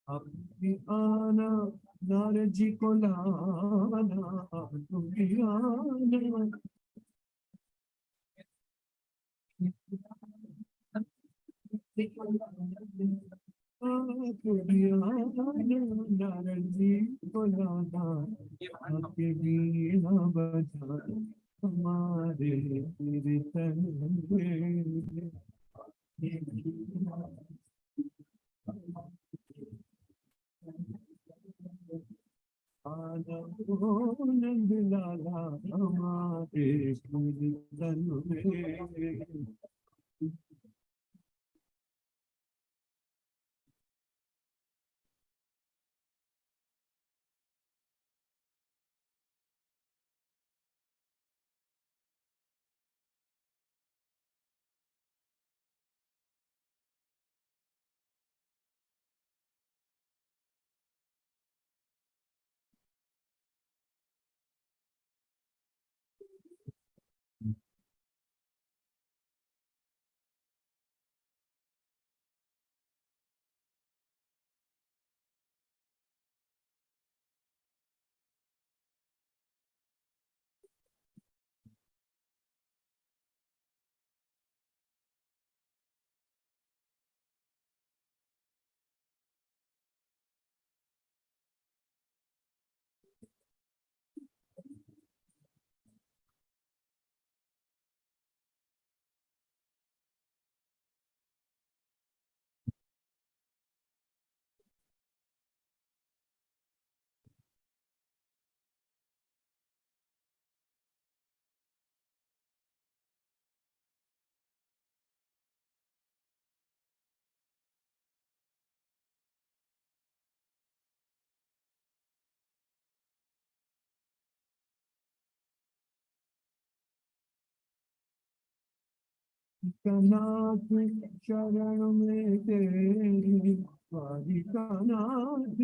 अपनी आना नारजी को लाना तुम्हें आना तुम्हें आना नारजी को लाना आपके बीना बजा हमारे कीर्तन में आनंद लाला हमारे कीर्तन में कनाथ शरण में तेरी वारी कनाथ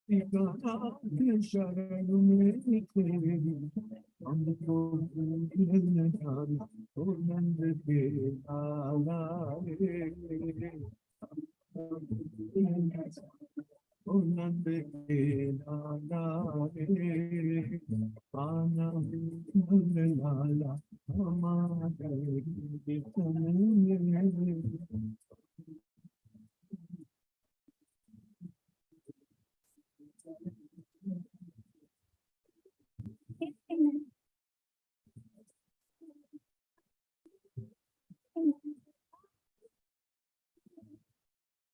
कनाथ शरण में तेरी हमको भूल जान ओ नंद के लाला रे ओ नंद के लाला रे आना नंद लाला हमारे कीर्तन में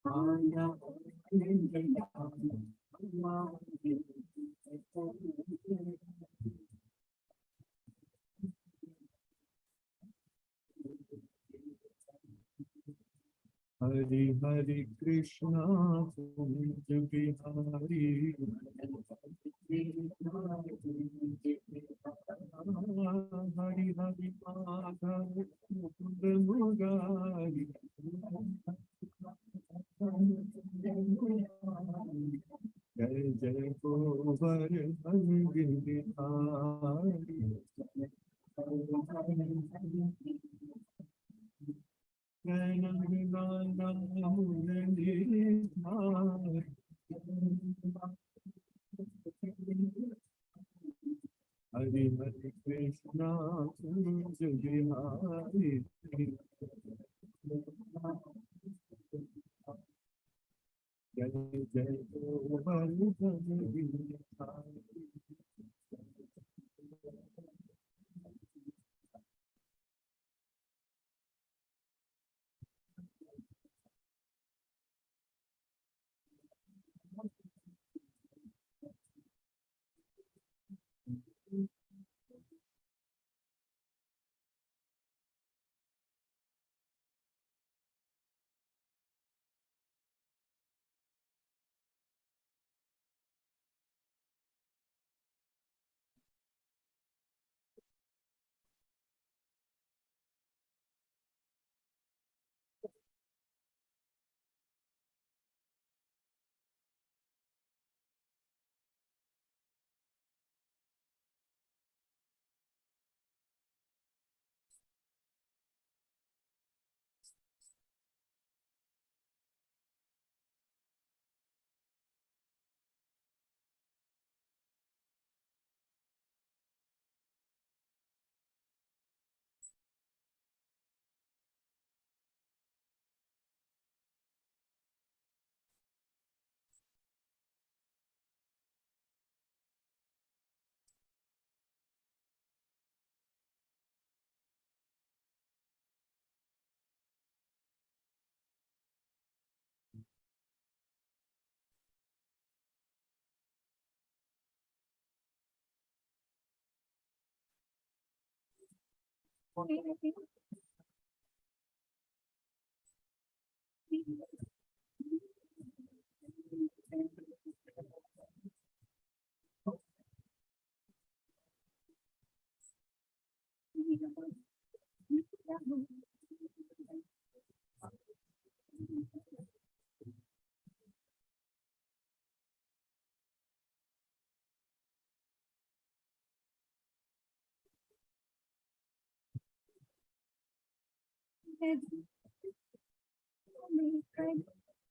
आना नंद लाला हमारे हरि हरि कृष्णा कुंज बिहारी हरि हरि माधव मुकुंद मुरारी जय जय गोवर हरि गिरिधारी हरि हरि कृष्णा कुंज बिहारी जय जय गोवर्धन गिरिधारी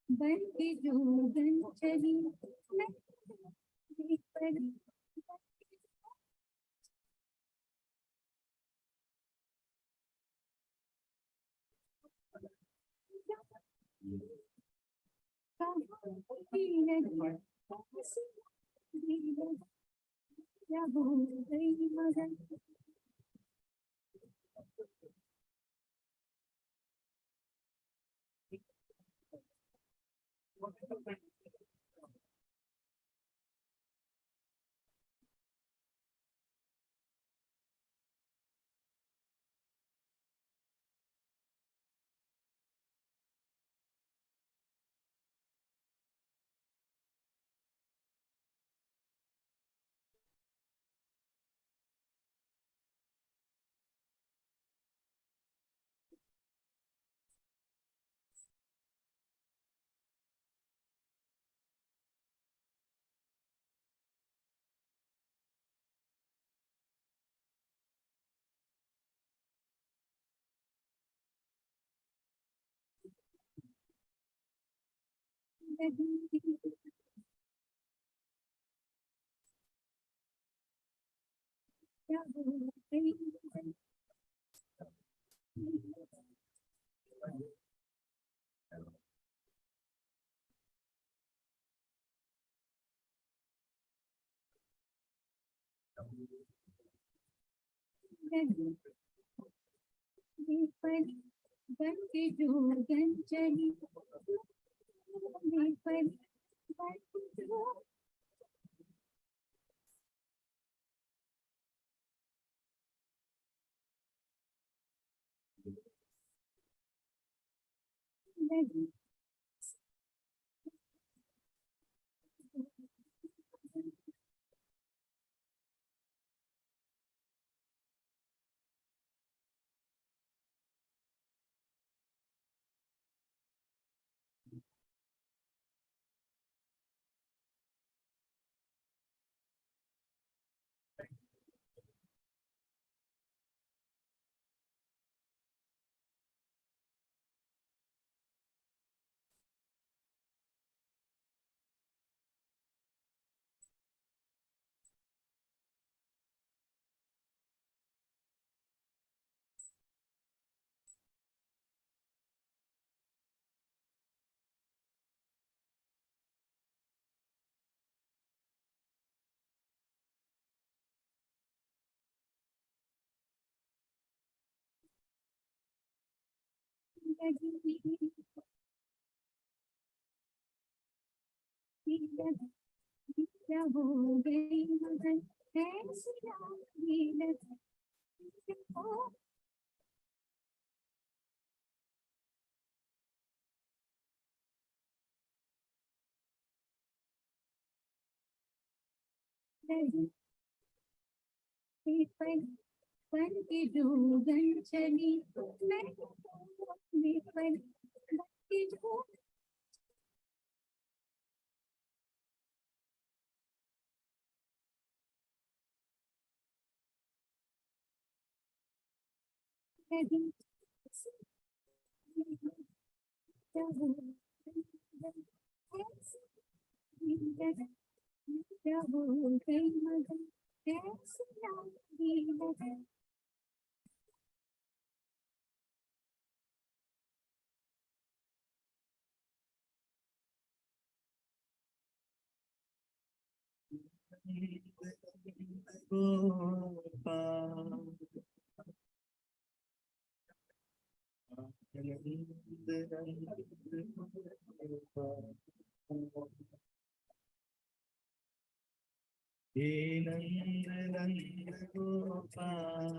बन के जोगन चली मगन बन के जोगन चली क्या हो गई मगन ऐसी आगे लगी बन के जोगन चली मैं बन के जो क्या हो गई मगन ऐसी आगे लगी हे नंद नंद गोपाल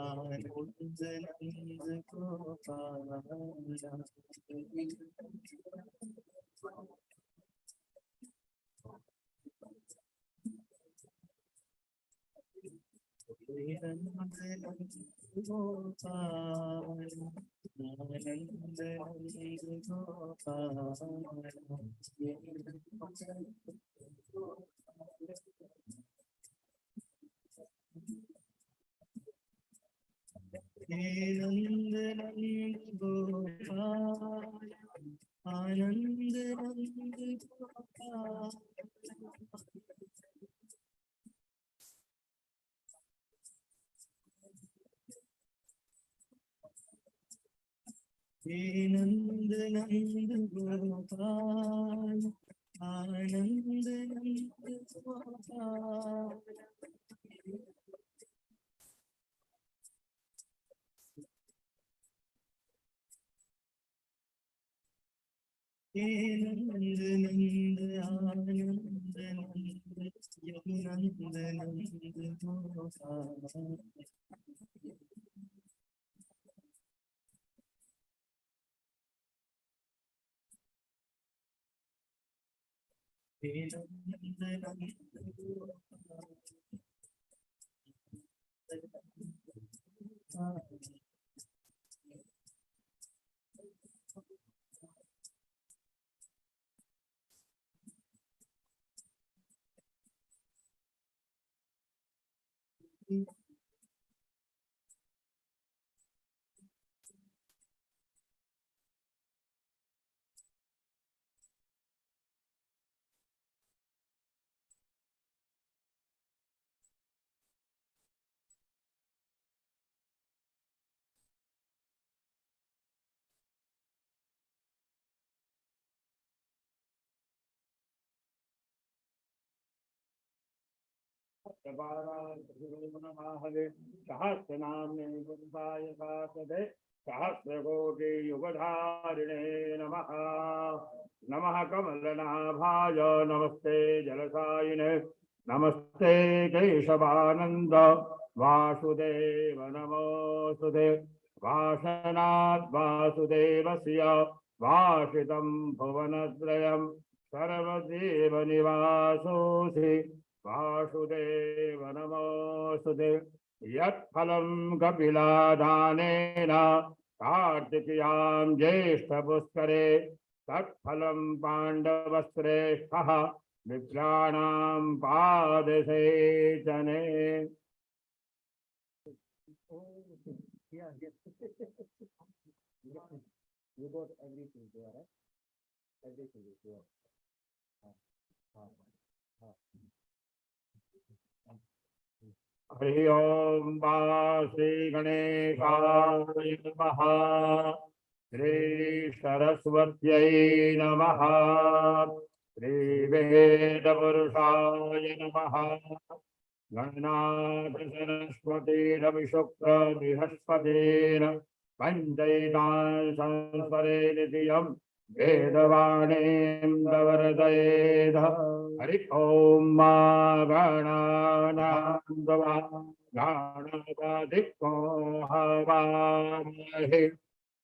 आनंद नंद गोपाल नंद नंद गोपाल आनंद नंद गोपाल हे नंद नंद गोपाल आनंद नंद गोपाल हे नंद नंद आनंद नंद यमुनंद नंद गोपाल हे नंद नंद गोपाल सहस्रनाम्ने पुरुषाय कासदे सहस्रकोटि युगधारिणे नमः नमः कमलनाभाय नमस्ते जलसायिने नमस्ते केशवानंद वासुदेव नमोस्तुते वासनात् वासुदेवस्य वासितं भुवनत्रयं सर्वदेव निवासोऽसि वासुदेव नमोस्तुते यत्फलं कपिलादानेन कार्तिकेयां ज्येष्ठपुष्करे तत्फलं पाण्डवश्रेष्ठः विप्राणां पादसेचने। You got everything there, right? Everything is there. Hari ओम श्री गणेशाय नमः श्री सरस्वत्यै नमः श्री वेदपुरुषाय नमः गणनाथ सरस्वतीरविशुक्र बृहस्पतेन पंचैतान् संस्मरेण धियं वेदवाणीं हरि ओम मा गणानां गणपतिं हवामहे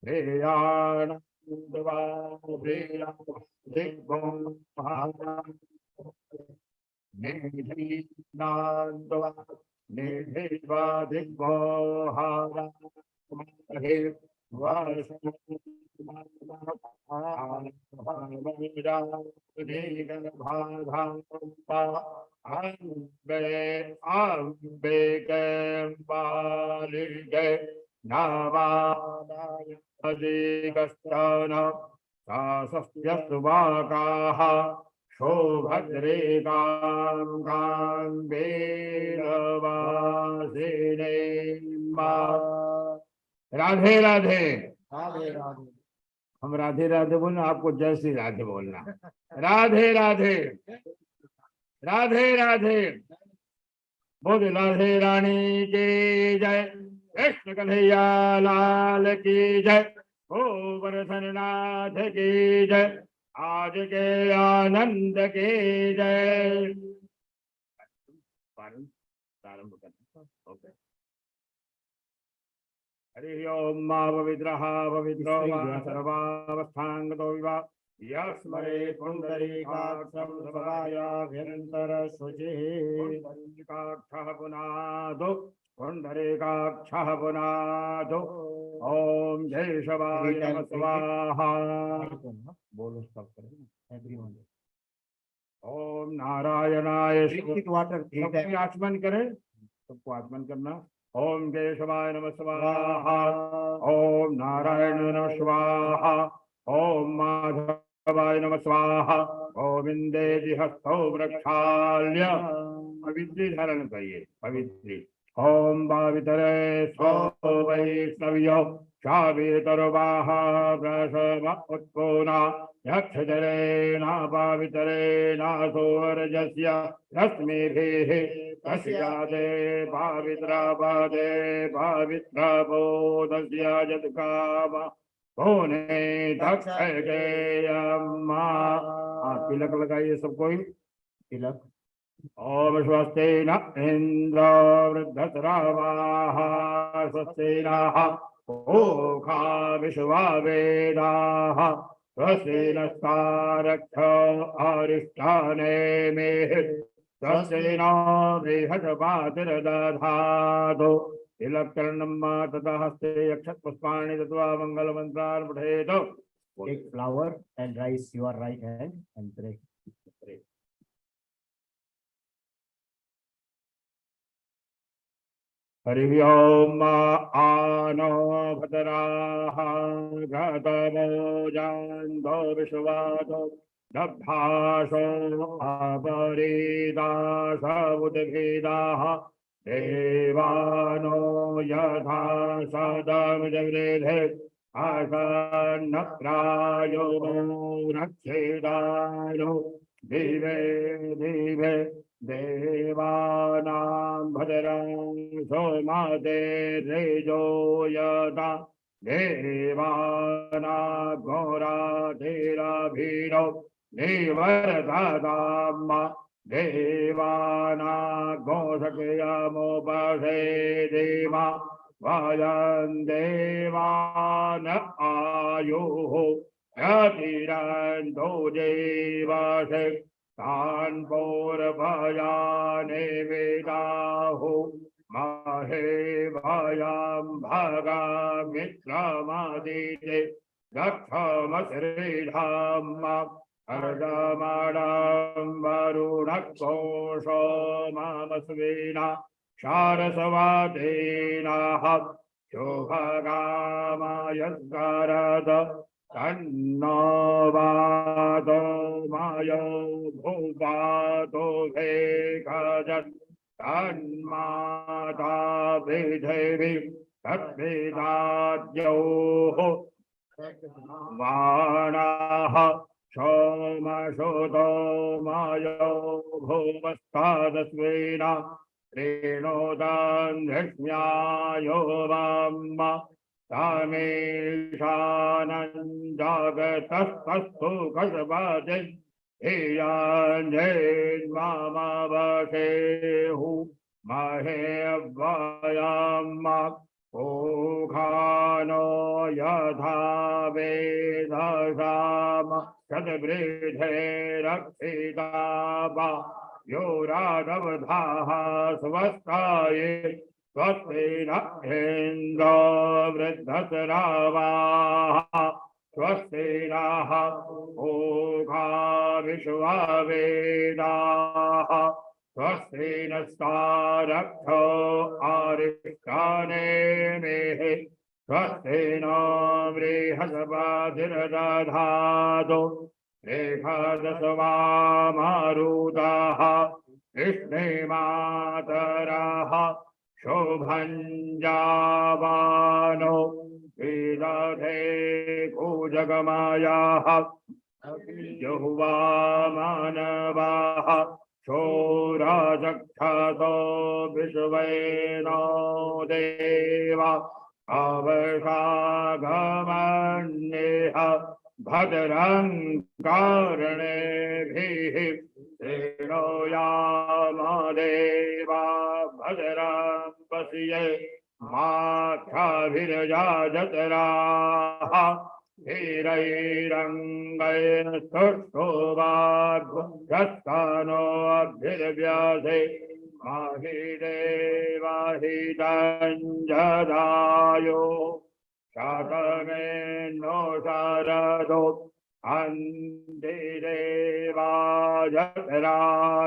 श्रेयानन्दवा शोभद्रे कांबेरवासिने राधे राधे राधे राधे। हम राधे राधे बोलना, आपको जय श्री राधे बोलना। राधे राधे राधे राधे। बोल राधे रानी की जय, कृष्ण कन्हैया लाल की जय, गोवर्धननाथ की जय, आज के आनंद की जय। प्रारंभ करना। ओके। हरि ओम मा पवित्रः पवित्रो वा सर्वावस्थांगतो विवा यस्मरे पुंडरीकाक्षं सभायाभ्यन्तरशुचिः पुंडरीकाक्षः पुनादो पुंडरीकाक्षः पुनादो ओम जय शिवाय नमः स्वाहा। बोलो सब एवरीवन। ओम नारायणाय वाटर आचमन करें, सबको आचमन करना। ओम केशवाय नमः स्वाहा। ओम नारायण नमः स्वाहा। ओम माधवाय नमः स्वाहा। गोविंदे हस्तौ वृक्षाल्य पवित्री धारण करिए, पवित्री। ओम भावितरे स्व वैष्णव्यो शावितरुवाह प्रसव उत्पोना यक्षजरेण भावितरेण सोरजस्य रश्मिभिः तस्यादे भावित्रापादे भावित्रापोदस्य जत्काम होने दक्षयम्मा। तिलक लगाइए सब कोई, तिलक। ओम स्वस्ति न इंद्र वृद्धश्रवाः स्वस्ति नः पूषा विश्ववेदाः स्वस्ति नस्तारक्षो अरिष्टानेमिः स्वस्ति नो बृहस्पतिर्दधातु। तिलकर्णं तथा हस्ते अक्षतपुष्पाणि दत्वा मंगलमन्त्रान् पठेत्। Take flower and rice your right hand and pray. Hari ओम आनो भद्राः गतमोजान्तो विश्वातो दब्धाशो अपरीदाश उद्भिदाः देवानो यथा सदमिदवृधे आसन्नप्रायो रक्षेदानो दिवे दिवे देवानां भद्रं सोमादे रेजो यथा देवानां घोराधीराभीरो निवर्तताम् देवानां घोषकयामोपसे देवा वायं देवान आयुः यतिरन्तो देवासे तान् पौरभयाने वेदाहु महे भयां भगामित्रमादिते दक्षमश्रीधाम अर्धमाडं वरुणकोशो मामस्विना शारसवादेनाः शोभगामायस्कारद तन्नो वादो मायो भूपातो भेकजन् तन्माता विधेवि तद्वेदाद्योः वाणाः सोमशोतो मायो भूमस्तादस्वेन प्रेणोदान् धृष्ण्यायो वाम तामेशानञ्जागतस्तस्तु कसवादे हेयाञ्जेन्मामवसेहु महे अव्वयाम ओघानो यथा वेदसाम शतवृद्धे रक्षितावा यो राघवधाः स्वस्ताये स्वस्ति न इन्द्रो वृद्धश्रवाः स्वस्ति नः पूषा विश्ववेदाः स्वस्ति नस्तारक्षो अरिष्टानेमिः स्वस्ति नो बृहस्पतिर्दधातु। रेखादशवामारुताः कृष्णेमातराः शोभञ्जावानो विदधे कूजगमायाः जुह्वामानवाः शोराजक्षसो विश्वेनो देवा अवशागमन्येह भद्रं कर्णेभिः श्रेणोयामदेवा भद्रं पश्ये माक्षाभिर्यजत्राः धीरैरङ्गैस्तुष्टुवाग्भ्यस्तनो अभ्युर्व्यसे माहिदेवाहितञ्जदायो शातमेनो शारदो अन्तिदेवाजत्रा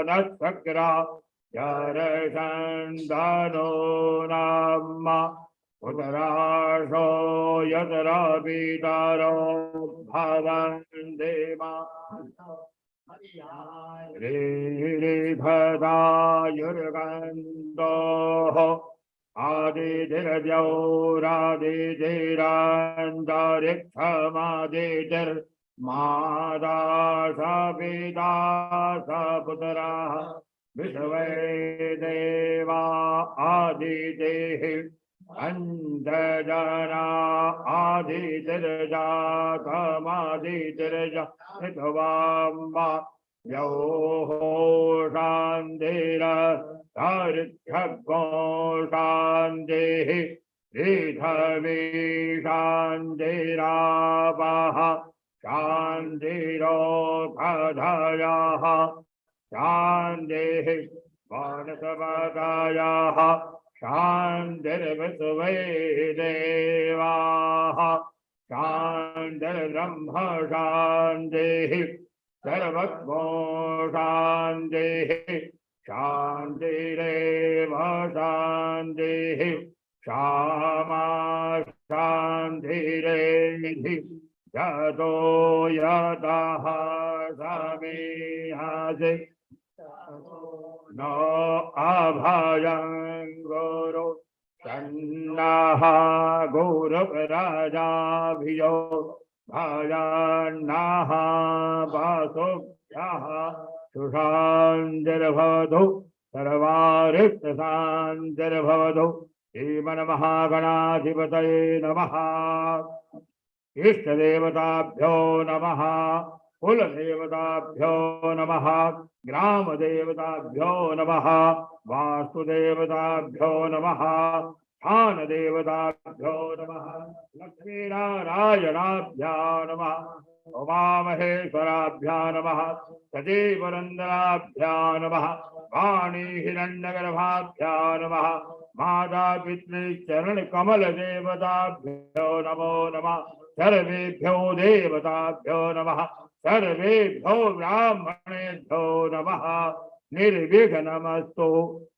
नक्षत्रा जरसन्धनो नाम उतराशो यतरा पितरो भवन्ति ह्रीभदायुर्गन्धोः आदितिर्द्यौरादितिरान्तरिक्षमादितिर्मादा स पिता स पुत्राः विश्वे देवा आदितिः अन्तजना आदितिर्जातमादितिर्जातवाम्बा योः शान्तिरन्तरिक्षगो शान्तिः पृथिवी शान्तिरापः शान्तिरोषधयः शान्तिः वनस्पतयः शान्तिर्विश्वे देवाः शान्तिर्ब्रह्म शान्तिः सर्वत्वो शान्तिः शान्तिरेव शान्तिः क्षमा शान्तिरेधि यतो यतः समीहसि नो अभयं गुरु सन्नः गुरुराजाभियो भयान्नः वासुभ्यः सुशान्तिर्भवतु सर्वारिष्टशान्तिर्भवतु श्रीमन्महागणाधिपतये नमः। इष्टदेवताभ्यो नमः, कुलदेवताभ्यो नमः, ग्रामदेवताभ्यो नमः, वास्तुदेवताभ्यो नमः, स्थानदेवताभ्यो नमः, लक्ष्मीनारायणाभ्यो नमः, उमामहेश्वराभ्यो नमः, सजीवनन्दनाभ्यो नमः, वाणी हिरण्यगर्भाभ्यो नमः, माता पितृचरणकमलदेवताभ्यो नमो नमः। सर्वेभ्यो देवताभ्यो नमः, सर्वेभ्यो ब्राह्मणेभ्यो नमः। निर्विघ्नमस्तु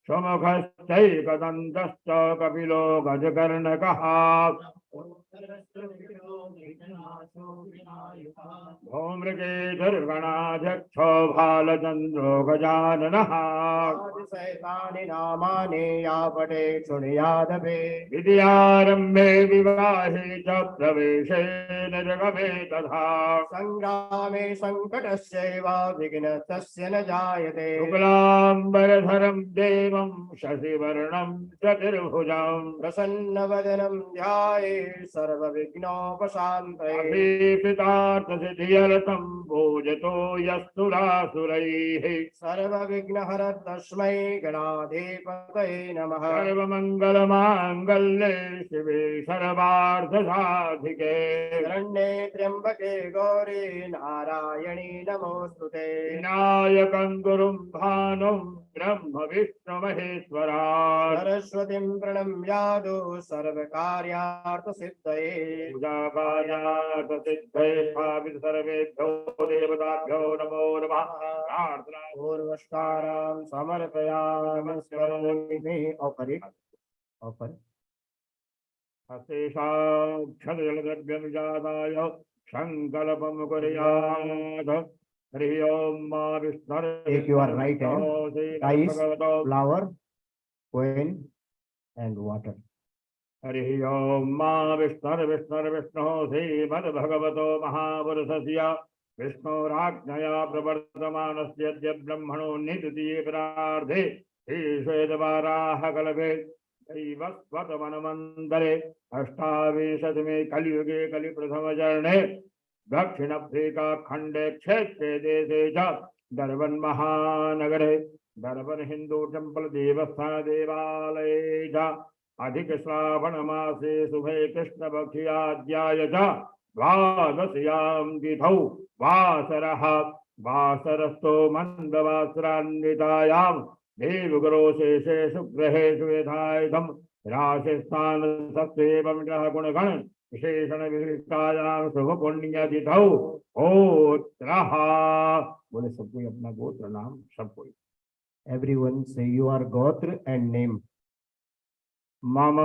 सुमुखश्चैकदन्तश्च कपिलो गजकर्णकः। धूम्रकेतुर्गणाध्यक्षो भालचन्द्रो गजाननः। शैतानि नामानि यापटे शृणुयादपि विद्यारम्भे विवाहे च प्रवेशे न जगमे तथा संग्रामे संकटस्यैव विघ्नस्तस्य न जायते। शुक्लाम्बरधरं देवं शशिवर्णं चतुर्भुजं प्रसन्नवदनं ध्यायेत् सर्वविघ्नोपशान्तये। अभिप्रितार्थसिद्ध्यर्थं पूजतो यस्तुरासुरैः सर्वविघ्नहर तस्मै गणाधिपतये नमः। सर्वमङ्गलमाङ्गल्ये शिवे सर्वार्थसाधिके शरण्ये त्र्यम्बके गौरी नारायणी नमोस्तुते। विनायकं गुरुं भानुं ब्रह्म विष्णु महेश्वरा सरस्वतीं प्रणम्यादो सर्वकार्यार्थसिद्धये। पूजाकार्यार्थसिद्धये स्थापित सर्वेभ्यो देवताभ्यो नमो नमः। प्रार्थना पूर्वस्कारां समर्पयामि स्मरामि। ऑफर इट ऑफर हस्तेषाक्षरजलद्रव्यनुजाताय संकल्पं कुर्यात्। हरि ओम मा Vishnu Take your right hand, rice, flour, coin and water. Hari ओम मा विष्णु श्रीमद्भगवतो महापुरुषस्य विष्णोराज्ञया प्रवर्तमानस्य अद्य ब्रह्मणो निद्रिये प्रार्थे श्रीश्वेतवाराहकल्पे दैवस्वतमन्वन्तरे अष्टाविंशतिमे कलियुगे कलिप्रथमचरणे दक्षिण अफ्रीका खंडे क्षेत्रे देशे च दर्बन महानगरे दर्बन हिंदू टेम्पल देवस्थान देवालये च अधिक श्रावण मासे शुभे कृष्ण पक्षाध्याय च द्वादश्यां तिथौ वासरः वासरस्थो मंदवासरान्वितायां देवगुरो शेषे शुग्रहेषु यथायथं राशिस्थान सत्सेवं गुणगण विशेषण विशिष्टायां शुभ पुण्य तिथौ गोत्रः। बोले सब कोई अपना गोत्र नाम सब कोई। Everyone say your gotra and name. मम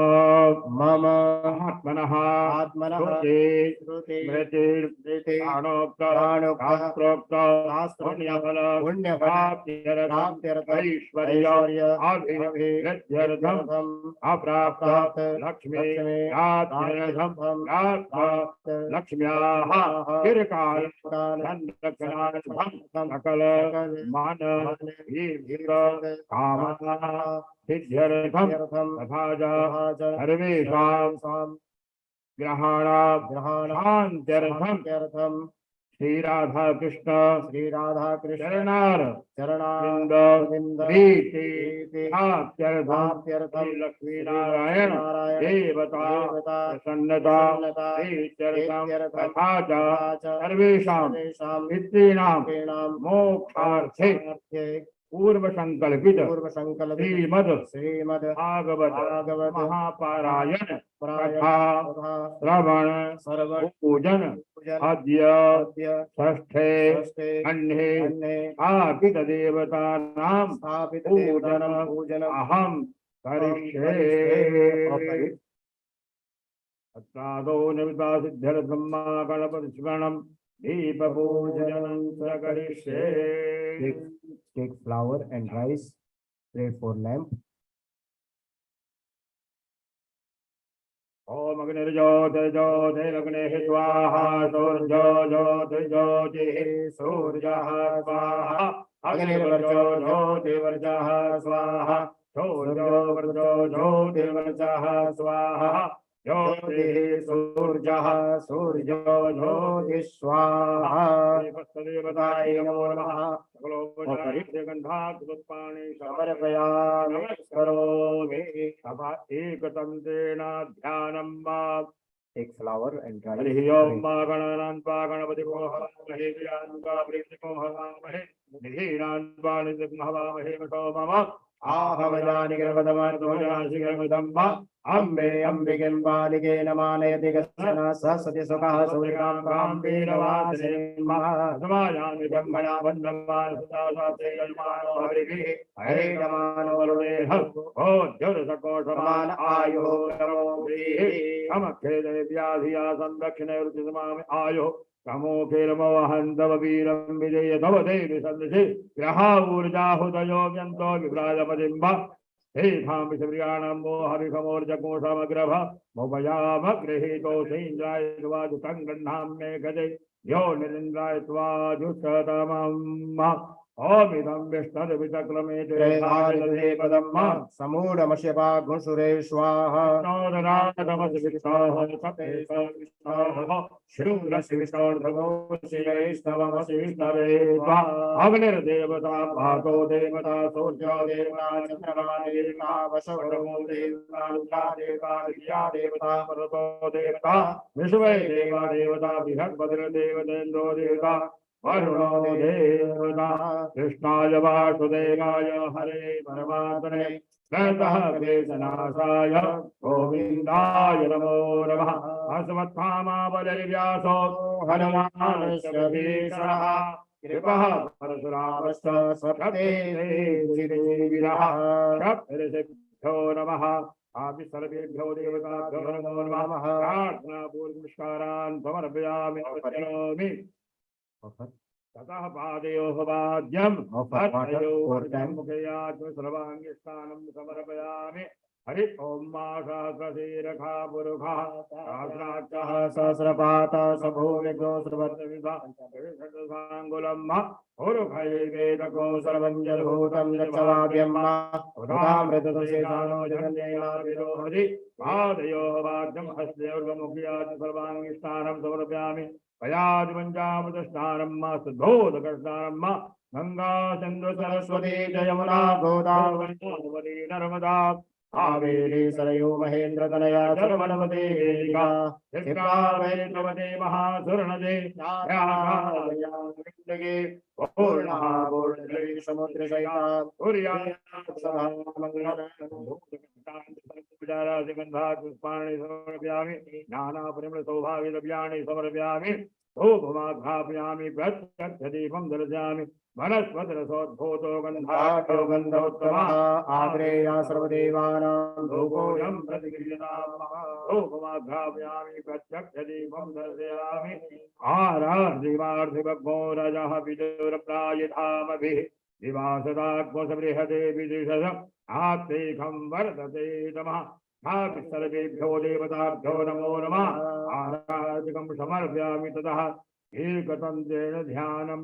मम आत्मनः आत्मनः श्रुते श्रुते स्मृतिर् स्मृते प्राणोक्त प्राणोक्त शास्त्रोक्त शास्त्रोक्त पुण्यफल पुण्यफल प्राप्त्यर्थम् प्राप्त्यर्थम् ऐश्वर्य ऐश्वर्य अभिवृद्ध्यर्थम् अप्राप्त अप्राप्त लक्ष्मी लक्ष्मी प्राप्त्यर्थम् प्राप्त लक्ष्म्याः चिरकाल संरक्षणार्थम् सकल मन कामना सिद्ध्यर्थम् तथा च सर्वेषां ग्रहाणां शान्त्यर्थम् श्री राधा कृष्ण चरणारविन्द प्रीति प्राप्त्यर्थं लक्ष्मी नारायण देवता प्रसन्नता प्रीत्यर्थं तथा च सर्वेषां पितॄणां मोक्षार्थे पूर्व संकल्पित श्रीमद् भागवत महापारायण तथा श्रवण पूजन अद्य षष्ठे अन्ये स्थापित देवतानां पूजन अहं करिष्ये। अत्रादौ निमित्ता सिद्ध्यर्थं गणपति स्मरणं दीपपूजनं च करिष्ये। Take flour and rice, pray for lamp. ओम अग्निर्ज्योतिर्ज्योतिरग्निः स्वाहा सूर्योज्योतिर्ज्योतिः सूर्यः स्वाहा अग्निर्वर्ज्योतिर्वर्चः स्वाहा सूर्योवर्ज्योतिर्वर्चः स्वाहा ज्योतिः सूर्यः सूर्यो ज्योतिः स्वाहा। देवताय नमो नमः। समर्पयामि करोमि एकतन्त्रेण ध्यानं वा। Take flour and rice. Hari ओम गणानान्त्वा गणपतिको हवामहे विरान्त्वा प्रीतिको हवामहे निधीनान्त्वा निधिं हवामहे मतो मम आहवजानि गर्भदमर्दोजासि गर्भदम्बा अम्बे अम्बिकें बालिके नमानयति गच्छना सरस्वती सुखः सूर्यां काम्बीरवासिनीं महासमायामि ब्रह्मणा वन्दमान सुता साते यजमानो हरिभिः हरे नमानो वरुणेह भोज्योतिषकोशमान आयुः नमो व्रीः समक्षेदे व्याधिया संरक्षणे रुचिसमामि आयुः तमोखिर्मवहन्तव वीरं विजय तव देवि सन्दशि ग्रहा ऊर्जाहुतयो व्यन्तो विभ्राजपदिम्ब हेथां विषप्रियाणां मोहविषमोर्जकोषमग्रभ मोपयाम गृहीतो सेन्द्राय त्वाजुतं गृह्णाम्ये गजे यो निरिन्द्राय त्वाजुषतमम् ओमिदं विष्णुर्विचक्रमे देवदम्म समूढमश्यपाघुसुरे स्वाहा अग्निर्देवता भातो देवता सूर्यो देवता चन्द्रमा देवता वसवो देवता देवता देवता मरुतो देवता विश्वे देवा देवता बृहस्पतिर्देवतेन्द्रो देवता वरुणो देवता कृष्णाय वासुदेवाय हरे परमात्मने नतः क्लेशनाशाय गोविन्दाय नमो नमः। अस्मत्थामावजर्व्यासो हनुमानस्य भीषणः कृपः परशुरामश्च सप्तेर्षिदेविनः सप्तऋषिभ्यो नमः। आदि सर्वेभ्यो देवताभ्यो नमो नमः। प्रार्थनापूर्वनमस्कारान् समर्पयामि करोमि। ततः पादयोः वाद्यं सर्वाङ्गस्थानं समर्पयामि। हरि ओम माशाकशीरखा पुरुषः सहस्राक्षः सहस्रपातः सभूमिको सर्वत्रिविधाङ्गुलम् पुरुषये वेदको सर्वं जलभूतं यक्षवाद्यम् उदामृतशेषानो जगन्नेनाभिरोहति। पादयोः वाद्यं हस्तयोर्गमुख्यात् सर्वाङ्गस्थानं समर्पयामि। पयादिपञ्चामृतस्नानं शुद्धोदकस्नानं गंगा सिंधु सरस्वती जयमुना गोदावरी नर्मदा कावेरी सरयू महेंद्र तनया जलमनवते वेदिका चित्रावैतवते महासुरनदे पूर्णः पूर्णजले समुद्रशयिता सदा पुष्पाणि समर्पयामि नानापरिमलसौभाग्यद्रव्याणि समर्पयामि धूपमाघ्रापयामि प्रत्यक्षदीपं दर्शयामि वनस्पतिरसोद्भूतो आठो गन्धोत्तमः आग्रेय सर्वदेवानां धूपोऽयं प्रतिगृह्णामः धूपमाघ्रापयामि प्रत्यक्षदीपं दर्शयामि आरार्धिवार्धिभग्नो रजः विदुरप्रायिधामभिः दिवासदात्मसबृहते विदिशम् आत्मेकं वर्धते तमः सर्वेभ्यो देवताभ्यो नमो नमः आराधिकं समर्पयामि ततः एकतन्त्रेण ध्यानं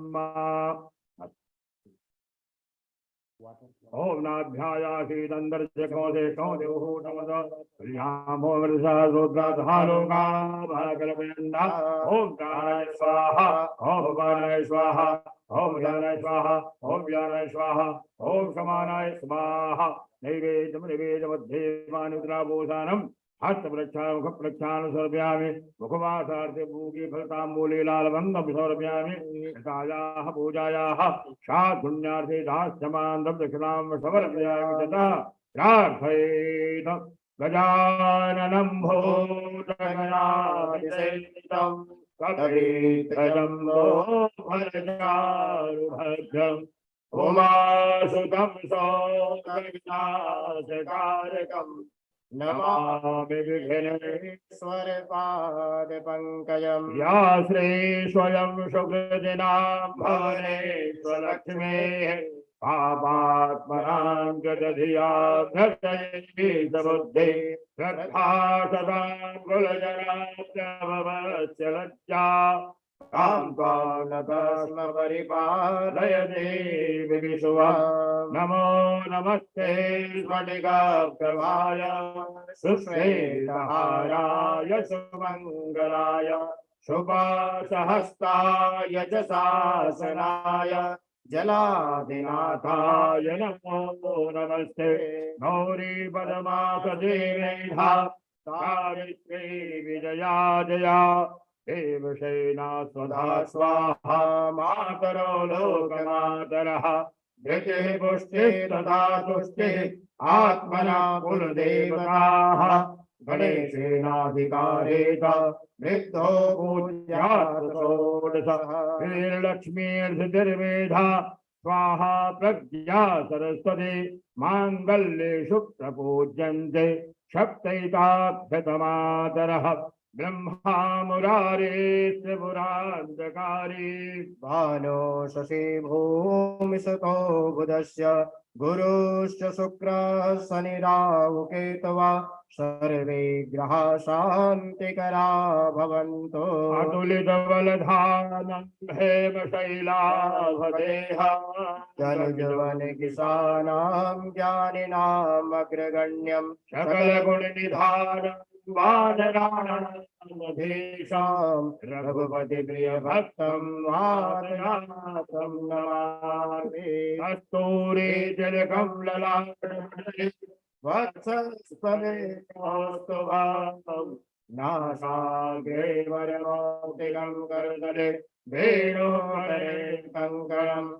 ओम नाभ्यायासीदंदर्शकोदे कौदेवहूतमदो रुद्राधालोका भागलपयन्दा ओम प्राणाय स्वाहा ओम भवानाय स्वाहा ओम ज्ञानाय स्वाहा ओम व्यानाय स्वाहा ओम समानाय स्वाहा नैवेद्यमध्येमानुद्राभूषाणम् हस्तप्रक्षालनं मुखप्रक्षालनं समर्पयामि मुखवासार्थे भूगे फलताम्बूले लालवन्दं समर्पयामि तायाः पूजायाः शाद्पुण्यार्थे दास्यमानं दक्षिणां समर्पयामि ततः प्रार्थयेत गजाननं भूतगणाधिसेवितं कपिध्वजम्बो फलचारुभद्रम् उमासुतं सौम्यविनाशकारकम् नमामि विघ्नेश्वर पादपङ्कजम् या श्री स्वयं सुकृतिनां भुवनेश्वरलक्ष्मीः पापात्मनां गतधिया भक्तैर्बुद्धि श्रद्धा सदां कुलजनाभवस्य लज्जा तां त्वां परिपालय देवि विशुवा नमो नमस्ते स्फटिकाप्रभाय सुश्वेतहाराय सुमङ्गलाय शुभासहस्ताय च शासनाय जलादिनाथाय नमो नमस्ते गौरी पदमासदेवेधा सावित्री विजया जया देवसेना स्वधा स्वाहा मातरो लोकमातरः धृतिः पुष्टिः तथा तुष्टिः आत्मना कुलदेवताः गणेशेनाधिकारेत वृद्धो पूज्यात् षोडशः श्रीलक्ष्मीर्षितिर्मेधा स्वाहा प्रज्ञा सरस्वती माङ्गल्येषु प्रपूज्यन्ते सप्तैताभ्यतमातरः ब्रह्मा मुरारे त्रिपुरान्तकारी भानो शशि भूमिसुतो बुधस्य गुरुश्च शुक्रः शनिराहु केतवः सर्वे ग्रहा शान्तिकरा भवन्तु अतुलितबलधानं हेमशैलाभदेहा धनुजवन किसानां ज्ञानिनाम् अग्रगण्यं सकलगुणनिधानं वानराणामधीशां रघुपति प्रिय भक्तं वारनाथं नमामि कस्तूरी तिलकं ललाटे वत्सस्पदे कौस्तुभम् नासाग्रे वरमौक्तिकं करतले वेणुहरे कङ्कणम्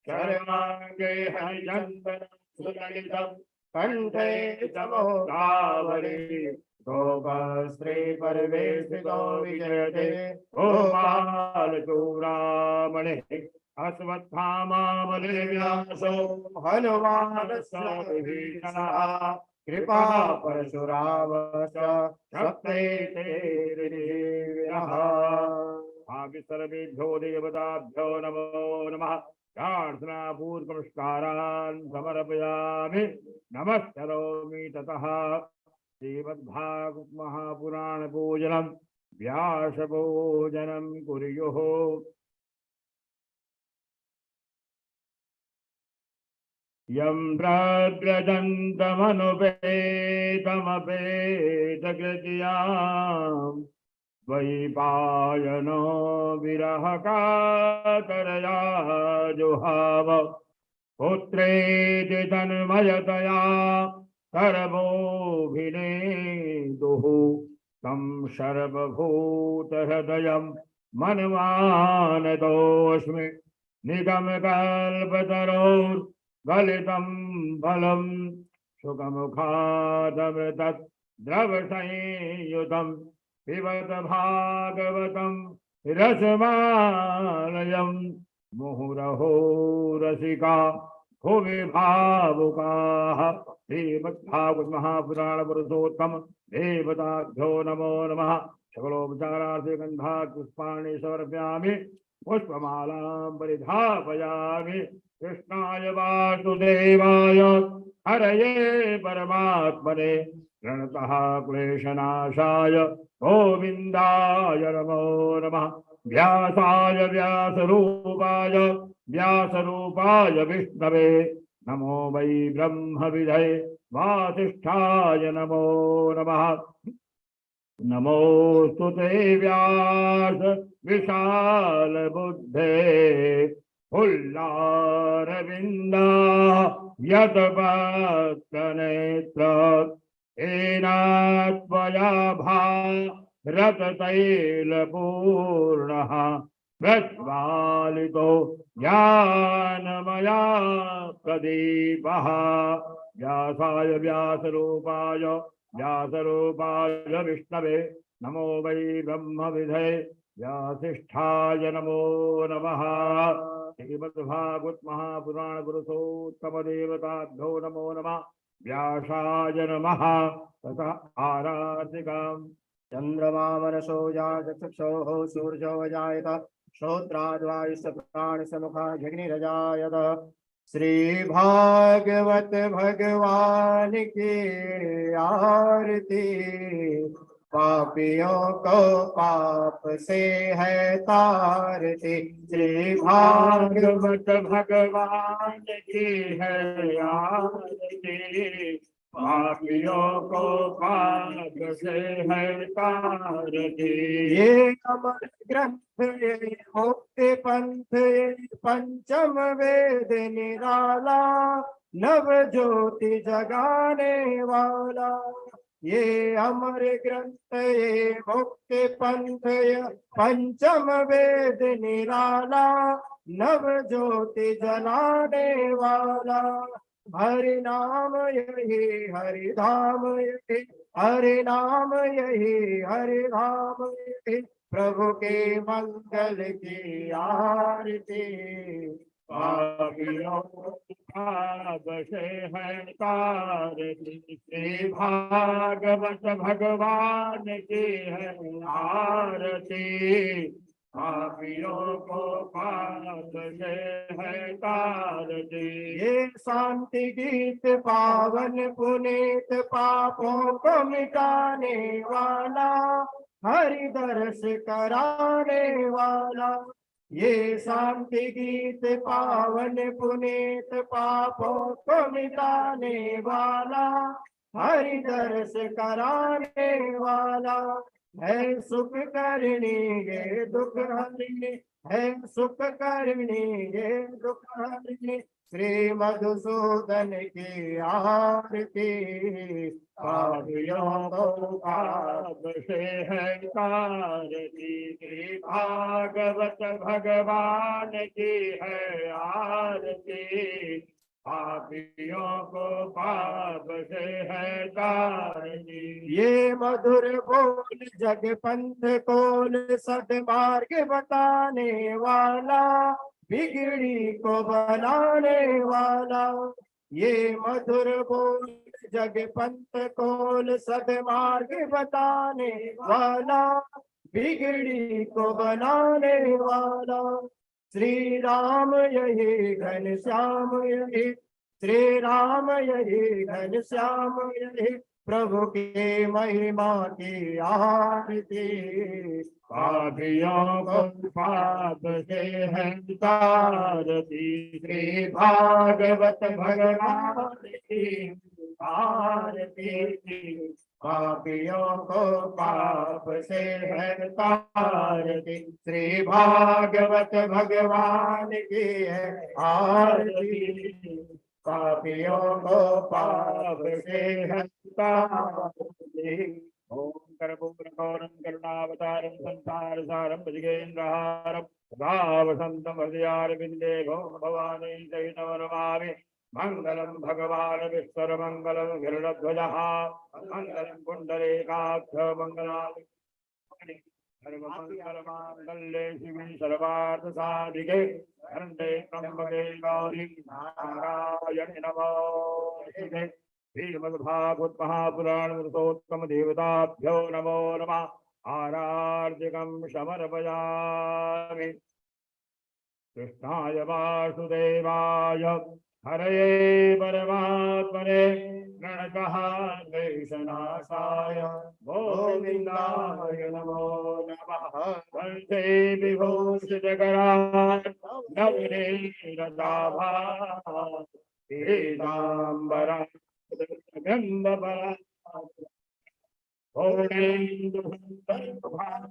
शर्वाङ्गे हरिचन्दनं सुललितं कण्ठे चमोदावली गोपस्त्री परिवेशितो विजयते गोपालचूडामणिः अश्वत्थामाबलिव्यासो हनुमानः कृपा परशुरामश्च सप्तैतेरिः सर्वेभ्यो देवताभ्यो नमो नमः प्रार्थना पूर्वनमस्कारान् समर्पयामि नमस्करोमि ततः श्रीमद्भागवत महापुराण पूजनम् व्यास पूजनं कुर्युः यं प्रव्रजन्तमनुपेतमपेतकृत्याम् द्वैपायनो विरह कातरया जुहाव पुत्रेति तन्मयतया करमोभिनेदुः तं सर्वभूतहृदयं मन्मानतोऽस्मि निगमकल्पतरोर्गलितं फलं सुखमुखादमृतत् द्रवसंयुतं पिबत भागवतं रसमालयं मुहुरहो रसिका भुवि भावुकाः। श्रीमद्भागवत महापुराण पुरुषोत्तम देवताभ्यो नमो नमः। सकलोपचारार्थे गन्धात् पुष्पाणि समर्पयामि पुष्पमालां परिधापयामि। कृष्णाय वासुदेवाय हरये परमात्मने प्रणतः क्लेशनाशाय गोविन्दाय नमो नमः। व्यासाय व्यासरूपाय विष्णवे नमो वै ब्रह्मविदये वासिष्ठाय नमो नमः। नमोस्तु ते व्यास विशाल बुद्धे फुल्लारविन्द यतपत्रनेत्र येनात्मया भारततैलपूर्णः प्रज्वालितो ज्ञानमया प्रदीपः। व्यासाय व्यासरूपाय विष्णवे नमो वै ब्रह्मविधये व्यासिष्ठाय नमो नमः। श्रीमद्भागवत महापुराण पुरुषोत्तम देवताभ्यो नमो नमः। व्यासाय नमः। ततः आराधिकाम् चंद्रमा मनसो जातचक्षुः सूर्यो जायत श्रोत्राद्वायुष्प्राणसमुखाग्निरजायत। श्री भागवत भगवान की आरती। पापियों को पाप से है तारती। श्री भागवत भगवान की है आरती। पापियों को पाप से है तारती। ये अमर ग्रंथ ये मुक्ति पंथ ये पंचम वेद निराला नव ज्योति जगाने वाला। ये अमर ग्रंथ ये मुक्ति पंथ ये पंचम वेद निराला नव ज्योति जलाने वाला। हरि नाम यही हरि धाम यही हरि नाम यही हरि धाम यही प्रभु के मंगल की आरती। पापियों पाप से है तारती। श्री भागवत भगवान की है आरती। पापियों को पाप से है तारती। ये शांति गीत पावन पुनीत पापों को मिटाने वाला हरि दर्श कराने वाला। ये शांति गीत पावन पुनीत पापों को मिटाने वाला हरि दर्श कराने वाला। है सुख करनी ये दुख हरनी है सुख करनी ये दुख हरनी श्री मधुसूदन की आरती। पापियों को पाप से है तारती। श्री भागवत भगवान की है आरती। पापियों को पाप से है तारती। ये मधुर बोल जग पंथ कोल सद्मार्ग बताने वाला बिगड़ी को बनाने वाला। ये मधुर बोल जग पंथ कोल सद्मार्ग बताने वाला बिगड़ी को बनाने वाला। श्री राम यही घनश्याम यही श्री राम यही घनश्याम यही प्रभु की महिमा की आरती। पापियों को पाप से है तारती। श्री भागवत भगवान की आरती। पापियों को पाप से हरता आरती, श्री भागवत भगवान की है आरती। पापियों को पाप से हरता आरती। ओम कर्पूरगौरं करुणावतारं संसार सारं भुजगेन्द्रहारं सदा वसन्तं हृदयारविन्दे भवानी सहितं नमामि। मंगलम भगवान विश्वमंगलम गरुड़ध्वजः मंगलम पुंडरीकाक्ष मंगलाय सर्वमंगलमांगल्ये शिवे सर्वार्थ साधिके शरण्ये त्र्यंबके गौरी नारायणि नमोस्तुते। श्रीमद्भागवत महापुराण पुरुषोत्तम देवताभ्यो नमो नमः। आरार्तिकं समर्पयामि। कृष्णाय वासुदेवाय हरये परमात्मने प्रणतः क्लेशनाशाय गोविन्दाय नमो नमः। वंशे विभूषितकरान् नवनीरदाभान् पीताम्बरान् गन्धपरान् पूर्णेन्दुसुन्दरभान्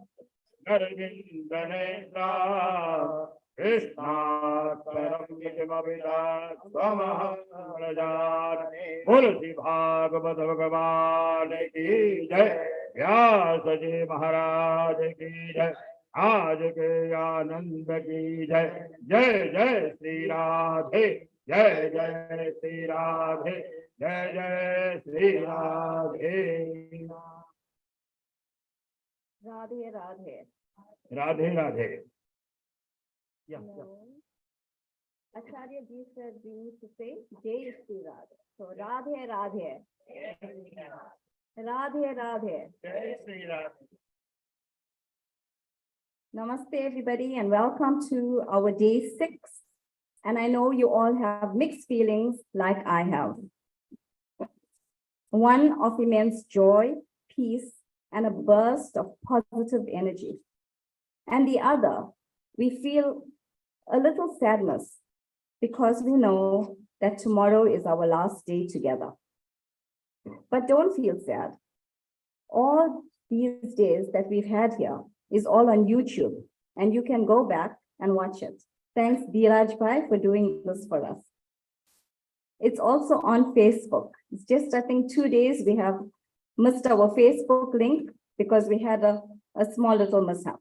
नरविन्दनेत्रान् कृष्णात्परं निजमभिदात्वमहं प्रजाने। बोलो श्री भागवत भगवान की जय। व्यास जी महाराज की जय। आज के आनंद की जय। जय जय श्री राधे। जय जय श्री राधे। जय जय Shri Radhe. Radhe Radhe. Radhe Radhe. No. Acharya ji said we need to say Jai Shri Radhe. So Radhe Radhe. Radhe Radhe. जय Shri Radhe. Namaste everybody and welcome to our day 6. And I know you all have mixed feelings like I have. One of immense joy, peace, and a burst of positive energy. And the other, we feel a little sadness because we know that tomorrow is our last day together. But don't feel sad. All these days that we've had here is all on YouTube, and you can go back and watch it. Thanks, Dheeraj Bhai, for doing this for us. It's also on Facebook. It's just, I think, 2 days we have missed our Facebook link because we had a small little mishap.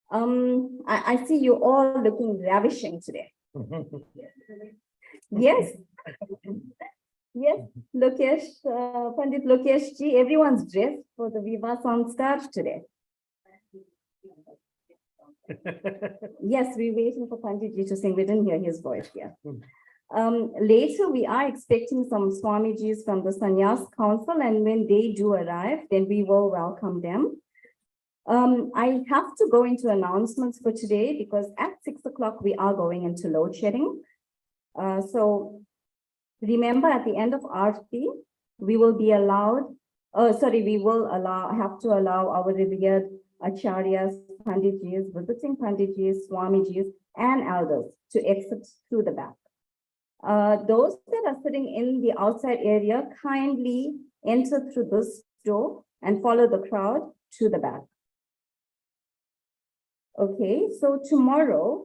I see you all looking ravishing today. Yes. Yes, Lokesh, Pandit Lokesh ji, everyone's dressed for the Viva Sanskar today. Yes, we're waiting for Pandit ji to sing. We didn't hear his voice yet. Later, we are expecting some Swamijis from the Sannyas Council, and when they do arrive, then we will welcome them. I have to go into announcements for today because at 6 o'clock we are going into load shedding. So remember, at the end of Aarti, we will be allowed, we will have to allow our revered Acharyas, Panditjis, visiting Panditjis, Swamijis, and elders to exit through the back. Those that are sitting in the outside area, kindly enter through this door and follow the crowd to the back. Okay, so tomorrow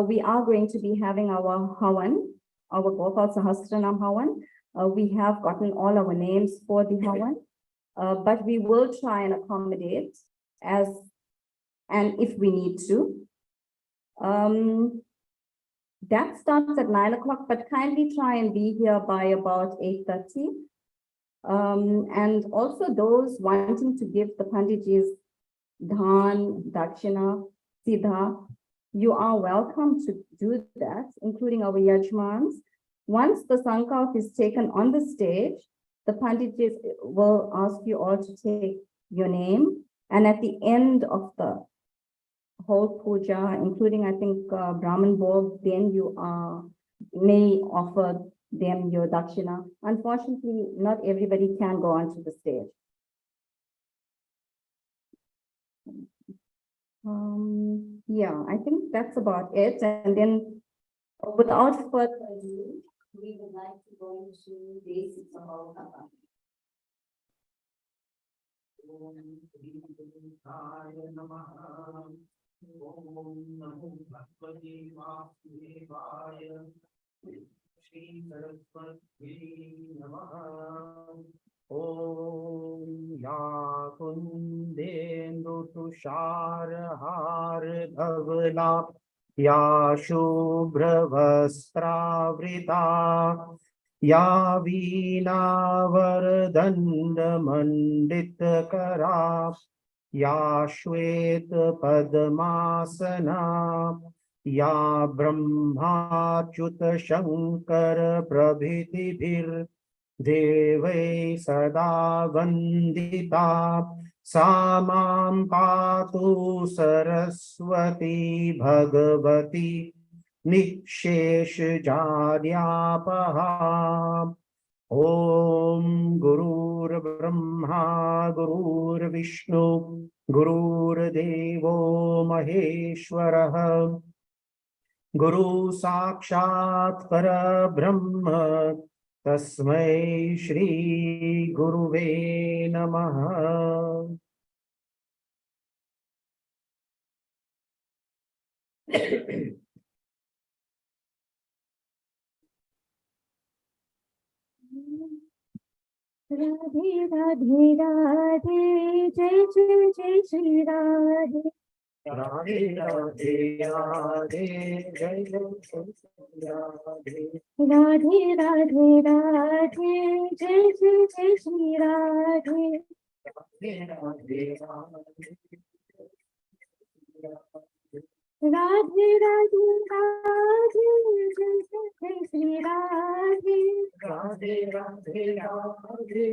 we are going to be having our Havan, our Gopal Sahasranam Havan. We have gotten all our names for the Havan, but we will try and accommodate and if we need to. That starts at 9 o'clock, but kindly try and be here by about 8:30. And also those wanting to give the Panditjis Dhan, Dakshina, Siddha, you are welcome to do that, including our Yajmans. Once the Sankalp is taken on the stage, the Panditjis will ask you all to take your name. And at the end of the whole puja, including, I think, Brahman Bhog, then you may offer them your Dakshina. Unfortunately, not everybody can go onto the stage. Yeah, I think that's about it. And then without further ado, we would like to go into basics of our Katha. ओम श्री गणेशाय नमः। ओम नमो भगवते वासुदेवाय। श्री सरस्वती नमः। ओम या कुंदेन्दु तुषारहार धवला या शुभ्रवस्त्रावृता या वीणावरदण्डमण्डितकरा या श्वेतपद्मासना या ब्रह्माच्युत शङ्कर प्रभृतिभिर्देवै सदा वन्दिता सा मां पातु सरस्वती भगवती निःशेषजाड्यापहा। ॐ गुरुर्ब्रह्मा गुरुर्विष्णु गुरुर्देवो महेश्वरः गुरु साक्षात् परब्रह्म तस्मै श्री गुरुवे नमः। राधे राधे राधे जय जय जय श्री राधे। राधे राधे राधे जय जय राधे। राधे राधे राधे जय जय जय श्री राधे। राधे राधे राधे राधे राधे राधे जय जय श्री राधे। राधे राधे राधे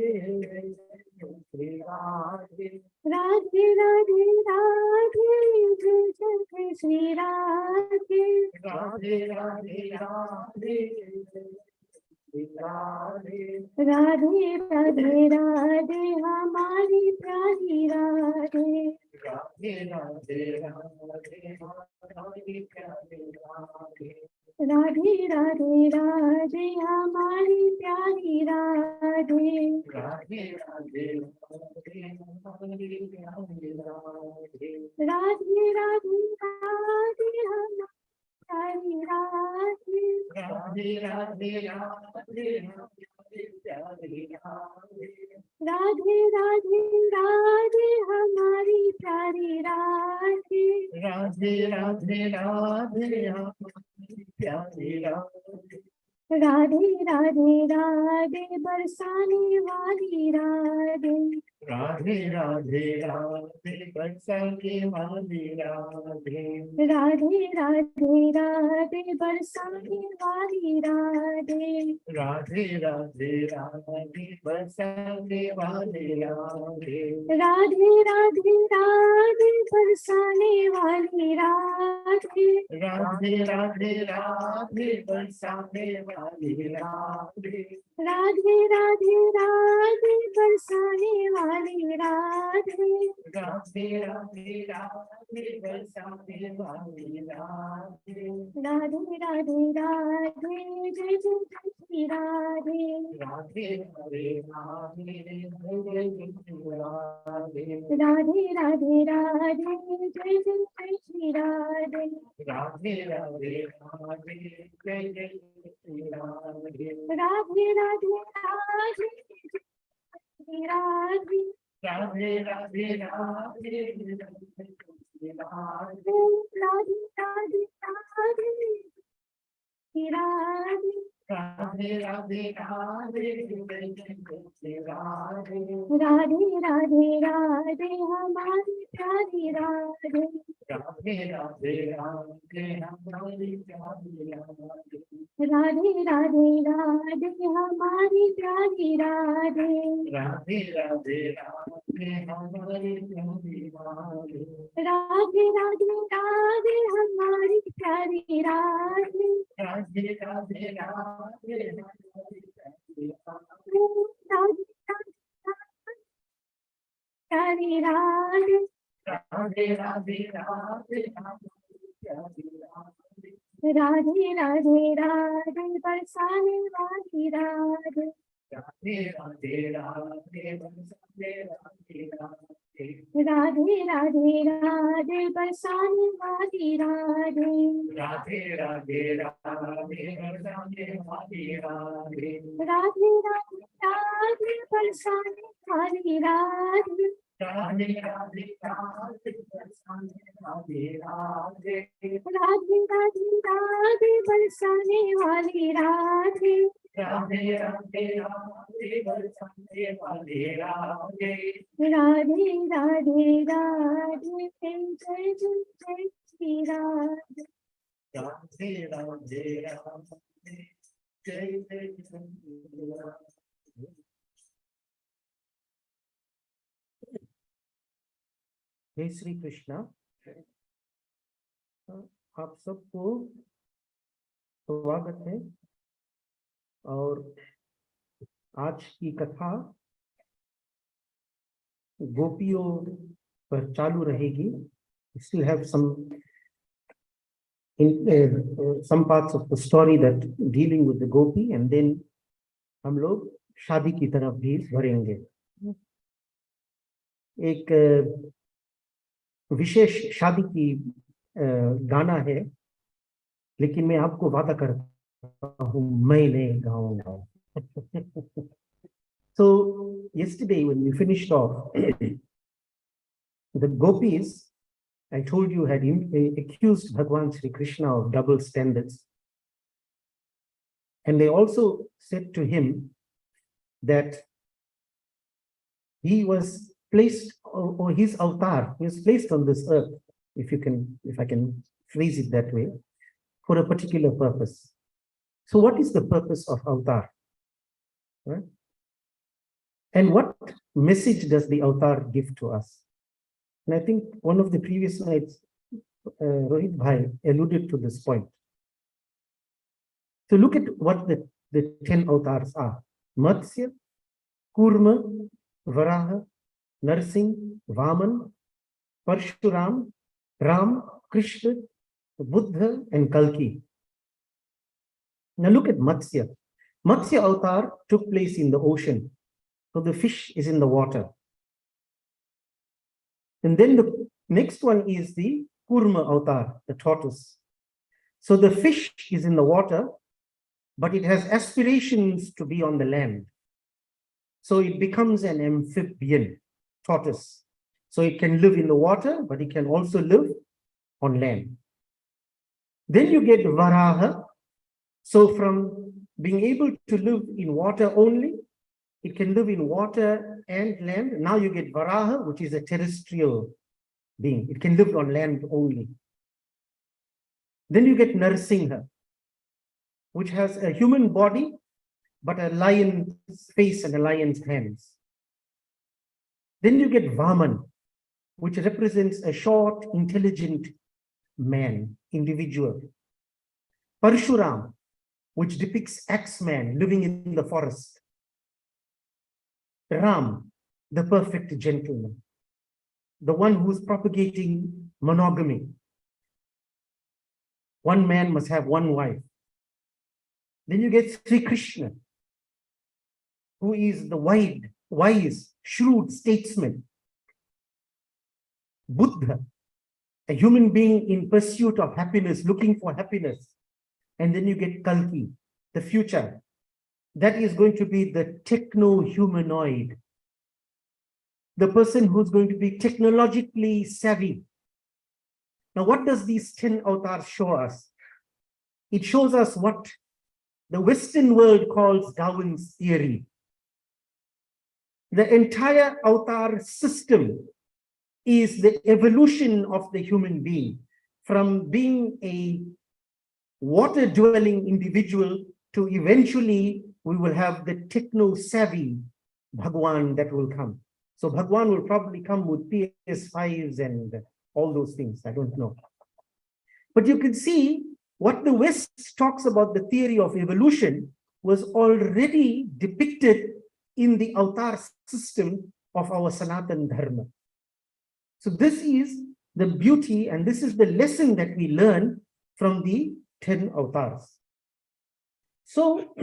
श्री राधे। राधे राधे राधे जय जय श्री राधे। राधे राधे राधे श्री राधे। राधे राधे राधे हमारी प्यारी राधे। राधे राधे राधे हमारी प्यारी राधे। राधे राधे राधे हमारी प्यारी राधे। राधे राधे राधे हमारी प्यारी राधे। राधे राधे राधे हमारी राधे। राधे राधे राधे हमारी प्यारी राधे। राधे राधे राधे हमारी प्यारी राधे। राधे राधे राधे हमारी प्यारी राधे। राधे राधे राधे बरसाने वाली राधे। राधे राधे राधे बरसाने वाली राधे। राधे राधे राधे बरसाने वाली राधे। राधे राधे राधे बरसाने वाली राधे। राधे राधे राधे बरसाने वाली राधे। राधे राधे राधे बरसाने वाली राधे। राधे राधे राधे बरसाने वाली राधे। राधे राधे राधे बरसाने वाली राधे। राधे राधे राधे जय जय श्री राधे। राधे राधे राधे जय जय श्री राधे। राधे राधे राधे जय जय श्री राधे। राधे राधे राधे जय जय श्री राधे। राधे राधे राधे श्री राधे। राधे राधे राधे जय जय श्री राधे। राधे राधे राधे श्री राधे। राधे राधे राधे जय जय श्री राधे। राधे राधे राधे हमारी प्यारी राधे। राधे राधे राधे हमारी प्यारी राधे। राधे राधे राधे हमारी प्यारी राधे। राधे राधे राधे हमारी प्यारी राधे। राधे राधे राधे हमारी प्यारी राधे। राधे राधे राधे हमारी प्यारी राधे। राधे प्यारी राधे। राधे राधे राधे हमारी प्यारी राधे। राधे राधे राधे बरसाने वाली राधे। राधे राधे राधे बरसाने वाली राधे। राधे राधे राधे बरसाने वाली राधे राधे राधे राधे बरसाने वाली राधे राधे राधे राधे बरसाने वाली राधे राधे राधे राधे बरसाने वाली राधे राधे राधे राधे बरसाने वाली राधे राधे राधे राधे बरसाने वाली राधे राधे राधे राधे जय जय जय जय श्री राधे राधे राधे राधे जय जय जय श्री कृष्णा। आप सबको स्वागत है और आज की कथा गोपियों पर चालू रहेगी। Still have some parts of the story that dealing with the gopi, and then हम लोग शादी की तरफ भी बढ़ेंगे। एक विशेष शादी की गाना है, लेकिन मैं आपको वादा करता हूँ मैं नहीं गाऊंगा। So yesterday when we finished off, the gopis, I told you, had accused Bhagwan Sri Krishna of double standards, and they also said to him that he was placed, or his avatar, he was placed on this earth, if I can phrase it that way, for a particular purpose. So what is the purpose of avatar? Right? And what message does the avatar give to us? And I think one of the previous nights, Rohit Bhai alluded to this point. So look at what the 10 avatars are. Matsya, Kurma, Varaha, Narsingh, Vaman, Parshuram, Ram, Krishna, Buddha, and Kalki. Now look at Matsya. Matsya avatar took place in the ocean. So the fish is in the water. And then the next one is the Kurma avatar, the tortoise. So the fish is in the water, but it has aspirations to be on the land. So it becomes an amphibian tortoise. So it can live in the water, but it can also live on land. Then you get Varaha. So from being able to live in water only, it can live in water and land. Now you get Varaha, which is a terrestrial being. It can live on land only. Then you get Narsingha, which has a human body, but a lion's face and a lion's hands. Then you get Vaman, which represents a short, intelligent man, individual. Parshuram, which depicts Axeman living in the forest. Ram, the perfect gentleman, the one who's propagating monogamy. One man must have one wife. Then you get Sri Krishna, who is the wise, shrewd statesman. Buddha, a human being in pursuit of happiness, looking for happiness. And then you get Kalki, the future. That is going to be the techno-humanoid, the person who's going to be technologically savvy. Now, what does these 10 avatars show us? It shows us what the Western world calls Darwin's theory. The entire avatar system is the evolution of the human being from being a water-dwelling individual to eventually we will have the techno-savvy Bhagwan that will come. So Bhagwan will probably come with PS5s and all those things. I don't know. But you can see what the West talks about the theory of evolution was already depicted in the avatar system of our Sanatan Dharma. So this is the beauty and this is the lesson that we learn from the 10 avatars. So,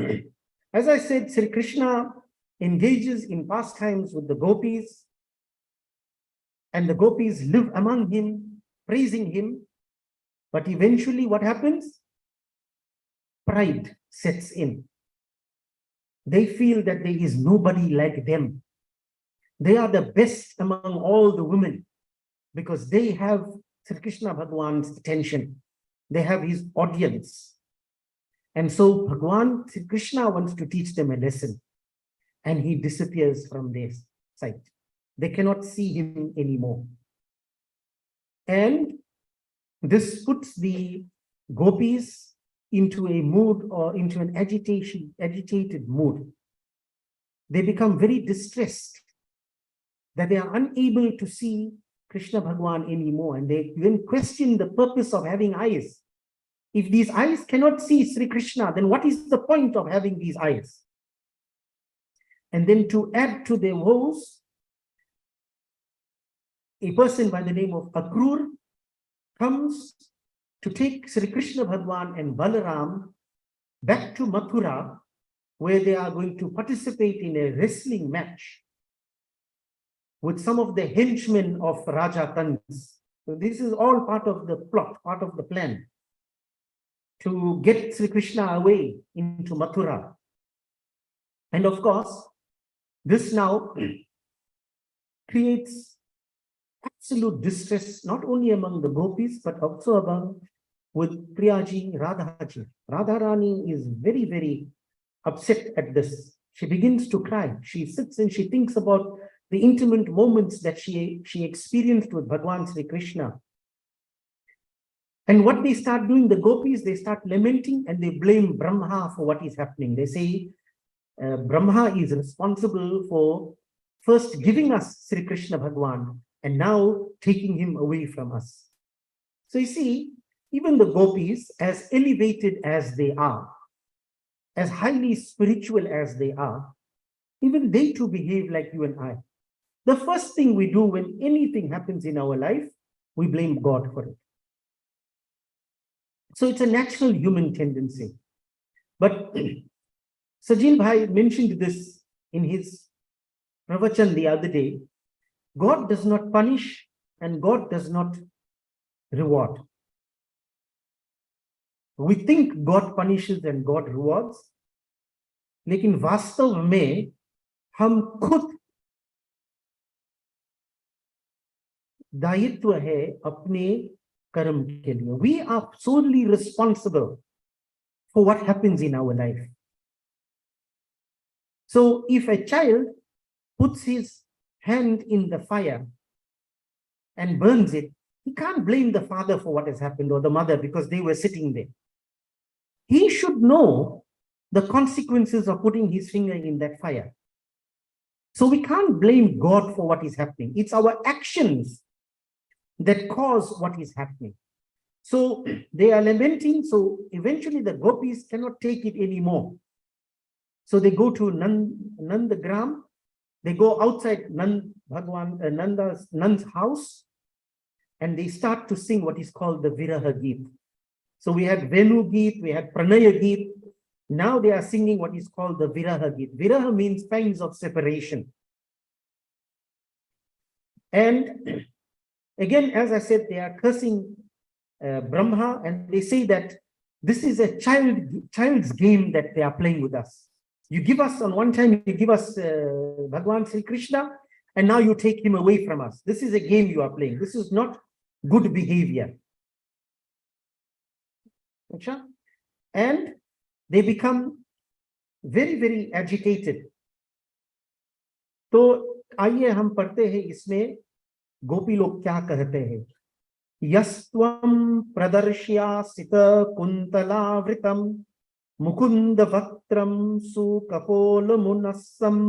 as I said, Sri Krishna engages in pastimes with the gopis. and the gopis live among him, praising him. But eventually what happens? Pride sets in. They feel that there is nobody like them. They are the best among all the women because they have Sri Krishna Bhagwan's attention. They have his audience. And so Bhagwan Sri Krishna wants to teach them a lesson, and he disappears from their sight. They cannot see him anymore. And this puts the gopis into a mood, or into an agitated mood. They become very distressed that they are unable to see Krishna Bhagwan anymore, and they even question the purpose of having eyes. If these eyes cannot see Sri Krishna, then what is the point of having these eyes? And then to add to their woes, a person by the name of Akrur comes to take Sri Krishna Bhagwan and Balaram back to Mathura, where they are going to participate in a wrestling match with some of the henchmen of Raja Kans. So this is all part of the plot, part of the plan to get Sri Krishna away into Mathura. And of course, this now creates absolute distress, not only among the gopis, but also among with Priyaji, Radhaji. Radharani is very, very upset at this. She begins to cry. She sits and she thinks about the intimate moments that she experienced with Bhagwan Sri Krishna. And what they start doing, the gopis, they start lamenting and they blame Brahma for what is happening. They say Brahma is responsible for first giving us Sri Krishna Bhagwan and now taking him away from us. So you see, even the gopis, as elevated as they are, as highly spiritual as they are, even they too behave like you and I. The first thing we do when anything happens in our life, we blame God for it. So it's a natural human tendency. But Sajil Bhai mentioned this in his pravachan the other day. God does not punish and God does not reward. We think God punishes and God rewards, लेकिन वास्तव में हम खुद दायित्व है अपने कर्म के लिए. We are solely responsible for what happens in our life. So if a child puts his hand in the fire and burns it, he can't blame the father for what has happened or the mother because they were sitting there. He should know the consequences of putting his finger in that fire. So we can't blame God for what is happening. It's our actions that cause what is happening. So they are lamenting. So eventually the gopis cannot take it anymore. So they go to Nandagram. They go outside Nanda's house and they start to sing what is called the Viraha Geet. So we had Venu Geet, we had Pranaya Geet. Now they are singing what is called the Viraha Geet. Viraha means pangs of separation. And again, as I said, they are cursing Brahma, and they say that this is a child's game that they are playing with us. You give us, on one time, you give us Bhagwan Sri Krishna, and now you take him away from us. This is a game you are playing. This is not good behavior. And they become very, very agitated. तो आइए हम पढ़ते हैं इसमें गोपी लोग क्या कहते हैं. यस्त्वं प्रदर्श्यासित कुंतलावृतम मुकुंद वक्त्रम सुकपोलमुनस्सम्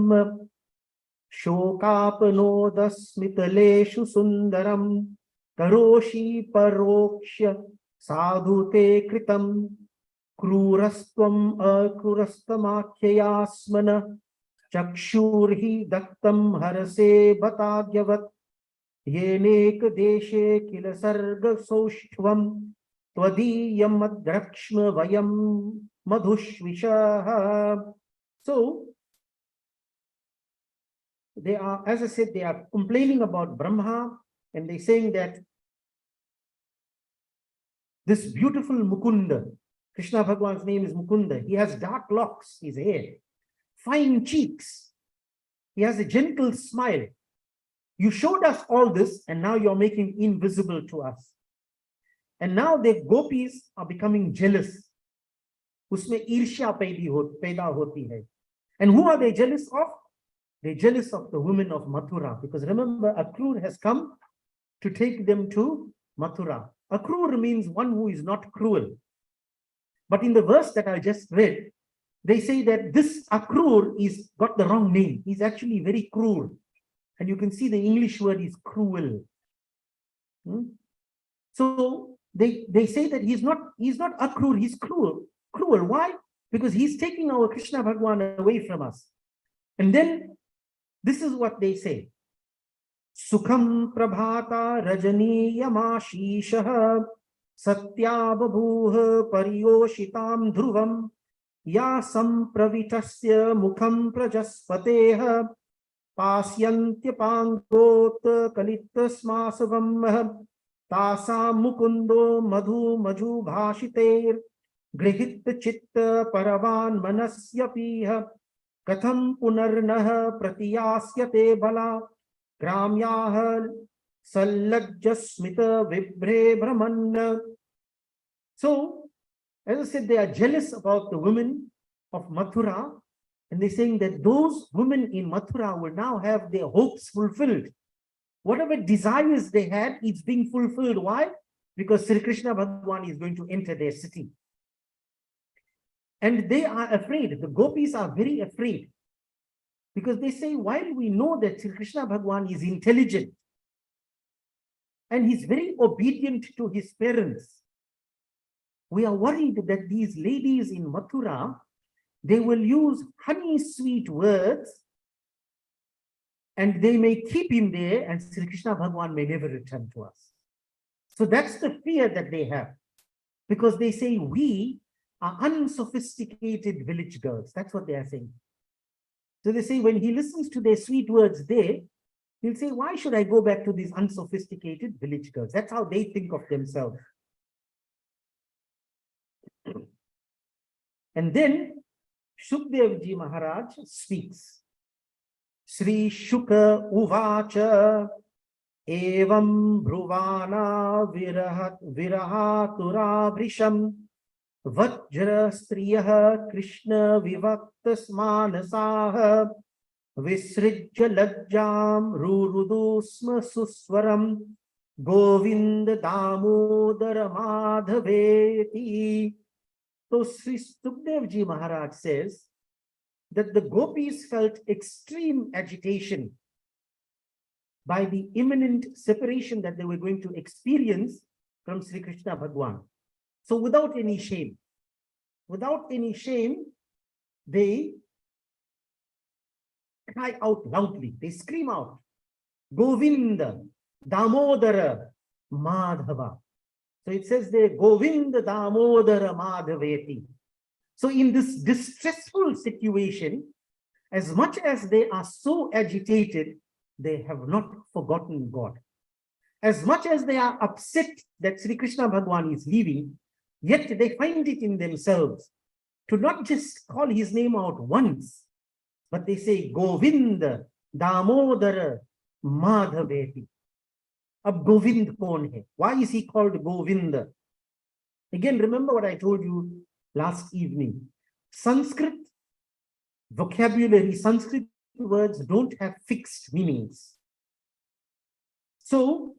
शोकापनोदस्मितलेषु सुंदरम करोषि परोक्ष्य साधुते कृतम क्रूरस्त्वम् अक्रूरस्तमाख्ययास्मन चक्षुर्हि दत्तं हरसे बताद्यवत् येनेक देशे किल सर्ग सौष्ठवम् त्वदीयमद्रक्ष्म वयं मधुष्विषः. So they are, as I said, they are complaining about Brahma and they're saying that this beautiful Mukunda, Krishna Bhagwan's name is Mukunda. He has dark locks, his hair, fine cheeks. He has a gentle smile. You showed us all this, and now you're making invisible to us. And now the gopis are becoming jealous. Usme irsha paida hoti hai. And who are they jealous of? They're jealous of the women of Mathura, because remember, Akrur has come to take them to Mathura. Akrur means one who is not cruel. But in the verse that I just read, they say that this Akrur is got the wrong name. He's actually very cruel. And you can see the English word is cruel. So they say that he's not Akrur, he's cruel. Cruel. Why? Because he's taking our Krishna Bhagwan away from us. And then this is what they say. Sukham prabhata rajaniyamashishah satya babhuh pariyoshitam dhruvam ya sampravitasya mukham prajaspateh pasyantya pangot kalitasmasavam tasa mukundo madhu maju bhashiter grihit chitta paravan manasyapiha katham punarnah pratiyasyate bala gramyah sallajjasmita vibhre brahman. So, as I said, they are jealous about the women of Mathura, and they're saying that those women in Mathura will now have their hopes fulfilled. Whatever desires they had, it's being fulfilled. Why? Because Sri Krishna Bhagwan is going to enter their city. And they are afraid. The gopis are very afraid. Because they say, while we know that Sri Krishna Bhagwan is intelligent and he's very obedient to his parents, we are worried that these ladies in Mathura, they will use honey sweet words and they may keep him there, and Sri Krishna Bhagwan may never return to us. So that's the fear that they have, because they say we are unsophisticated village girls. That's what they are saying. So they say when he listens to their sweet words there, he'll say, why should I go back to these unsophisticated village girls? That's how they think of themselves. And then Shukdev Ji Maharaj speaks. Sri Shuka Uvacha Evam Bruvana Virahatura Vrisham Vajra Striyaha Krishna Vivaktas Manasaha Visrijja Lajjam Rurudusma Suswaram Govinda Damodara Madhaveti. So Sri Sukdev Ji Maharaj says that the gopis felt extreme agitation by the imminent separation that they were going to experience from Sri Krishna Bhagwan. So without any shame, they cry out loudly, they scream out, Govinda, Damodara, Madhava. So it says there, Govinda, Damodara, Madhaveti. So in this distressful situation, as much as they are so agitated, they have not forgotten God. As much as they are upset that Sri Krishna Bhagwan is leaving, yet they find it in themselves to not just call his name out once, but they say, Govinda, Damodara, Madhaveti. Ab Govind kaun hai? Why is he called Govinda? Again, remember what I told you last evening. Sanskrit vocabulary, Sanskrit words don't have fixed meanings. So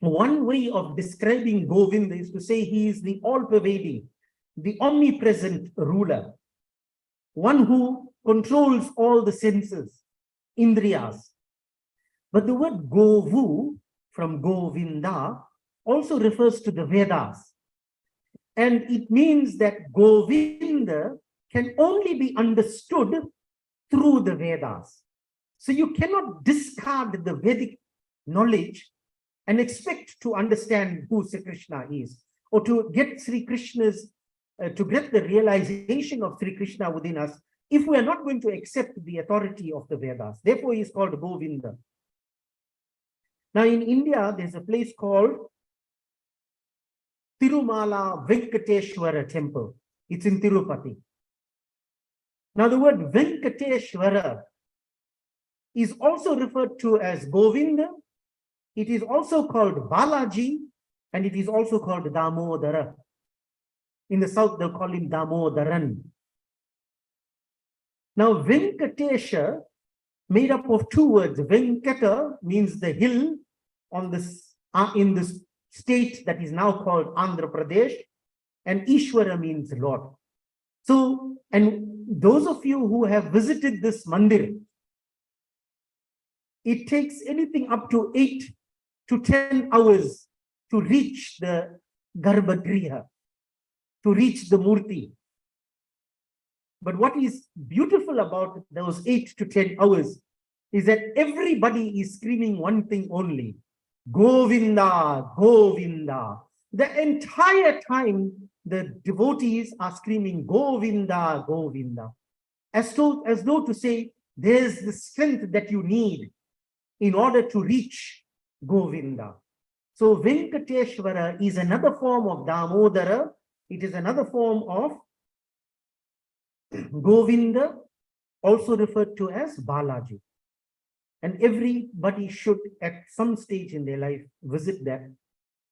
one way of describing Govinda is to say he is the all-pervading, the omnipresent ruler, one who controls all the senses, indriyas. But the word Govu from Govinda also refers to the Vedas. And it means that Govinda can only be understood through the Vedas. So you cannot discard the Vedic knowledge and expect to understand who Sri Krishna is, or to get Sri Krishna's, to get the realization of Sri Krishna within us, if we are not going to accept the authority of the Vedas. Therefore, he is called Govinda. Now in India, there's a place called Tirumala Venkateshwara temple. It's in Tirupati. Now the word Venkateshwara is also referred to as Govinda. It is also called Balaji, and it is also called Damodara. In the south, they'll call him Damodaran. Now Venkatesha, made up of two words. Venkata means the hill on this in this state that is now called Andhra Pradesh, and Ishwara means Lord. So, and those of you who have visited this mandir, it takes anything up to 8 to 10 hours to reach the Garbhagriha, to reach the Murti. But what is beautiful about those 8 to 10 hours is that everybody is screaming one thing only: Govinda, Govinda. The entire time, the devotees are screaming Govinda, Govinda, as though to say, there's the strength that you need in order to reach Govinda. So Venkateshwara is another form of Damodara. It is another form of Govinda, also referred to as Balaji. And everybody should at some stage in their life visit that,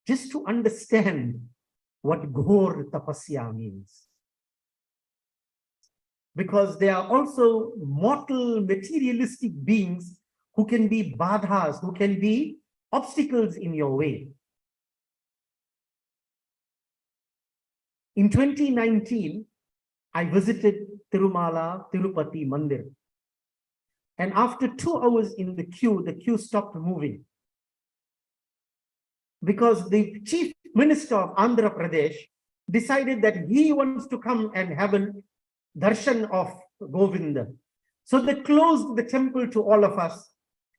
just to understand what Ghor Tapasya means. Because there are also mortal materialistic beings who can be badhas, who can be obstacles in your way. In 2019, I visited Tirumala Tirupati Mandir. And after 2 hours in the queue stopped moving. Because the chief minister of Andhra Pradesh decided that he wants to come and have a darshan of Govinda. So they closed the temple to all of us.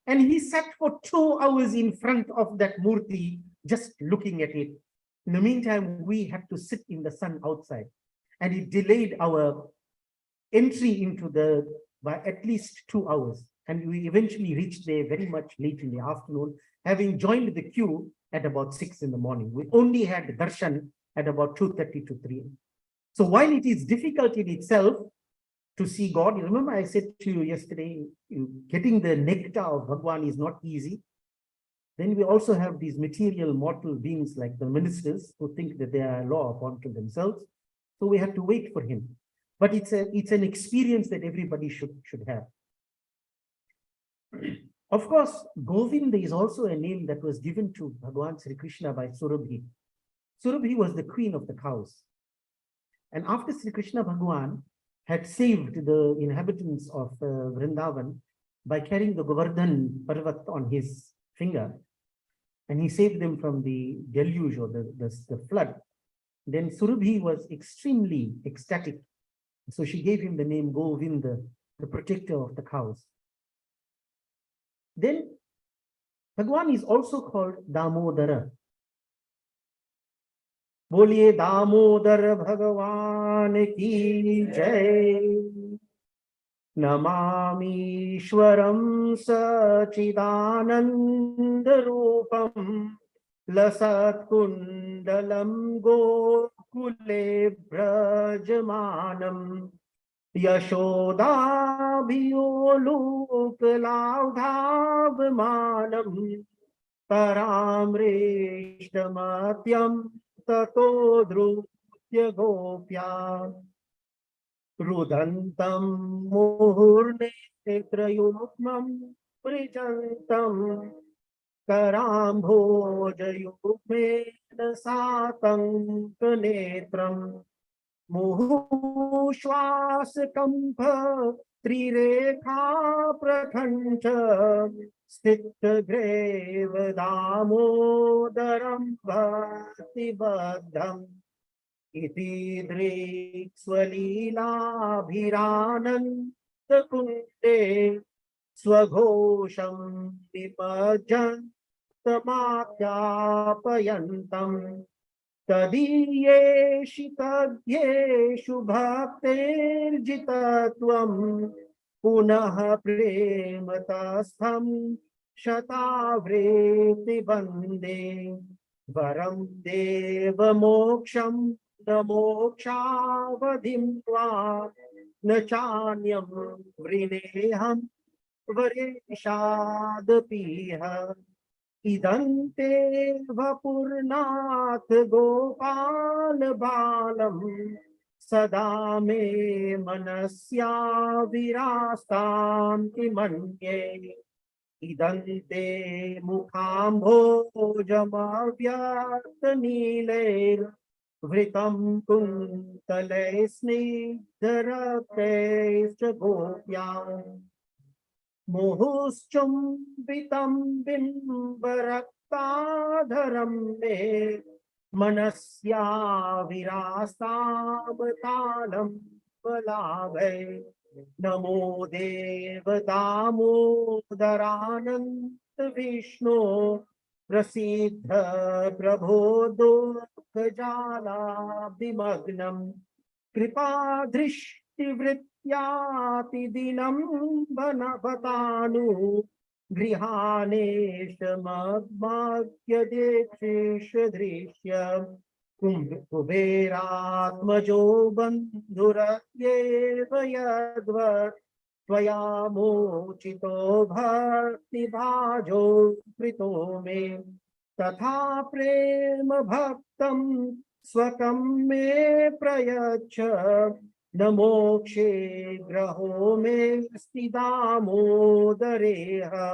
And he sat for 2 hours in front of that murti, just looking at it. In the meantime, we had to sit in the sun outside. And it delayed our entry into by at least 2 hours. And we eventually reached there very much late in the afternoon, having joined the queue at about 6 in the morning. We only had darshan at about 2:30 to 3. So while it is difficult in itself to see God, you remember I said to you yesterday, getting the nectar of Bhagwan is not easy. Then we also have these material mortal beings like the ministers who think that they are a law upon to themselves. So we have to wait for him. But it's an experience that everybody should have. Of course, Govinda is also a name that was given to Bhagwan Sri Krishna by Surabhi. Surabhi was the queen of the cows. And after Sri Krishna Bhagwan had saved the inhabitants of Vrindavan by carrying the Govardhan Parvat on his finger, and he saved them from the deluge or the flood, then Surabhi was extremely ecstatic. So she gave him the name Govinda, the protector of the cows. Then Bhagwan is also called Damodara. Boliye Damodara Bhagavan ki jai. Namami Shwaram Sachidananda Rupam Lasat Kundalam Gokule Brajamanam Yashoda Bhioluk Laudhavmanam Paramreshthamatyam Tato Drutya Gopya Rudantam Muhurne Trayukmam Prijantam Karambhojayukmena Satam Kanetram Muhushwasakampa Trirekha Prakhancha Stita Greva Damodaram Bhakti Baddham Iti Drikswalila Bhirananda Kunde Swaghosham Vipajan Tamakyapayantam Tadiyeshu Tadyeshu Bhakterjitatvam Punaha Prematastham Shatavreti Bande Varam Deva Moksham Namokshavadim Tva Nachanyam Vrineham Vareshadapiha Idante Vapurnath Gopal Balam Sada me manasya virastam imanye Idante mukhambo jamavyat niler Vritam kuntale snigdharate gopyam Muhuschumbitam bimbaraktaadharam me Manasya virastabtalam balave Namo Deva Damodaranand Vishnu Prasiddha Prabodho Jala Bimagnam Kripa Drishti Vrityati Dinam Banavatanu Grihanesha Magmagya Dekshisha Drishya Kuberatmajo Bandhuratyeva Yadva Tvayamochito Bhakti Bhajo Prito me Tatha Prema Bhaktam Swakam me Prayacha Namokshe Graho me Stidamodareha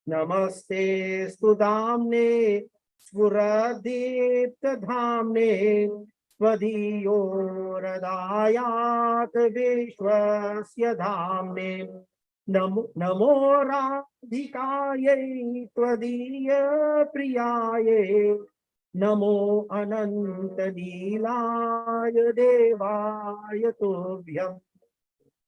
Namaste Studamne Sfuradipta Dhamne Tvadiyo Radayat Vishwasya Dhamne Namo Radhikaye Tvadiya Priyaye Namo Ananta Leelaya Devaya Tubhyam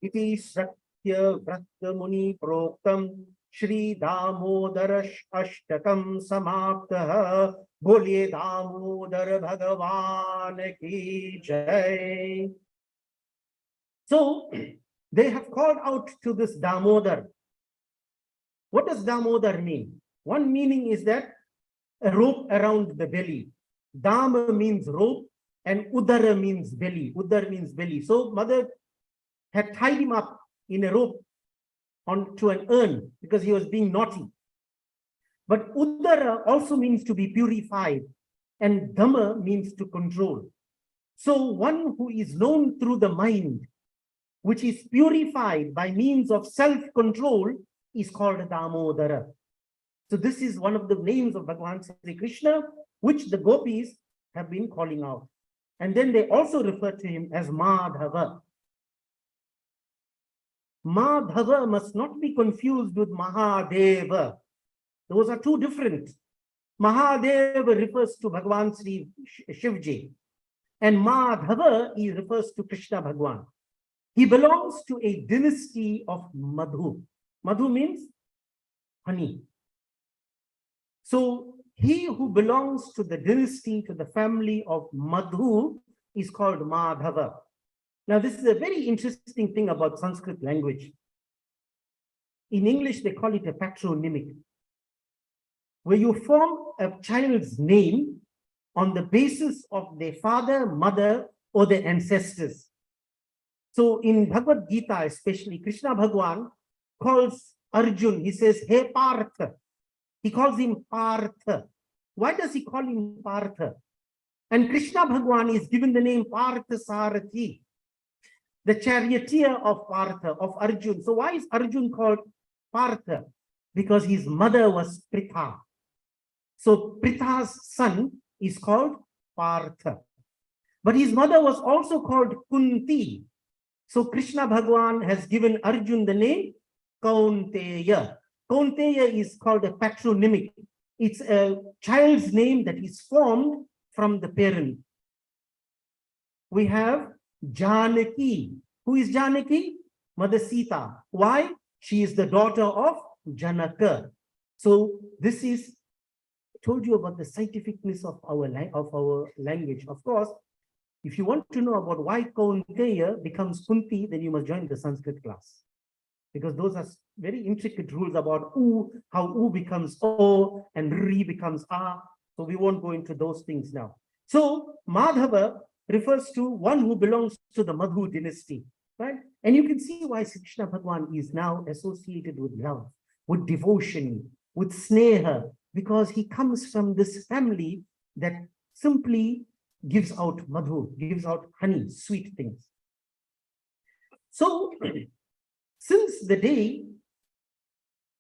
Iti Satya Vrata Muni Proktam Shri Damodar Ashtakam Samaptaha Bolye Damodar Bhagavan Ki Jai. So they have called out to this Damodar. What does Damodar mean? One meaning is that a rope around the belly. Dama means rope and Udara means belly. Udar means belly. So mother had tied him up in a rope onto an urn because he was being naughty. But Udara also means to be purified and Dhamma means to control. So one who is known through the mind, which is purified by means of self-control, is called Damodara. So this is one of the names of Bhagavan Sri Krishna, which the gopis have been calling out. And then they also refer to him as Madhava. Madhava must not be confused with Mahadeva. Those are two different. Mahadeva refers to Bhagavan Sri Shivji, and Madhava refers to Krishna Bhagavan. He belongs to a dynasty of Madhu. Madhu means honey. So he who belongs to the dynasty, to the family of Madhu, is called Madhava. Now, this is a very interesting thing about Sanskrit language. In English, they call it a patronymic, where you form a child's name on the basis of their father, mother, or their ancestors. So in Bhagavad Gita, especially, Krishna Bhagavan calls Arjun, he says, Hey Partha. He calls him Partha. Why does he call him Partha? And Krishna Bhagavan is given the name Partha Sarathi, the charioteer of Partha, of Arjun. So why is Arjun called Partha? Because his mother was Pritha. So Pritha's son is called Partha. But his mother was also called Kunti. So Krishna Bhagavan has given Arjun the name Kaunteya. Kaunteya is called a patronymic. It's a child's name that is formed from the parent. We have Janaki. Who is Janaki? Mother Sita. Why? She is the daughter of Janaka. So this is, I told you about the scientificness of our language. Of course, if you want to know about why Kaunteya becomes Kunti, then you must join the Sanskrit class. because those are very intricate rules about U, how U becomes O and Ri becomes A. So we won't go into those things now. So Madhava refers to one who belongs to the Madhu dynasty, right? And you can see why Sri Krishna Bhagwan is now associated with love, with devotion, with sneha, because he comes from this family that simply gives out madhu, gives out honey, sweet things. So, since the day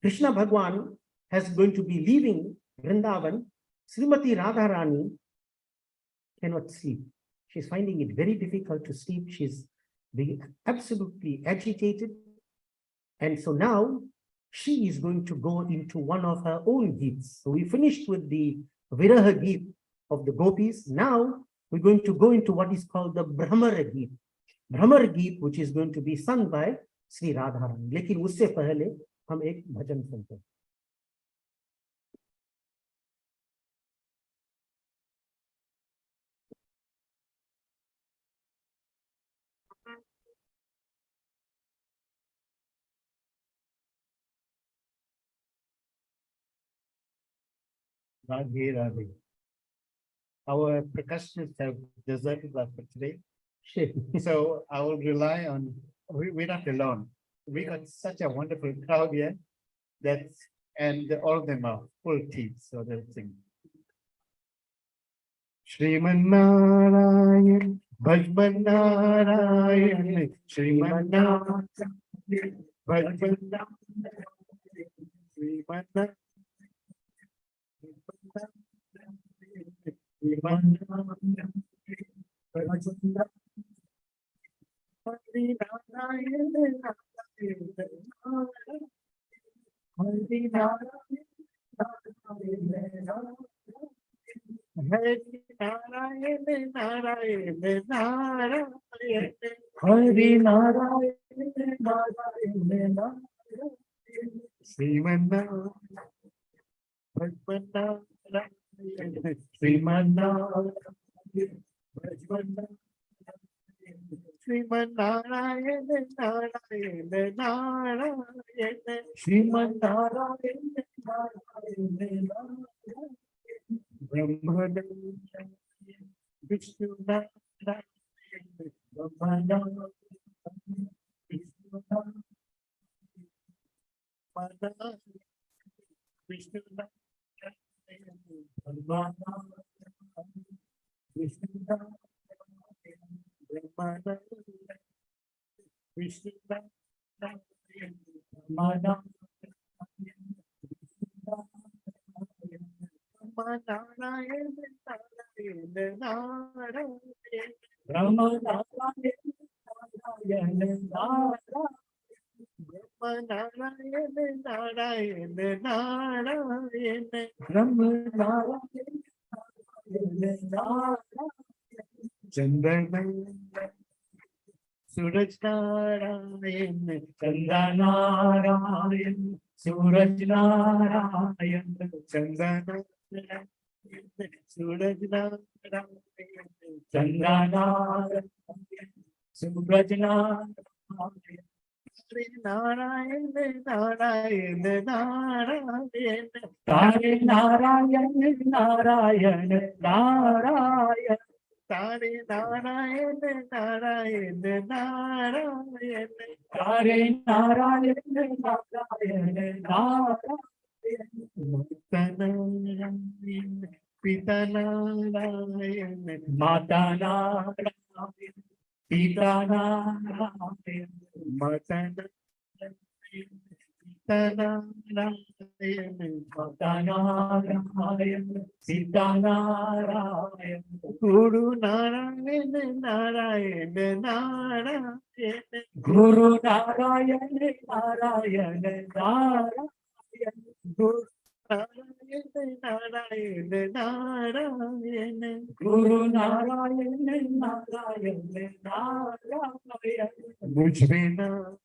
Krishna Bhagwan has going to be leaving Vrindavan, Srimati Radharani cannot sleep. She's finding it very difficult to sleep. She's being absolutely agitated. And so now she is going to go into one of her own Geets. So we finished with the Viraha Geet of the Gopis. Now we're going to go into what is called the Brahmara Geet. Brahmara Geet, which is going to be sung by Sri Radharani. Lekin usse pehle hum ek bhajan sunte hain. Radhe Radhe. Our percussionists have deserted us for today. So I will rely on, we're not alone. We got such a wonderful crowd here and all of them are full teeth, so they'll sing. Shriman Narayan, Bhajman Narayan, Shriman Narayan, Bhajman Narayan, Shriman Narayan. Suraj Narayan, Chanda Narayan, Suraj Narayan, Chanda Narayan, Suraj Narayan, Chanda Narayan, Suraj Narayan, Narayan, Narayan, Narayan, Hare Narayan, Narayan, Narayan. Hare Narayan, Narayan, Narayan. Hare Narayan, Narayan, Narayan. Pita Narayan, Mata Narayan, Pita Narayan, Mata Narayan, Pita Narayan, Mata Narayan, Pita Narayan. Guru Narayan, Narayan, Narayan. Guru Narayan, Narayan, Narayan. Guru Narayan, Narayan, Narayan. Guru Narayan, Narayan, Narayan. Mujhme Narayan,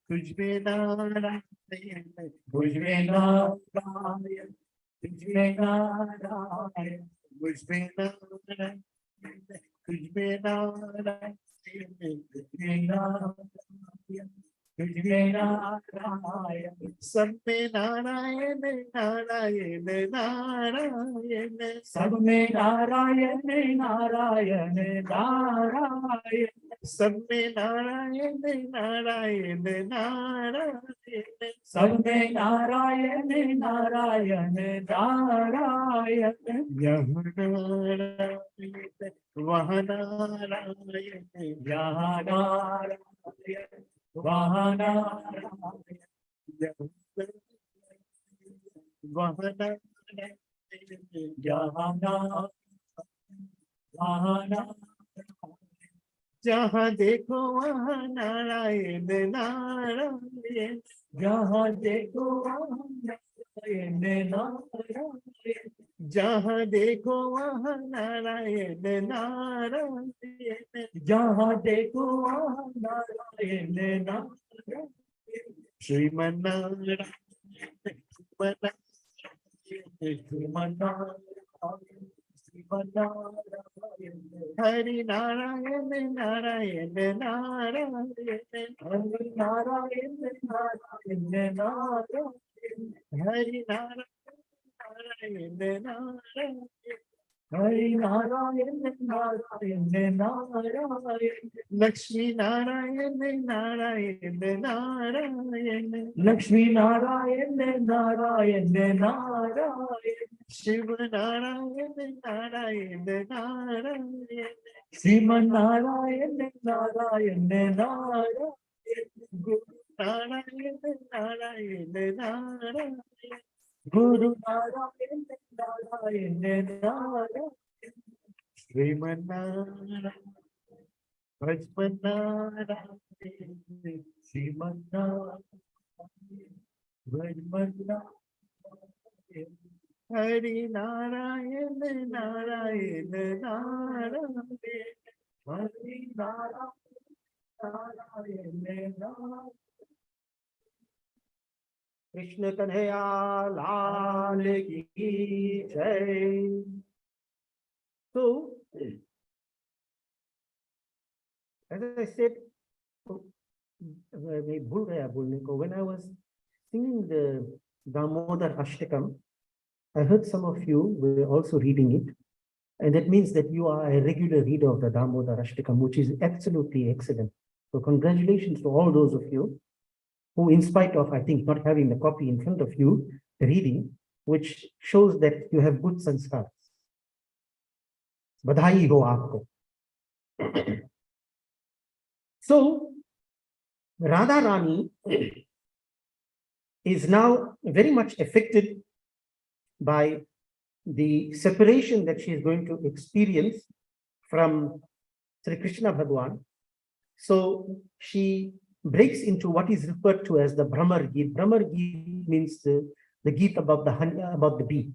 Tujhme Narayan, Mujhme Narayan, Tujhme Narayan. Mujhme Narayan, Tujhme Narayan, Tujhme Narayan. सब में नारायण नारायण नारायण सब में नारायण नारायण नारायण सब में नारायण नारायण नारायण सब में नारायण नारायण नारायण यहाँ नारायण वहाँ नारायण यहाँ नारायण वहाँ नारायण वहाँ नारायण यहाँ नारायण वहाँ नारायण जहाँ देखो वहाँ नारायण नारायण जहाँ देखो वहाँ नारायण नारायण जहाँ देखो वहाँ नारायण नारायण जहाँ देखो वहाँ नारायण नारायण श्रीमन्नारायण हरि नारायण नारायण नारायण हरि नारायण नारायण नारायण हरि नारायण नारायण हरि नारायण नारायण नारायण लक्ष्मी नारायण नारायण नारायण लक्ष्मी नारायण नारायण नारायण शिव नारायण नारायण नारायण श्रीमन नारायण नारायण नारायण गुरु नारायण नारायण नारायण गुरु नारायण नारायण नारायण श्रीमन्नारायण भजमन्नारायण श्रीमन नारायण हरि नारायण नारायण नारायण हरि नारायण नारायण कृष्ण कन्हैया लाल की जय। So, as I said, मैं भूल गया बोलने को. When I was singing the Damodar Ashtakam, I heard some of you were also reading it, and that means that you are a regular reader of the Damodar Ashtakam, which is absolutely excellent. So congratulations to all those of you who, in spite of, I think, not having the copy in front of you, reading, which shows that you have good sanskars. Badhai ho aapko. So, Radha Rani is now very much affected by the separation that she is going to experience from Sri Krishna Bhagwan. So she breaks into what is referred to as the Brahmar Geet. Brahmar Geet means the Geet about the honey, about the bee,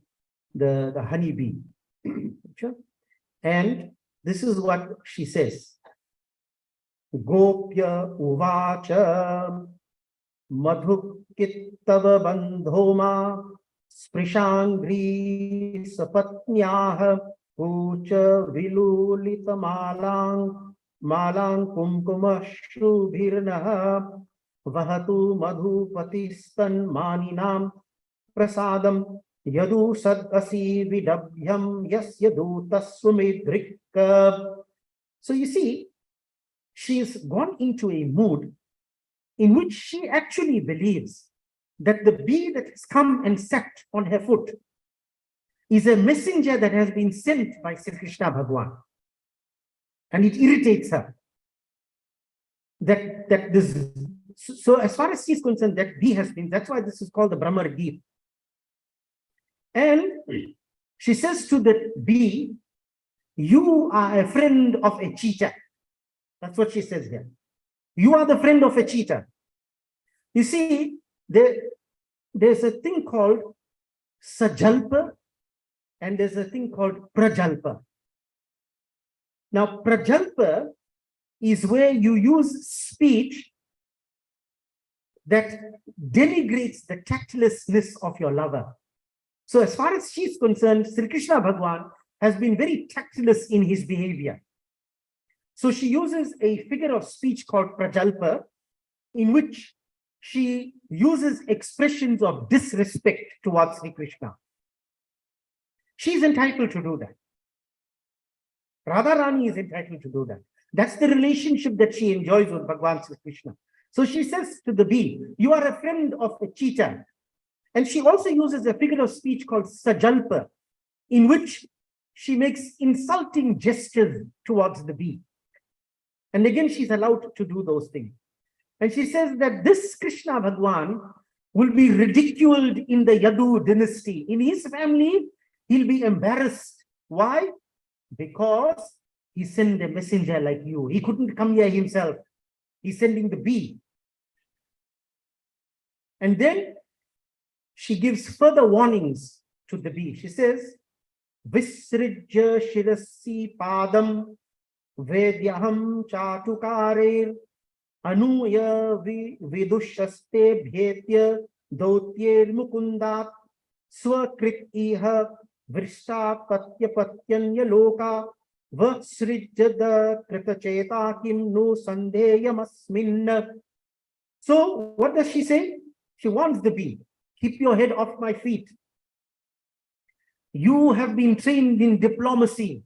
the honey bee. Sure. And this is what she says. Gopya uvacha madhukittava bandhoma sprishangri sapatnyaha ucha vilulita malang kumkuma shubhirnaha vahatu madhupatistan maninam prasadam yadu sadasi vidabhyam yasya dutasumidrik. So you see, she's gone into a mood in which she actually believes that the bee that has come and sat on her foot is a messenger that has been sent by Sri Krishna Bhagwan. And it irritates her. So as far as she's concerned, that bee has been, that's why this is called the Brahmar Geet. And she says to the bee, you are a friend of a cheetah. That's what she says here. You are the friend of a cheetah. You see, there's a thing called Sajalpa and there's a thing called Prajalpa. Now, Prajalpa is where you use speech that denigrates the tactlessness of your lover. So as far as she's concerned, Sri Krishna Bhagwan has been very tactless in his behavior. So she uses a figure of speech called Prajalpa, in which she uses expressions of disrespect towards Sri Krishna. She's entitled to do that. Radharani is entitled to do that. That's the relationship that she enjoys with Bhagwan Sri Krishna. So she says to the bee, you are a friend of a cheetah. And she also uses a figure of speech called sajalpa, in which she makes insulting gestures towards the bee. And again, she's allowed to do those things. And she says that this Krishna Bhagwan will be ridiculed in the Yadu dynasty. In his family, he'll be embarrassed. Why? Because he sent a messenger like you. He couldn't come here himself. He's sending the bee. And then she gives further warnings to the bee. She says, Visrijya shirasi padam vedyaham chatukare anuya vidushaste bhetya dautyer mukundat swakrit iha vrishta patya patyanya loka vasrijyada kritacheta kim no sandeyamasmin. So what does she say? She warns the bee, keep your head off my feet. You have been trained in diplomacy.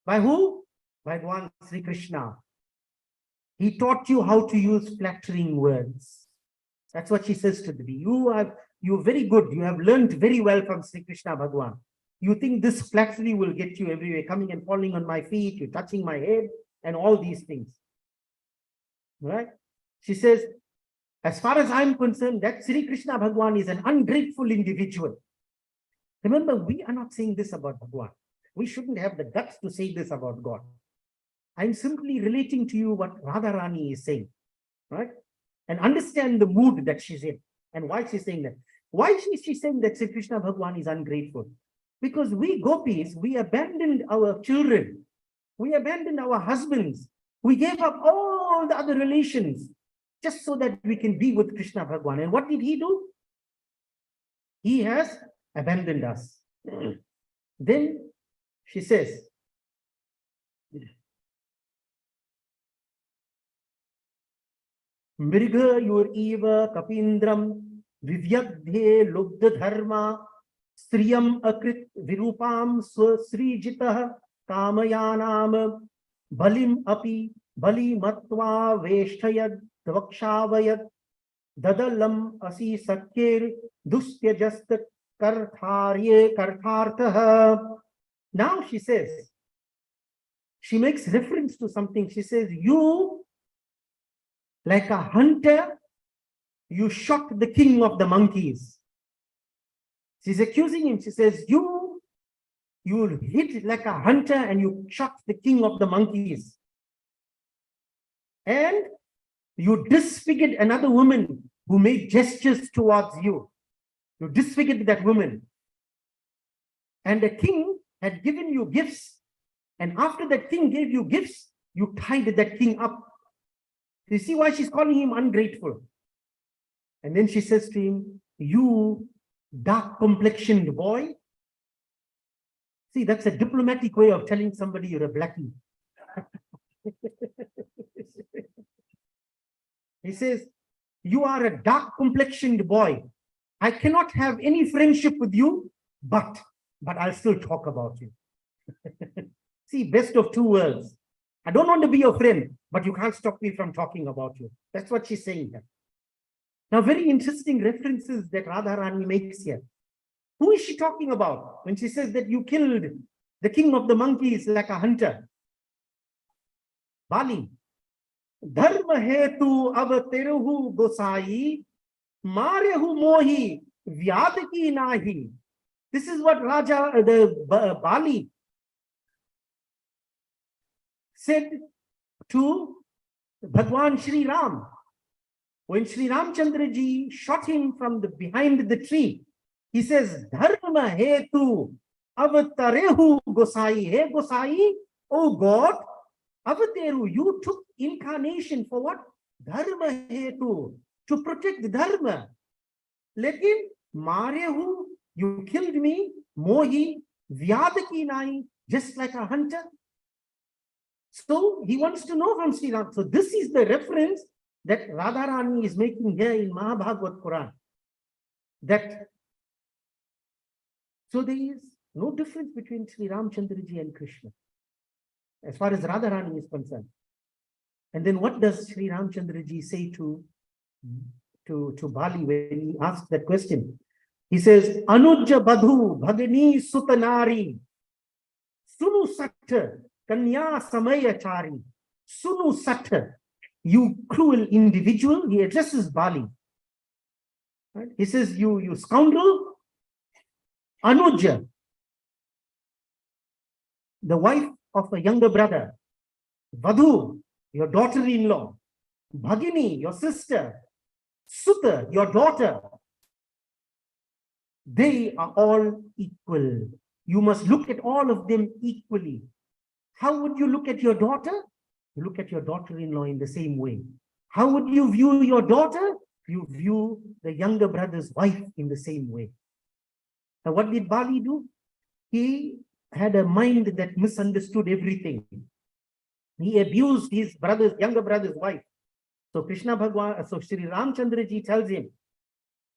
By who? By Bhagwan Sri Krishna. He taught you how to use flattering words. That's what she says to the bee. You're very good. You have learned very well from Sri Krishna Bhagwan. You think this flattery will get you everywhere, coming and falling on my feet, you're touching my head, and all these things. Right? She says, as far as I'm concerned, that Sri Krishna Bhagwan is an ungrateful individual. Remember, we are not saying this about Bhagwan. We shouldn't have the guts to say this about God. I'm simply relating to you what Radharani is saying, right? And understand the mood that she's in and why she's saying that. Why is she saying that Sri Krishna Bhagwan is ungrateful? Because we gopis, we abandoned our children. We abandoned our husbands. We gave up all the other relations just so that we can be with Krishna Bhagwan. And what did he do? He has abandoned us. Then she says, Mriga your eva kapindram vivyagdhe lubdha dharma striyam akrit virupam swasrijitah kamayanam balim api bali matva veshtayad dvakshavayad dadalam asi sakkir dustyajast kartharye karthartah. Now she says, she makes reference to something. She says, you, like a hunter, you shot the king of the monkeys. She's accusing him. She says, you hit like a hunter and you shot the king of the monkeys. And you disfigured another woman who made gestures towards you. You disfigured that woman. And the king had given you gifts. And after that king gave you gifts, you tied that king up. You see why she's calling him ungrateful. And then she says to him, you dark complexioned boy. See, that's a diplomatic way of telling somebody you're a blackie. He says, you are a dark complexioned boy. I cannot have any friendship with you, but I'll still talk about you. See, best of two worlds. I don't want to be your friend, but you can't stop me from talking about you. That's what she's saying here. Now, very interesting references that Radharani makes here. Who is she talking about when she says that you killed the king of the monkeys like a hunter? Bali. Dharma hetu avateruhu gosai, maryahu mohi, vyadaki nahi. This is what Bali said to Bhagwan Shri Ram. When Shri Ramchandra ji shot him from behind the tree, he says, Dharma hetu avatarehu gosai. Hey Gosai, oh God, avateru, you took incarnation for what? Dharma hetu, to protect dharma. Lekin maryahu, you killed me, mohi, vyadaki nai, just like a hunter. So he wants to know from Sri Ram. So this is the reference that Radharani is making here in Mahabhagavad Quran. That so there is no difference between Sri Ramchandraji and Krishna as far as Radharani is concerned. And then what does Sri Ramchandraji say to Bali when he asks that question? He says, Anuja Badhu Bhagani Sutanari Sunu Satta Kanya Samayachari Sunu Satta, you cruel individual. He addresses Bali. Right? He says, you scoundrel. Anuja, the wife of a younger brother. Vadhu, your daughter-in-law. Bhagini, your sister. Sutta, your daughter. They are all equal. You must look at all of them equally. How would you look at your daughter? You look at your daughter-in-law in the same way. How would you view your daughter? You view the younger brother's wife in the same way. Now, what did Bali do? He had a mind that misunderstood everything. He abused his younger brother's wife. So Krishna Bhagwan, so Sri Ramchandraji tells him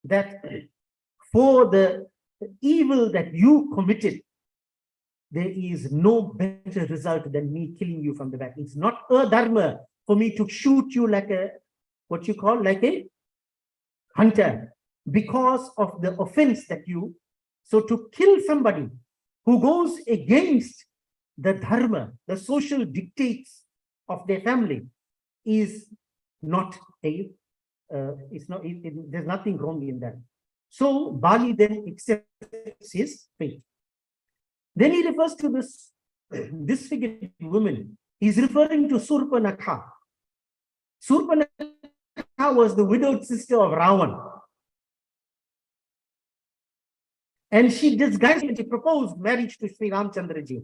that for the evil that you committed, there is no better result than me killing you from the back. It's not a dharma for me to shoot you like a, what you call, like a hunter, because of the offense that you, so to kill somebody who goes against the dharma, the social dictates of their family is not a, there's nothing wrong in that. So Bali then accepts his fate. Then he refers to this disfigured woman. He's referring to Surpanakha. Surpanakha was the widowed sister of Ravan. And she disguised and she proposed marriage to Sri Ramchandraji.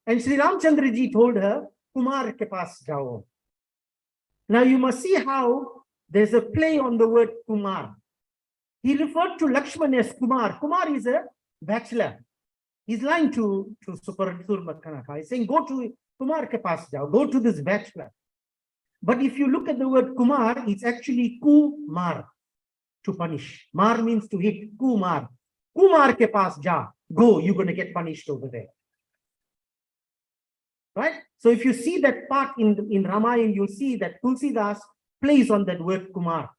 And Sri Ramchandraji told her, Kumar ke paas jao. Now you must see how there's a play on the word Kumar. He referred to Lakshman as Kumar. Kumar is a bachelor. He's lying to Surpanakha. He's saying, go to Kumar ke paas jao, go to this bachelor. But if you look at the word Kumar, it's actually Kumar, to punish. Mar means to hit. Kumar. Kumar ke paas ja, go, you're going to get punished over there. Right? So if you see that part in Ramayana, you'll see that Tulsidas plays on that word Kumar.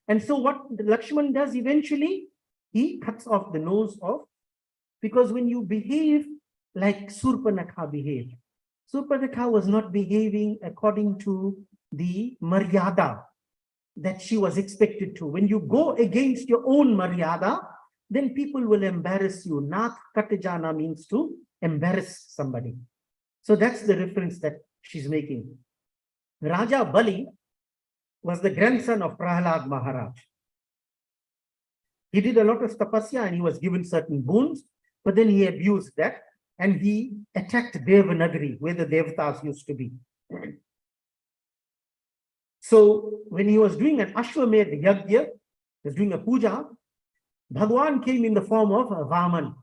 And so what Lakshman does eventually, he cuts off the nose of, because when you behave like Surpanakha behaved, Surpanakha was not behaving according to the maryada that she was expected to. When you go against your own maryada, then people will embarrass you. Nath Katijana means to embarrass somebody. So that's the reference that she's making. Raja Bali was the grandson of Prahlad Maharaj. He did a lot of tapasya and he was given certain boons, but then he abused that and he attacked Devanagari, where the Devatas used to be. So when he was doing an Ashwamedh Yajna, he was doing a puja, Bhagwan came in the form of a Vaman,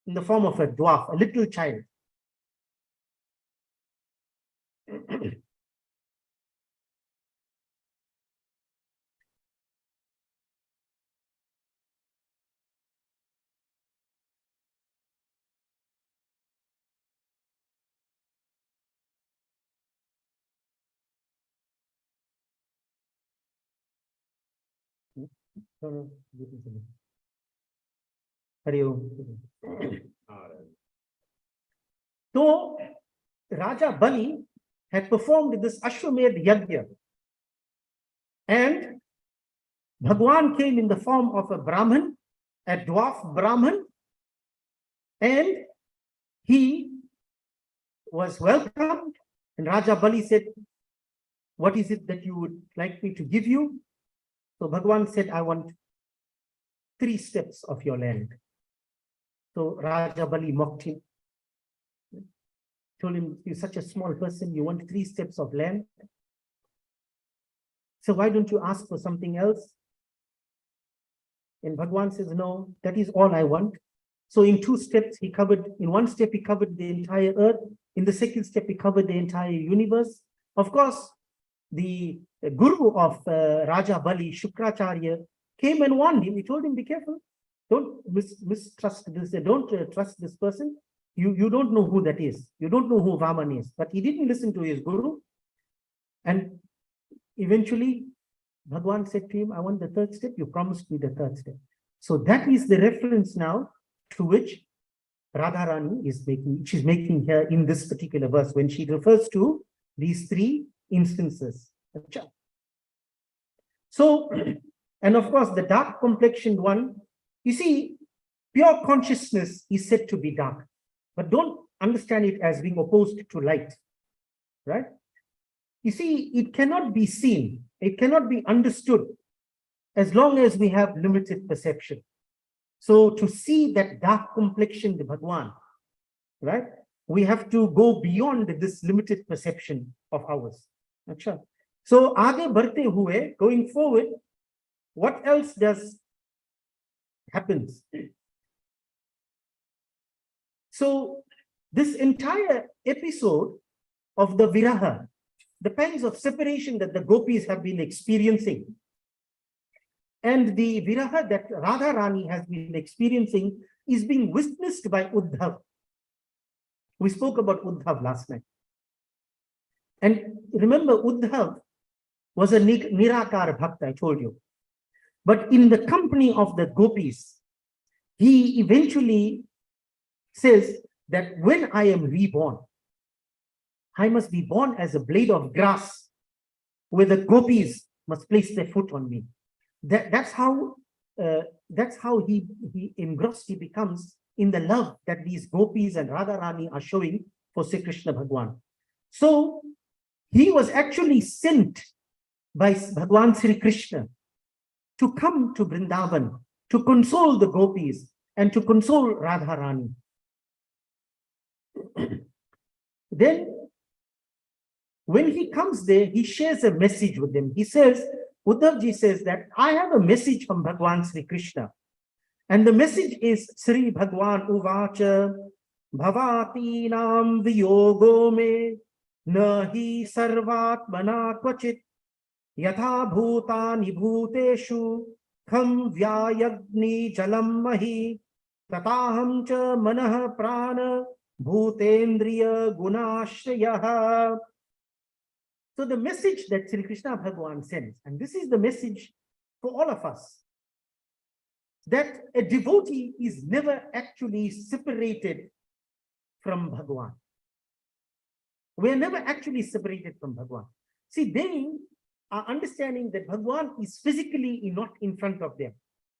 in the form of a dwarf, a little child. So Raja Bali had performed this Ashwamedh Yajna, and Bhagwan came in the form of a Brahman, a dwarf Brahman, and he was welcomed. And Raja Bali said, what is it that you would like me to give you? So Bhagwan said, I want 3 steps of your land. So Raja Bali mocked him. Told him, you're such a small person, you want 3 steps of land? So why don't you ask for something else? And Bhagwan says, no, that is all I want. So in 2 steps, he covered, in 1 step, he covered the entire earth. In the second step, he covered the entire universe. Of course, the guru of Raja Bali, Shukracharya, came and warned him. He told him, be careful. Don't mistrust this. Don't trust this person. You don't know who that is. You don't know who Vaman is. But he didn't listen to his guru. And eventually, Bhagwan said to him, I want the third step. You promised me the third step. So that is the reference now to which Radharani is making. She's making here in this particular verse when she refers to these three instances. So, and of course, the dark complexioned one, you see, pure consciousness is said to be dark, but don't understand it as being opposed to light, right? You see, it cannot be seen, it cannot be understood as long as we have limited perception. So to see that dark complexioned Bhagwan, right, we have to go beyond this limited perception of ours. Achha. So aage बढ़ते हुए, going forward, what else happens? So this entire episode of the viraha, the kinds of separation that the gopis have been experiencing, and the viraha that Radharani has been experiencing is being witnessed by Uddhav. We spoke about Uddhav last night. And remember, Uddhav was a Nirakar Bhakta, I told you. But in the company of the gopis, he eventually says that when I am reborn, I must be born as a blade of grass where the gopis must place their foot on me. That's how he engrossed, he becomes in the love that these gopis and Radharani are showing for Sri Krishna Bhagwan. So he was actually sent by Bhagwan Sri Krishna to come to Vrindavan, to console the gopis and to console Radharani. Then when he comes there, he shares a message with them. He says, Uddhavji says that I have a message from Bhagwan Sri Krishna. And the message is Sri Bhagwan Uvacha Bhavati Nam Viyogo Me Nahi Sarvatmana Kvachit Yatha Bhutani Bhuteshu Kham Vyayagni Jalam Mahi Tataham Cha Manah Prana Bhutendriya Gunashriyah. So the message that Sri Krishna Bhagwan sends, and this is the message for all of us, that a devotee is never actually separated from Bhagwan. We are never actually separated from Bhagwan. See, they are understanding that Bhagwan is physically not in front of them.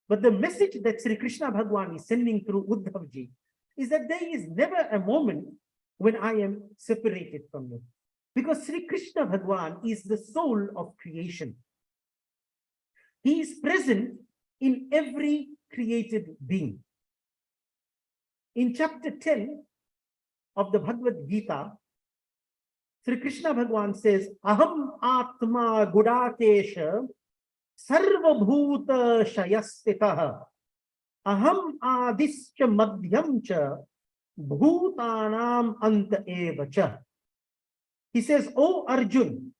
But the message that Sri Krishna Bhagwan is sending through Uddhavji is that there is never a moment when I am separated from you. Because Sri Krishna Bhagwan is the soul of creation. He is present in every created being. In chapter 10 of the Bhagavad Gita, Sri Krishna Bhagwan says, Aham Atma Gudakesha Sarva Bhuta Shayastitaha Aham Adischa Madhyamcha Bhutanam Anta Evacha. He says, O Arjun,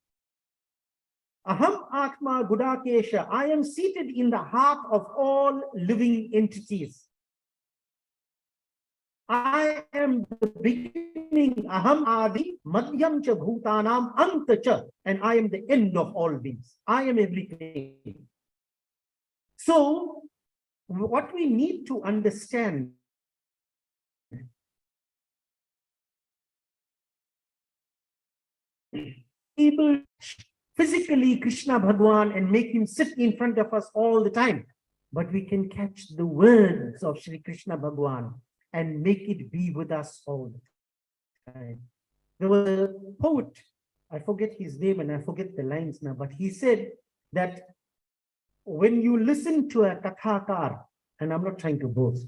Aham Atma Gudakesha, I am seated in the heart of all living entities. I am the beginning, Aham Adi, Madhyam Cha Bhutanam Anta Cha, and I am the end of all beings. I am everything. So, what we need to understand able physically Krishna Bhagwan and make him sit in front of us all the time, but we can catch the words of Sri Krishna Bhagwan and make it be with us all the time. There was a poet, I forget his name and I forget the lines now, but he said that when you listen to a kathakar, and I'm not trying to boast,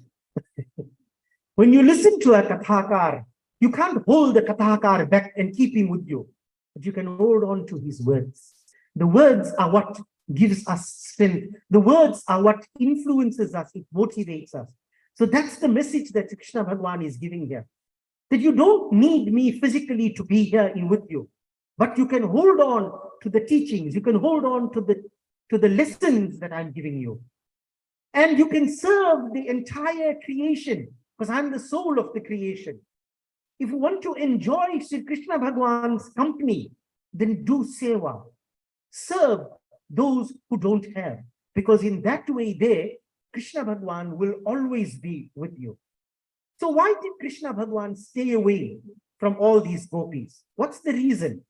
when you listen to a kathakar, you can't hold the kathakar back and keep him with you. But you can hold on to his words. The words are what gives us strength. The words are what influences us. It motivates us. So that's the message that Krishna Bhagwan is giving here. That you don't need me physically to be here with you. But you can hold on to the teachings, you can hold on to the lessons that I'm giving you. And you can serve the entire creation, because I'm the soul of the creation. If you want to enjoy Sri Krishna Bhagwan's company, then do seva. Serve those who don't have, because in that way there, Krishna Bhagwan will always be with you. So why did Krishna Bhagwan stay away from all these gopis? What's the reason?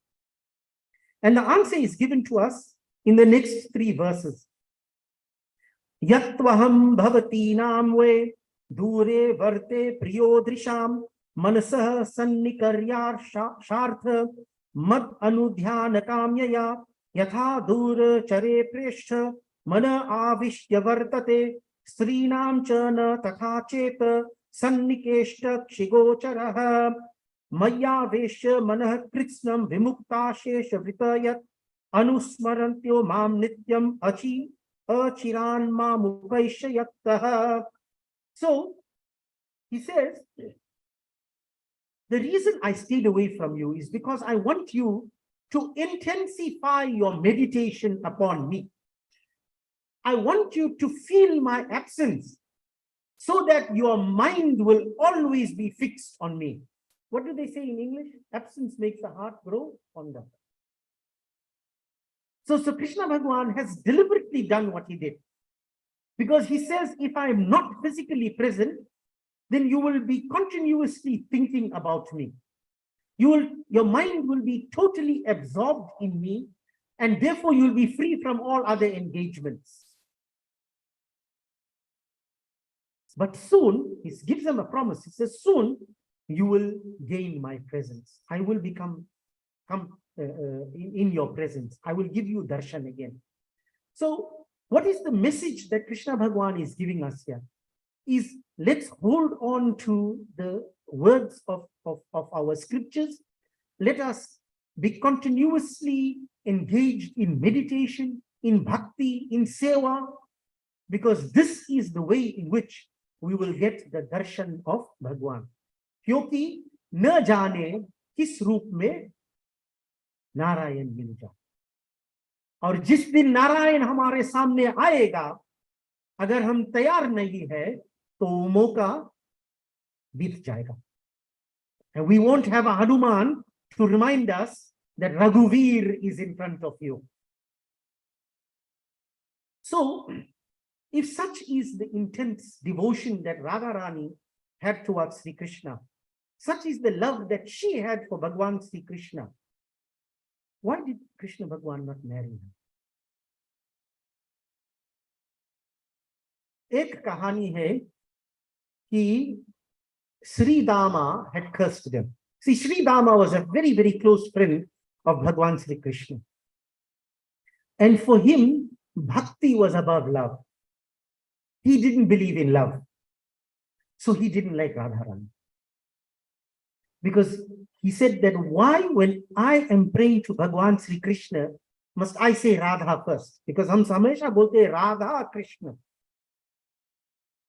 And the answer is given to us in the next 3 verses. Yatvaham bhavati namve dure varte priyodrisham manasah sannikaryar shartha mad anudhyana kamyaya yatha dur chare preshta mana avishya vartate srinam chana tatha cheta sannikeshta kshigocharaha maya vesha manah kritsnam vimukta shesha vitayat anusmarantyo mam nityam achiran mamupaishayattaha. So he says, the reason I stayed away from you is because I want you to intensify your meditation upon me. I want you to feel my absence so that your mind will always be fixed on me. What do they say in English? Absence makes the heart grow fonder. So Krishna Bhagwan has deliberately done what he did. Because he says, if I am not physically present, then you will be continuously thinking about me. Your mind will be totally absorbed in me, and therefore you'll be free from all other engagements. But soon, he gives them a promise. He says, soon you will gain my presence. I will come in your presence. I will give you darshan again. So what is the message that Krishna Bhagwan is giving us here? Is let's hold on to the words of our scriptures. Let us be continuously engaged in meditation, in bhakti, in seva, because this is the way in which we will get the darshan of Bhagwan. क्योंकि न जाने किस रूप में नारायण मिल जाए, और जिस दिन नारायण हमारे सामने आएगा, अगर हम तैयार नहीं है तो मौका बीत जाएगा. And we won't have a Hanuman to remind us that Raghuveer is in front of you. So if such is the intense devotion that Radharani had towards Sri Krishna, such is the love that she had for Bhagwan Sri Krishna, why did Krishna Bhagwan not marry her? एक कहानी है कि Sri Dama had cursed them. See, Sri Dama was a very, very close friend of Bhagwan Sri Krishna. And for him, bhakti was above love. He didn't believe in love. So he didn't like Radharani. Because he said that why, when I am praying to Bhagwan Sri Krishna, must I say Radha first? Because hum hamesha bolte Radha Krishna.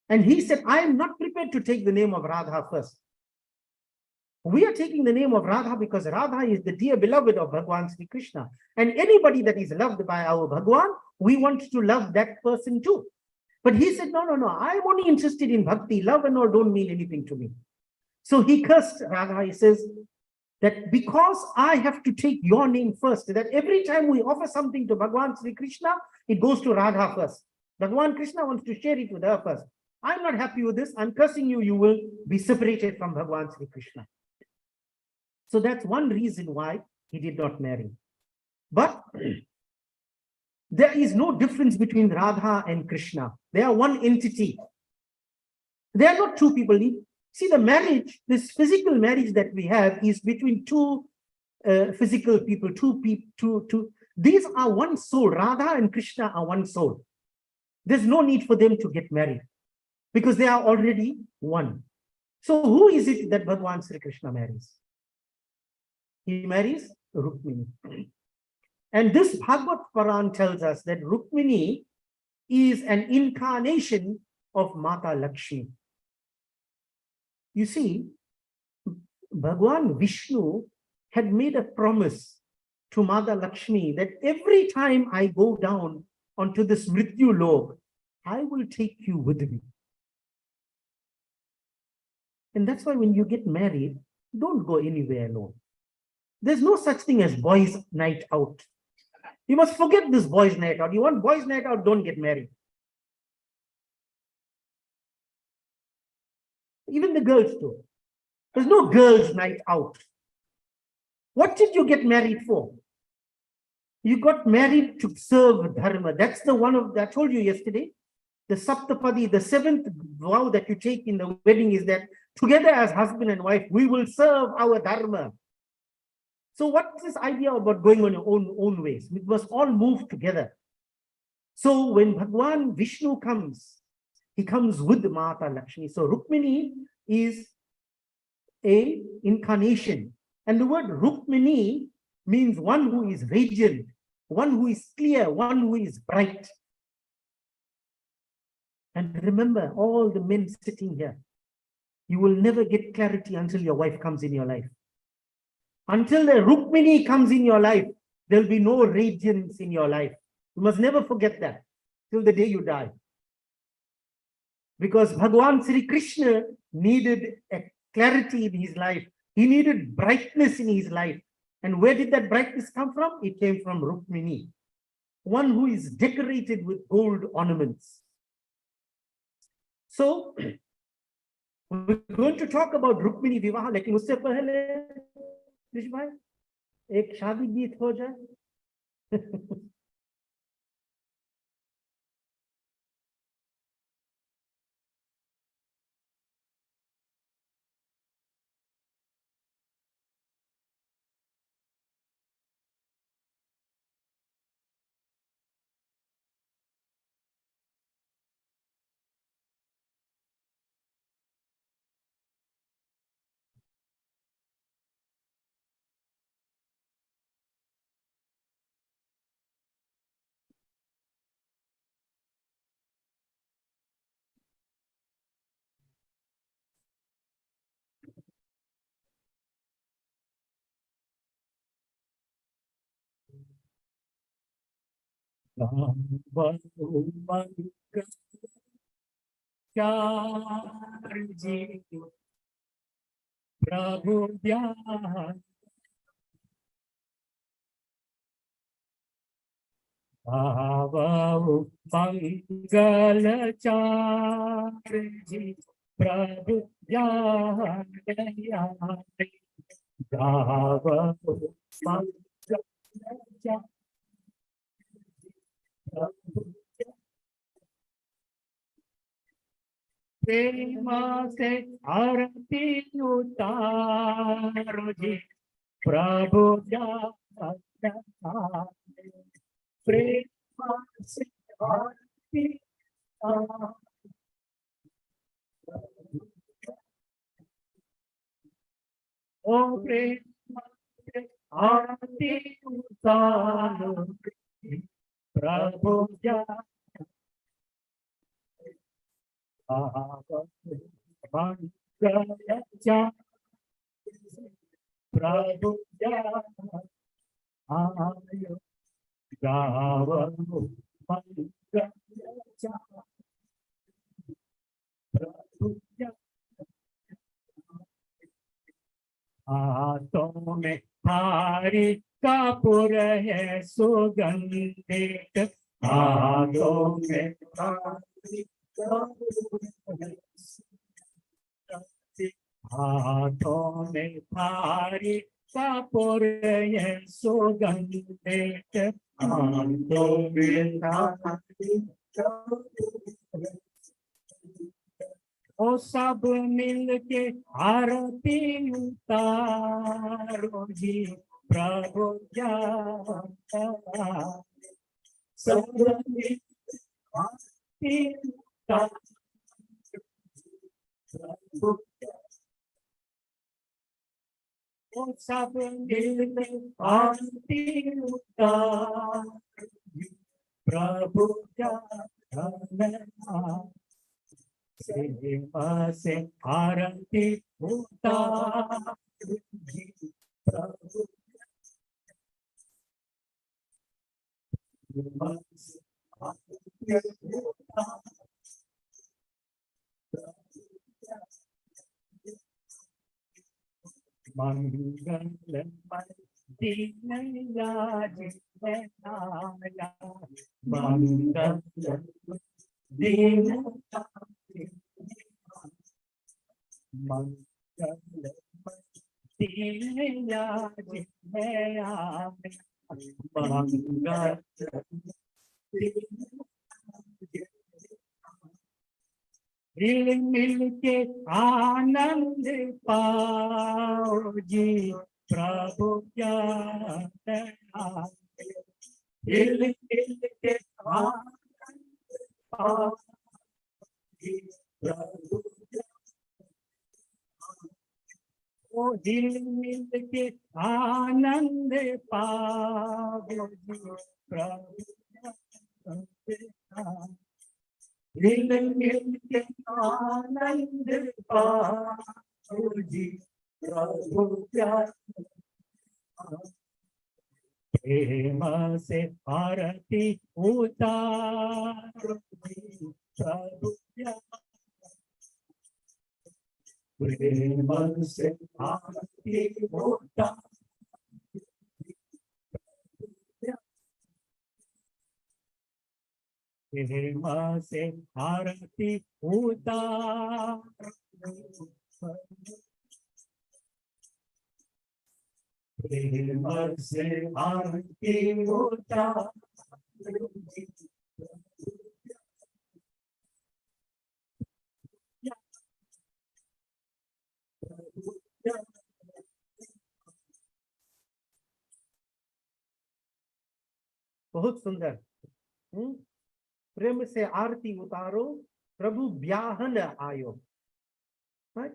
And he said, I am not prepared to take the name of Radha first. We are taking the name of Radha because Radha is the dear beloved of Bhagwan Sri Krishna. And anybody that is loved by our Bhagwan, we want to love that person too. But he said, no, I'm only interested in bhakti. Love and all don't mean anything to me. So he cursed Radha. He says that because I have to take your name first, that every time we offer something to Bhagwan Sri Krishna, it goes to Radha first. Bhagwan Krishna wants to share it with her first. I'm not happy with this. I'm cursing you. You will be separated from Bhagwan Sri Krishna. So that's one reason why he did not marry. But there is no difference between Radha and Krishna. They are one entity. They are not two people. See, the marriage, this physical marriage that we have is between two physical people, two. These are one soul. Radha and Krishna are one soul. There's no need for them to get married because they are already one. So who is it that Bhagwan Sri Krishna marries? He marries Rukmini. And this Bhagavad Puran tells us that Rukmini is an incarnation of Mata Lakshmi. You see, Bhagwan Vishnu had made a promise to Mother Lakshmi that every time I go down onto this Mrityu lok, I will take you with me. And that's why when you get married, don't go anywhere alone. There's no such thing as boys' night out. You must forget this boys' night out. You want boys' night out, don't get married. Even the girls too. There's no girls' night out. What did you get married for? You got married to serve dharma. That's the one of, I told you yesterday, the Saptapadi, the seventh vow that you take in the wedding is that together as husband and wife, we will serve our dharma. So what's this idea about going on your own ways? We must all move together. So when Bhagwan Vishnu comes, he comes with Mata Lakshmi. So Rukmini is a incarnation. And the word Rukmini means one who is radiant, one who is clear, one who is bright. And remember, all the men sitting here, you will never get clarity until your wife comes in your life. Until the Rukmini comes in your life, there'll be no radiance in your life. You must never forget that till the day you die. Because Bhagwan Sri Krishna needed a clarity in his life. He needed brightness in his life. And where did that brightness come from? It came from Rukmini, one who is decorated with gold ornaments. So, we're going to talk about Rukmini Vivaha, लेकिन उससे पहले कृष्ण भाई एक शादी गीत हो जाए. प्रभु ज्ञान भावो मंगल चारि प्रभु ज्ञान भावो मंगल प्रेम से आरती उतारो जी प्रभु ज्ञान प्रेम से आरती ओ प्रेम से आरती उतारो प्रभु ज्ञान प्रभु हाथों में हारी कपूर है सुगंधित हाथों में हाथों में भारी कपूर है सुगंधित हाथों में ओ सब मिल के आरती उतारो जी प्रभु ज्ञान सब मिल आरती ओ सब मिल आरती उतारो प्रभु ज्ञान से आरती उतारो प्रभु मिल मिल के आनंद पाओ जी प्रभु ज्ञान मिल मिल के आनंद पाओ जी प्रभु ओ दिल मिल के आनंद पाओ जी प्रभु दिल मिल के आनंद पाओ जी प्रभु प्रेम से आरती उतारो जी प्रभु प्रेम से आरती उतारो प्रेम से आरती उतारो प्रेम से आरती उतारो बहुत सुंदर। प्रेम से आरती उतारो प्रभु ब्याहन आयो। Right?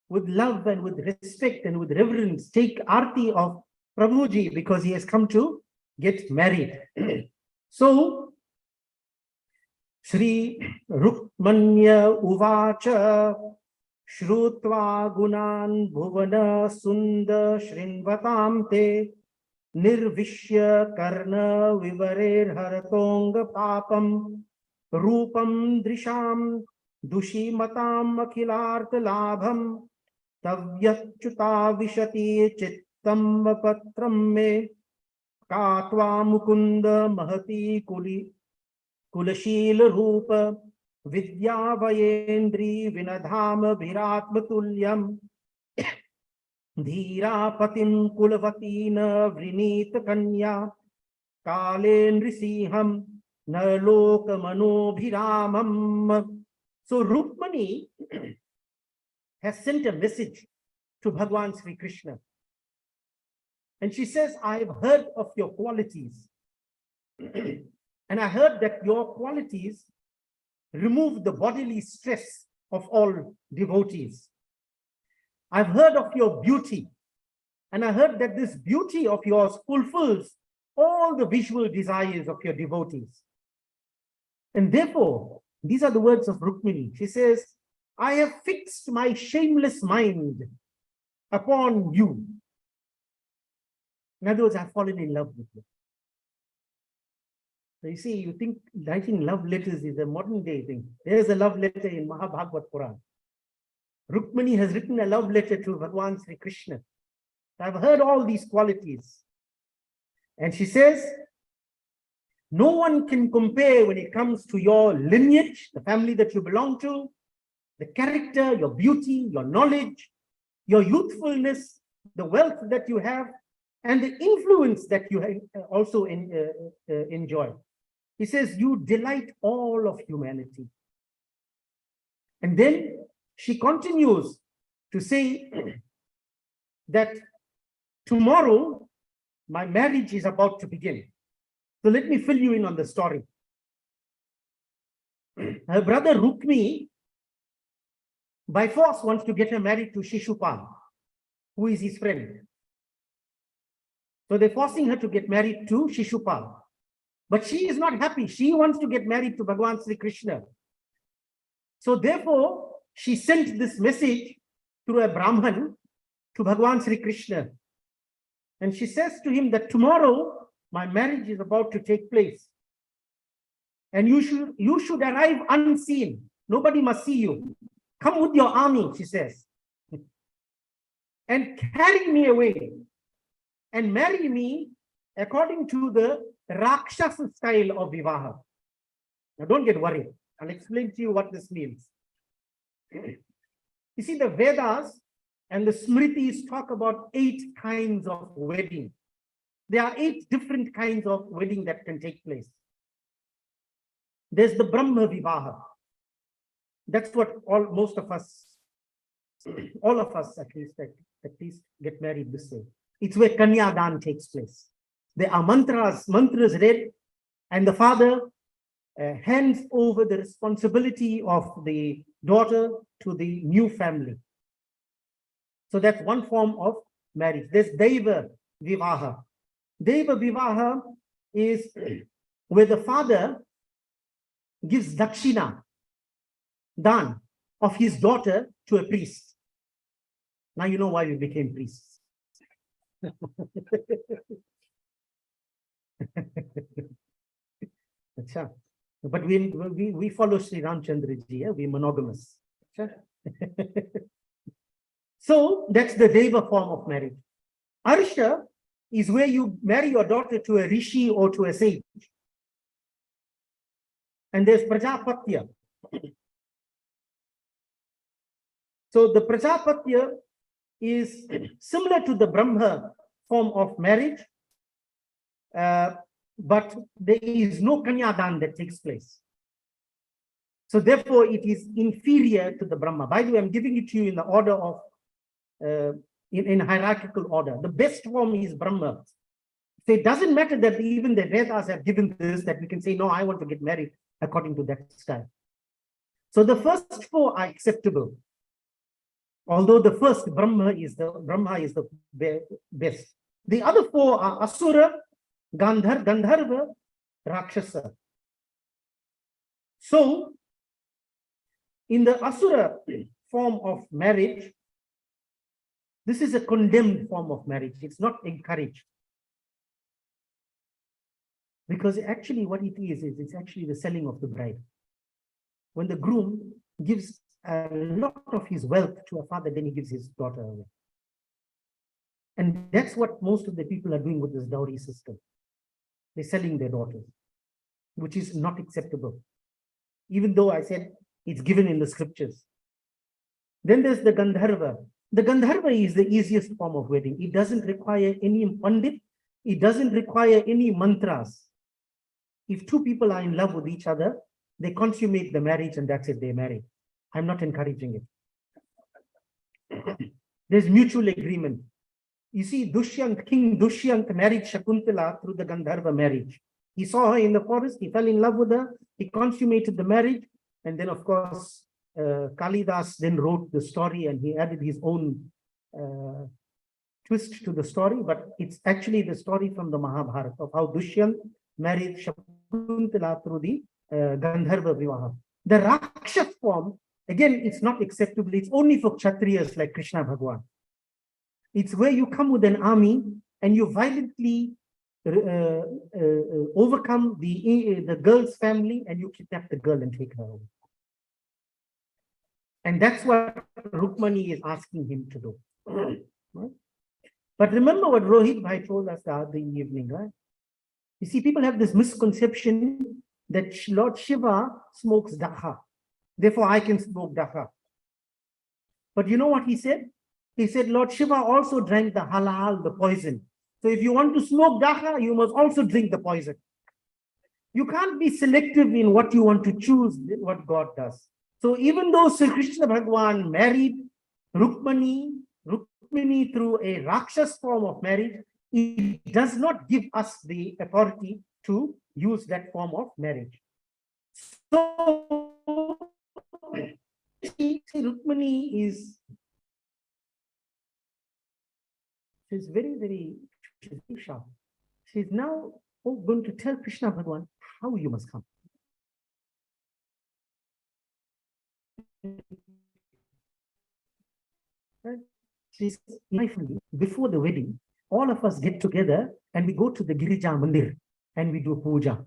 With love and with respect and with reverence, take arti of Prabhuji because he has come to get married. So, Shri Rukmanya Uvacha Shrutva Gunan Bhuvana Sunda Shrinvatam Te Nirvishya Karna Vivarer Haratonga Papam Rupam Drisham Dushi Matam Akhilartha Labham Tavyachyuta Vishati Chittam Patram Me Katva Mukunda Mahati Kulashila Rupa Vidya Vayendri Vinadhama Bhiratma Tulyam Dhira Patim Kulavatina Vrinita Kanya Kalen Risiham Naloka Manobhiramam. So Rukmani has sent a message to Bhagwan Sri Krishna. And she says, I've heard of your qualities. And I heard that your qualities remove the bodily stress of all devotees. I've heard of your beauty. And I heard that this beauty of yours fulfills all the visual desires of your devotees. And therefore, these are the words of Rukmini. She says, I have fixed my shameless mind upon you. In other words, I've fallen in love with you. So you see, you think writing love letters is a modern day thing. There's a love letter in BHAGWAD Quran. Rukmini has written a love letter to Bhagwan Sri Krishna. I've heard all these qualities. And she says, no one can compare when it comes to your lineage, the family that you belong to, the character, your beauty, your knowledge, your youthfulness, the wealth that you have, and the influence that you also enjoy. He says, you delight all of humanity. And then she continues to say that tomorrow my marriage is about to begin. So let me fill you in on the story. Her brother Rukmi, by force, wants to get her married to Shishupal, who is his friend. So they're forcing her to get married to Shishupal. But she is not happy. She wants to get married to Bhagwan Sri Krishna. So therefore, she sent this message through a Brahman to Bhagwan Sri Krishna. And she says to him that tomorrow my marriage is about to take place. And you should arrive unseen. Nobody must see you. Come with your army, she says, and carry me away and marry me according to the Rakshasa style of Vivaha. Now don't get worried. I'll explain to you what this means. You see, the Vedas and the Smritis talk about 8 kinds of wedding. There are 8 different kinds of wedding that can take place. There's the Brahma Vivaha. That's what most of us, all of us at least get married this way. It's where Kanyadan takes place. There are mantras read, and the father hands over the responsibility of the daughter to the new family. So that's one form of marriage. There's Deva Vivaha. Deva Vivaha is where the father gives dakshina, dan, of his daughter to a priest. Now you know why we became priests. But we follow Sri Ramchandra ji, we're monogamous. So that's the Deva form of marriage. Arsha is where you marry your daughter to a rishi or to a sage. And there's Prajapatya. So the Prajapatya is similar to the Brahma form of marriage, but there is no Kanyadan that takes place. So therefore, it is inferior to the Brahma. By the way, I'm giving it to you in the order of, in hierarchical order. The best form is Brahma. So it doesn't matter that even the Vedas have given this, that we can say, no, I want to get married according to that style. So the first 4 are acceptable. Although the first Brahma is the best. The other 4 are Asura, Gandharva, Rakshasa. So in the Asura form of marriage, this is a condemned form of marriage. It's not encouraged. Because actually what it is it's actually the selling of the bride. When the groom gives a lot of his wealth to a father, then he gives his daughter away. And that's what most of the people are doing with this dowry system. They're selling their daughters, which is not acceptable. Even though I said it's given in the scriptures. Then there's the Gandharva. The Gandharva is the easiest form of wedding. It doesn't require any pandit. It doesn't require any mantras. If 2 people are in love with each other, they consummate the marriage and that's it, they're married. I'm not encouraging it. There's mutual agreement. You see, King Dushyant married Shakuntala through the Gandharva marriage. He saw her in the forest, he fell in love with her, he consummated the marriage, and then of course, Kalidas then wrote the story and he added his own twist to the story, but it's actually the story from the Mahabharata of how Dushyant married Shakuntala through the Gandharva Vivaha. The Rakshas form, again, it's not acceptable. It's only for Kshatriyas like Krishna Bhagwan. It's where you come with an army and you violently overcome the girl's family and you kidnap the girl and take her away. And that's what Rukmani is asking him to do. Right? But remember what Rohit Bhai told us the other evening, right? You see, people have this misconception that Lord Shiva smokes dakha. Therefore, I can smoke dakha. But you know what he said? He said, Lord Shiva also drank the halal, the poison. So if you want to smoke dakha, you must also drink the poison. You can't be selective in what you want to choose, what God does. So even though Sri Krishna Bhagwan married Rukmani through a Rakshas form of marriage, it does not give us the authority to use that form of marriage. So, see, Rukmani she's very sharp. She's now going to tell Krishna Bhagwan how you must come. She says, before the wedding, all of us get together and we go to the Girija Mandir and we do puja.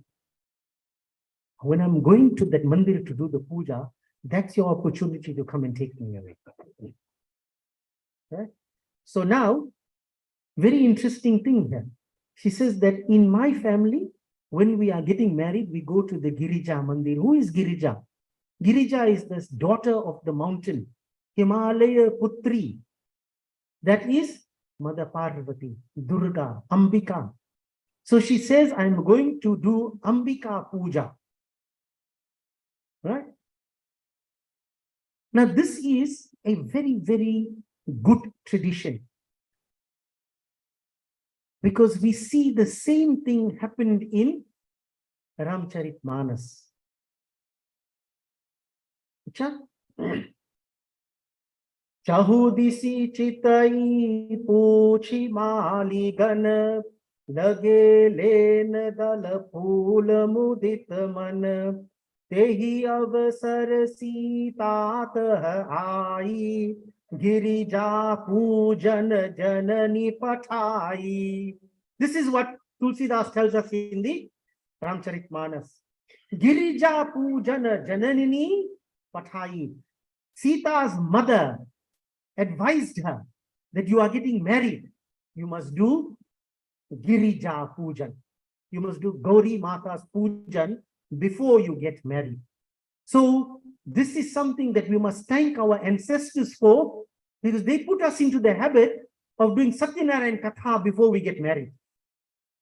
When I'm going to that mandir to do the puja, that's your opportunity to come and take me away. Right? So now, very interesting thing here. She says that in my family, when we are getting married, we go to the Girija Mandir. Who is Girija? Girija is this daughter of the mountain, Himalaya Putri. That is Mother Parvati, Durga, Ambika. So she says, I'm going to do Ambika Puja. Right? Now, this is a very, very good tradition, because we see the same thing happened in Ramcharitmanas. Chahudisi chitai puchi mali gan lage len dal phool mudit man tehi avasar sitat aayi girija pujan janani pathai. This is what Tulsidas tells us in the Ramcharitmanas. Girija pujan janani pathai. Sita's mother advised her that you are getting married, you must do Girija Pujan. You must do Gauri Mata's Pujan before you get married. So this is something that we must thank our ancestors for, because they put us into the habit of doing Satyanarayan Katha before we get married.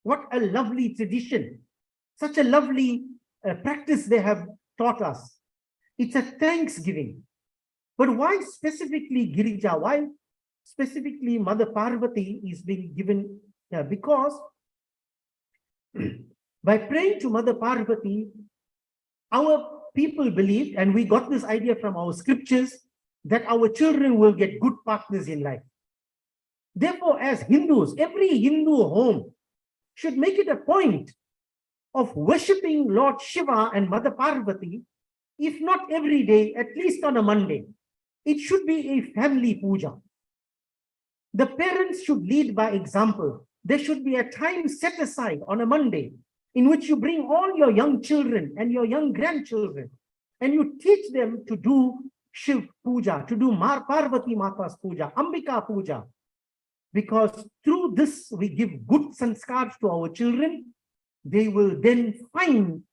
What a lovely tradition. Such a lovely practice they have taught us. It's a thanksgiving. But why specifically Girija? Why specifically Mother Parvati is being given here? Because by praying to Mother Parvati, our people believed, and we got this idea from our scriptures, that our children will get good partners in life. Therefore, as Hindus, every Hindu home should make it a point of worshipping Lord Shiva and Mother Parvati, if not every day, at least on a Monday. It should be a family puja. The parents should lead by example. There should be a time set aside on a Monday in which you bring all your young children and your young grandchildren and you teach them to do Shiv puja, to do Parvati Mata's puja, Ambika puja. Because through this we give good sanskars to our children. They will then find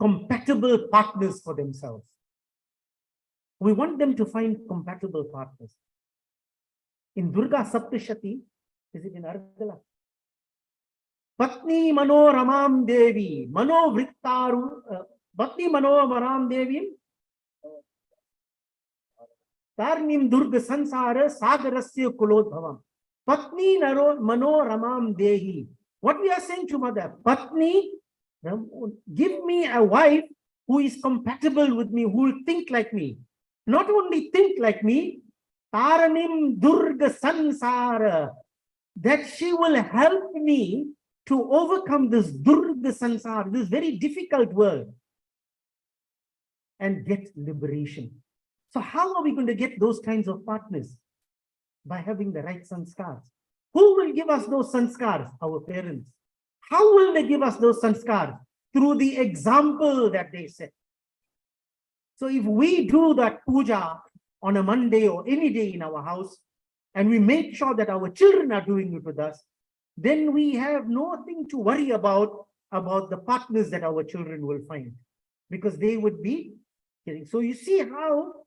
compatible partners for themselves. We want them to find compatible partners. In Durga Saptashati, is it in Argala? Patni Manoramam Devi, Manovrittaru, Patni Manoramam Devi, Tarnim Durga Sansara Sagarasya Kulodbhavam. Patni Manoramam Dehi. What we are saying to Mother, Patni, give me a wife who is compatible with me, who will think like me. Not only think like me, Taranim Durga Sansara, that she will help me to overcome this Durga Sansara, this very difficult world, and get liberation. So how are we going to get those kinds of partners? By having the right sanskars. Who will give us those sanskars? Our parents. How will they give us those sanskars? Through the example that they set. So if we do that puja on a Monday or any day in our house, and we make sure that our children are doing it with us, then we have nothing to worry about the partners that our children will find, because they would be getting. So you see how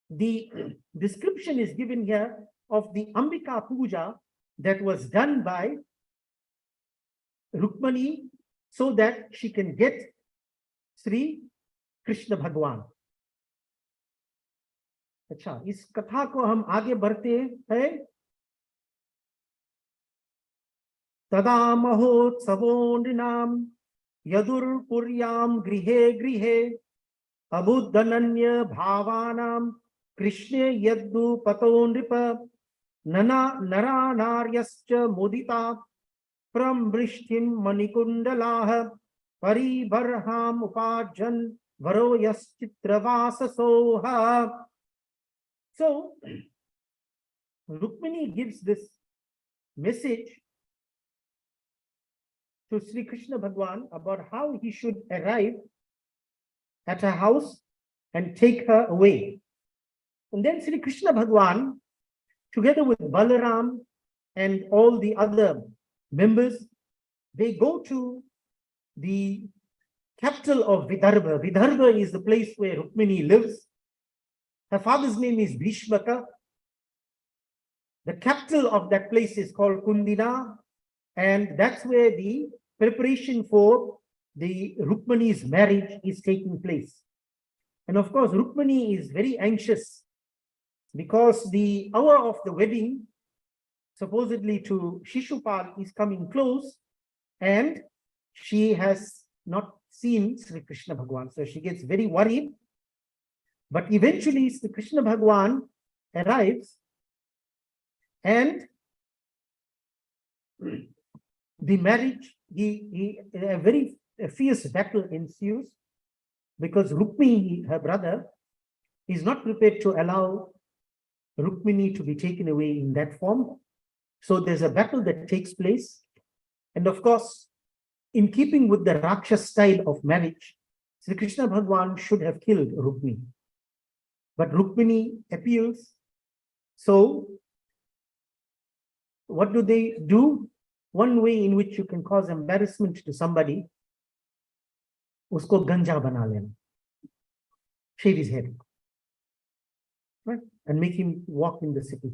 the description is given here of the Ambika puja that was done by Rukmani so that she can get Sri Krishna Bhagwan. अच्छा, इस कथा को हम आगे बढ़ते हैं. तदा महोत्सवो नृणाम यदुर्पुर्याम गृहे गृहे अबुद्धनन्य भावानाम कृष्णे यद्दु पतो नृप नरा नार्यश्च मुदिता प्रमृष्टिं मणिकुंडलाः परिबर्हाम उपाजन वरो यश्चित्रवाससोः. So Rukmini gives this message to Sri Krishna Bhagwan about how he should arrive at her house and take her away. And then Sri Krishna Bhagwan, together with Balaram and all the other members, they go to the capital of Vidarbha. Vidarbha is the place where Rukmini lives. Her father's name is Bhishmaka. The capital of that place is called Kundina, and that's where the preparation for the Rukmini's marriage is taking place. And of course, Rukmini is very anxious because the hour of the wedding, supposedly to Shishupal, is coming close, and she has not seen Sri Krishna Bhagwan. So she gets very worried. But eventually, Sri Krishna Bhagwan arrives, and the marriage, a very fierce battle ensues, because Rukmini, her brother, is not prepared to allow Rukmini to be taken away in that form. So there's a battle that takes place. And of course, in keeping with the Rakshas style of marriage, Sri Krishna Bhagwan should have killed Rukmini. But Rukmini appeals. So what do? One way in which you can cause embarrassment to somebody, usko ganja bana lena. Shave his head, right? And make him walk in the city.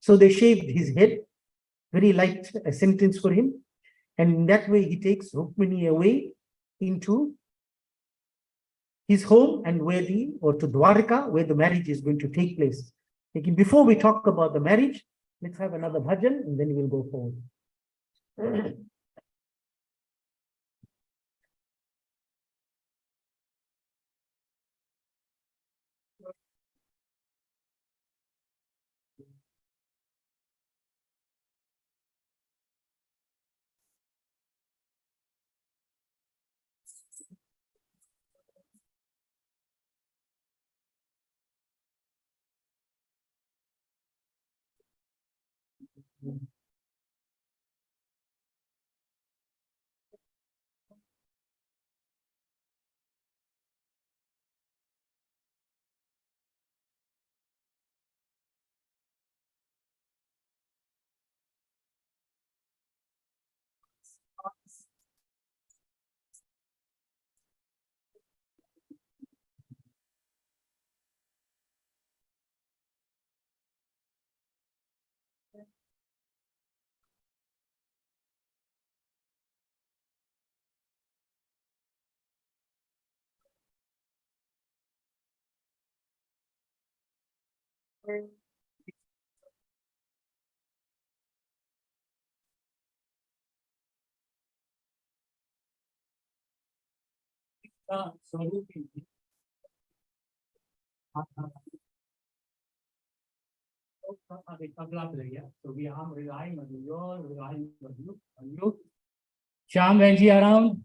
So they shaved his head, very light a sentence for him. And in that way, he takes Rukmini away into his home and to Dwarka, where the marriage is going to take place. Before we talk about the marriage, let's have another bhajan and then we'll go forward. So we are relying on you, you're relying on you. Shyam Benji around?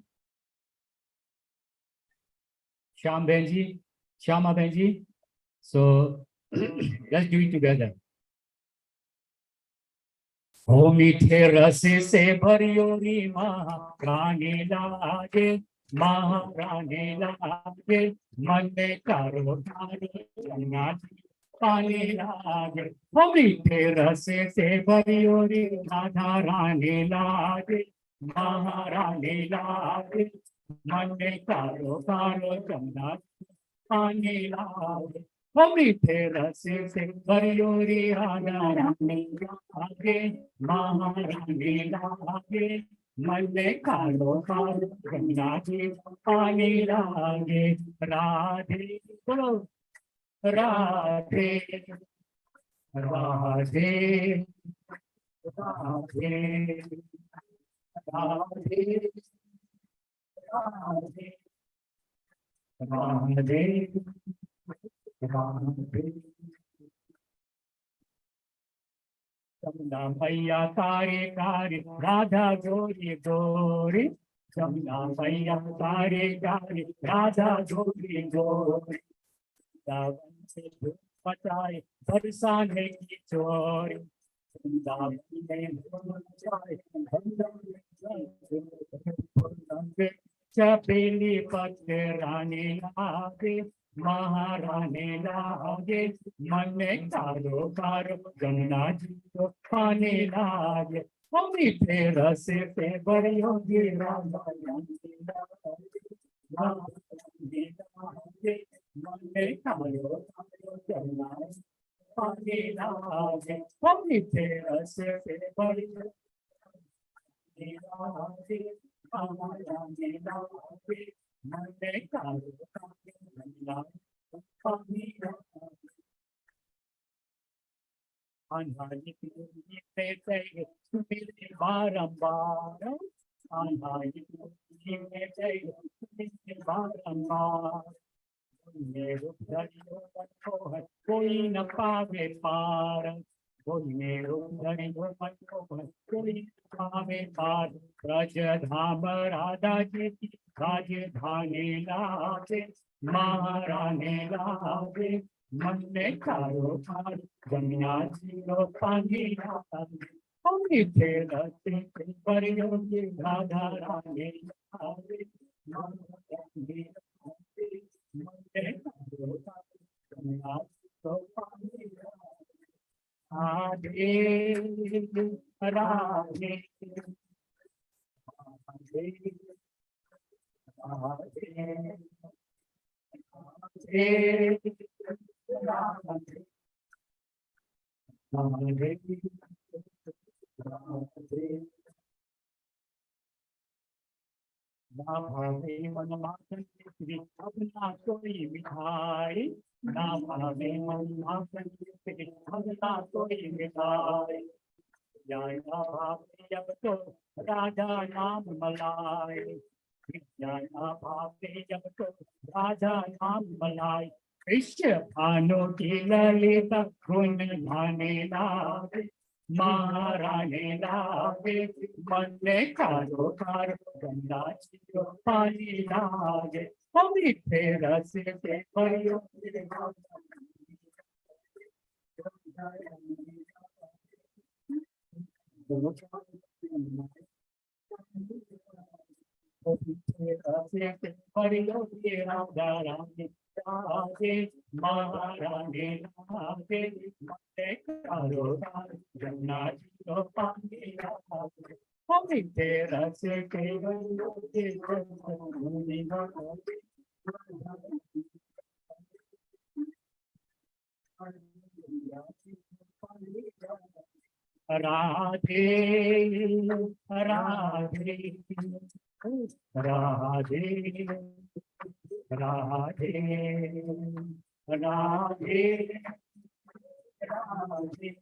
Shyam Benji, Shyama Benji. So let's do it together. O मीठे रस से भरियोरी महारानी लागे, महारानी लागे, मन में कारो पानी लागे। ओ मीठे रस से भरियोरी राधा रानी लागे, महारानी लागे, मन में कारो जमुना पानी लागे। ओ मीठे रस से भरियोरी राधा रानी लागे, महारानी लागे, मन में कारो गंगा जी पानी लागे। राधे बोलो राधे राधे राधे राधे राधे राधे। जमुना मैया तारे तारे राधा गोरी गोरी, जमुना मैया तारे तारे राधा गोरी गोरी। बचाए बरसाने की चोरी वृंदावन में बचाए चपेली पत्ते रानी लागे महारानी लागे मन कारो कारो गंगा जी को पानी लागे मम्मी तेरा से पे बड़ियों गिरा मन कारो कारो गंगा पानी लागे मम्मी तेरा से पे बड़ियों कोई न पावे पार कोई मेरो कोई पावे पार राजधाम राधा जी की राजधानी लागे महारानी लागे मन में कारो पार गंगा जी को पानी लागे हमने तेरा से परियों की राधा रानी लागे महारानी लागे मन में कारो पार गंगा जी को पानी लागे राधे राधे मन मातन श्री अपना कोई मिठाई ना भावे मन मातन श्री अपना कोई मिठाई जाया भावे जब तो राजा नाम मलाई जाया भावे जब तो राजा नाम मलाई कृष्ण भानु की ललिता गुण भाने लागे महारानी लागे मन में कारो कारो गंगा जी को पानी लागे मम्मी तेरा से परियों महारानी लागे कारो गंगा जी को पानी लागे मम्मी तेरा से राधे राधे राधे राधे राधे राधे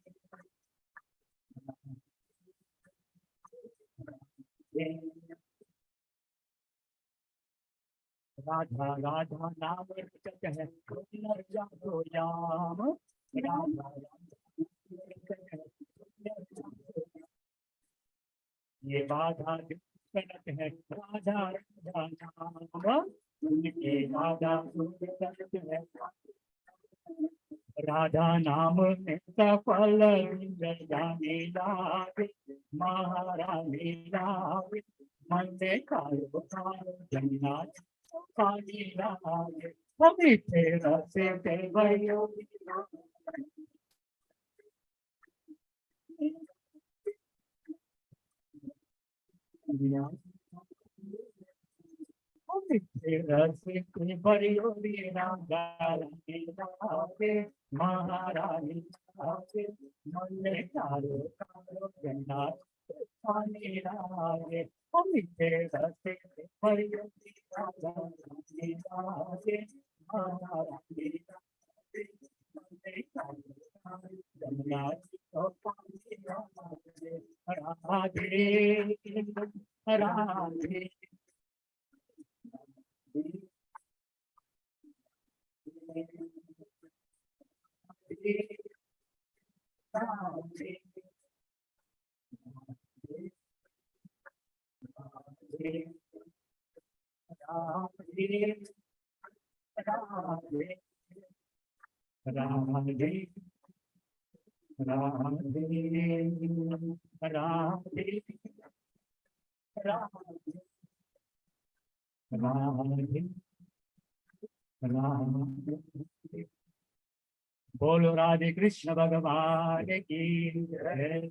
राधा राधा नाम रचक है जातो याम राधा ये बाधा कनक है राधा राधा नाम उनके राधा कनक है राधा नाम में सफल जाने लागे महारानी लागे मन में कारो कारो गंगा पानी लागे मम्मी तेरा से भयो तेरा से भयो लागे महारानी लागे मन में कारो कारो गंगा पानी लागे मम्मी तेरा से भयो लागे महारानी लागे मन में कारो कारो गंगा पानी लागे Radhe Radhe Radhe, Radhe, Radhe, Radhe, Radhe. बोलो राधे कृष्ण भगवान की जय।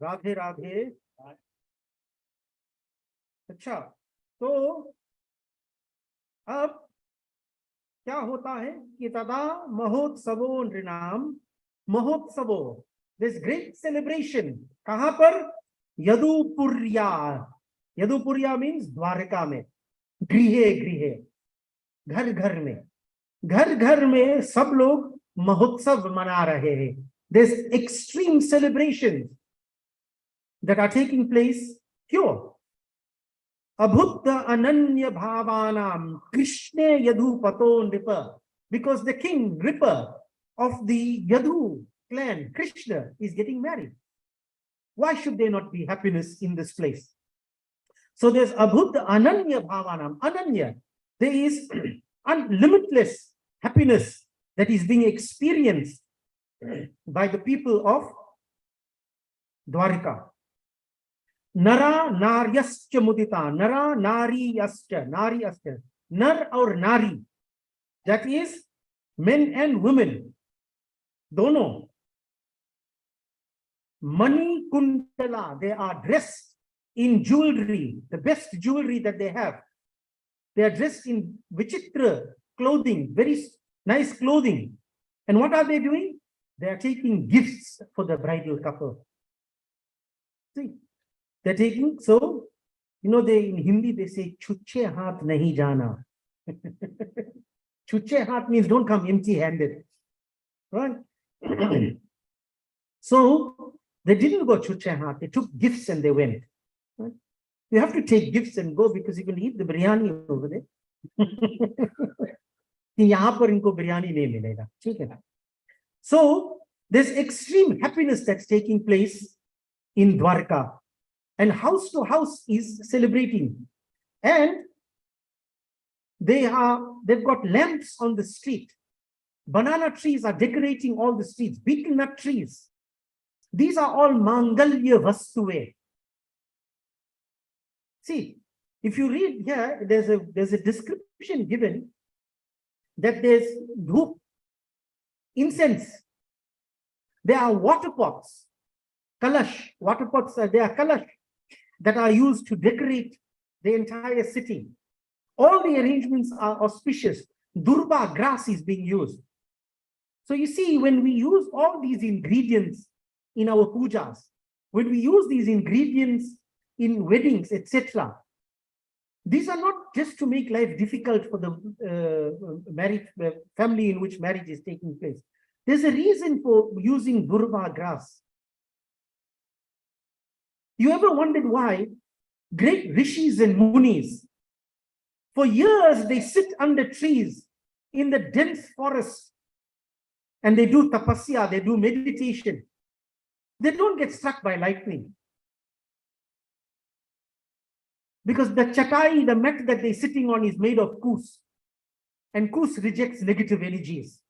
राधे राधे। अच्छा, तो अब क्या होता है कि तदा महोत्सवो नृणाम, महोत्सवो, दिस ग्रेट सेलिब्रेशन कहां पर? यदुपुर्या। यदुपुर्या मीन्स द्वारका में, गृहे गृहे, घर घर में, घर घर में सब लोग महोत्सव मना रहे हैं। This extreme celebration that are taking place. क्यों? अभुत अनन्य भावानाम कृष्णे यदुपतो नृप, because the king Nripa of the Yadu clan, Krishna, is getting married. Why should there not be happiness in this place? So there's abhut ananya bhavanam. Ananya, there is limitless happiness that is being experienced by the people of Dwarika. Nara naryascha mudita, nara nariyascha, nar or nari, that is men and women, dono. Mani kundala, they are dressed in jewelry, the best jewelry that they have. They are dressed in vichitra clothing, very nice clothing. And what are they doing? They are taking gifts for the bridal couple. See, they're taking, so, you know, they in Hindi, they say, chuche haath nahi jana. Chuche haath means don't come empty-handed. Right? So, they didn't go chuche haath, they took gifts and they went. Right? You have to take gifts and go because you can eat the biryani over there. यहाँ पर इनको बिरयानी नहीं मिलेगा, ठीक है ना? So there's extreme happiness that's taking place in Dwarka, and house to house is celebrating, and they've got lamps on the street. Banana trees are decorating all the streets, betel nut trees. These are all mangalya vastuve. See, if you read here, there's a description given that there's dhoop, incense. There are water pots, kalash, water pots, there are kalash that are used to decorate the entire city. All the arrangements are auspicious. Durba grass is being used. So you see, when we use all these ingredients in our pujas, when we use these ingredients in weddings, etc., these are not just to make life difficult for the married family in which marriage is taking place. There's a reason for using Durba grass. You ever wondered why great rishis and munis, for years they sit under trees in the dense forest and they do tapasya, they do meditation. They don't get struck by lightning. Because the chatai, the mat that they're sitting on is made of kus. And kus rejects negative energies.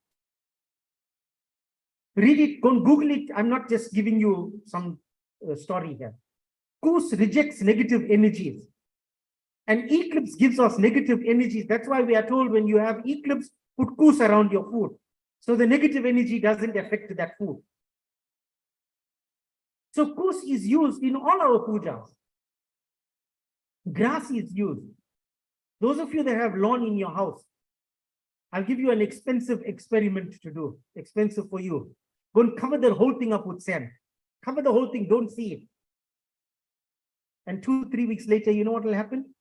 Read it, go and Google it. I'm not just giving you some story here. Kus rejects negative energies. And eclipse gives us negative energies. That's why we are told when you have eclipse, put kus around your food. So the negative energy doesn't affect that food. So kus is used in all our pujas. Grass is used. Those of you that have lawn in your house, I'll give you an expensive experiment to do. Expensive for you. Go and cover the whole thing up with sand. Cover the whole thing, don't see it. And 2-3 weeks later, you know what will happen?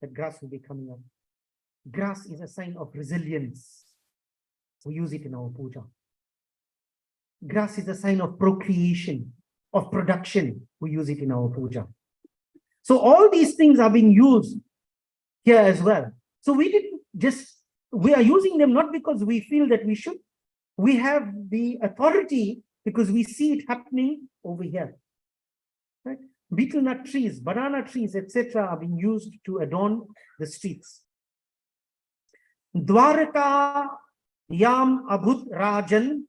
That grass will be coming up. Grass is a sign of resilience. We use it in our puja. Grass is a sign of procreation, of production. We use it in our puja. So all these things are being used here as well. So we are using them not because we feel that we should. We have the authority because we see it happening over here. Right? Betel nut trees, banana trees, etc. are being used to adorn the streets. Dwarka Yam abhut rajan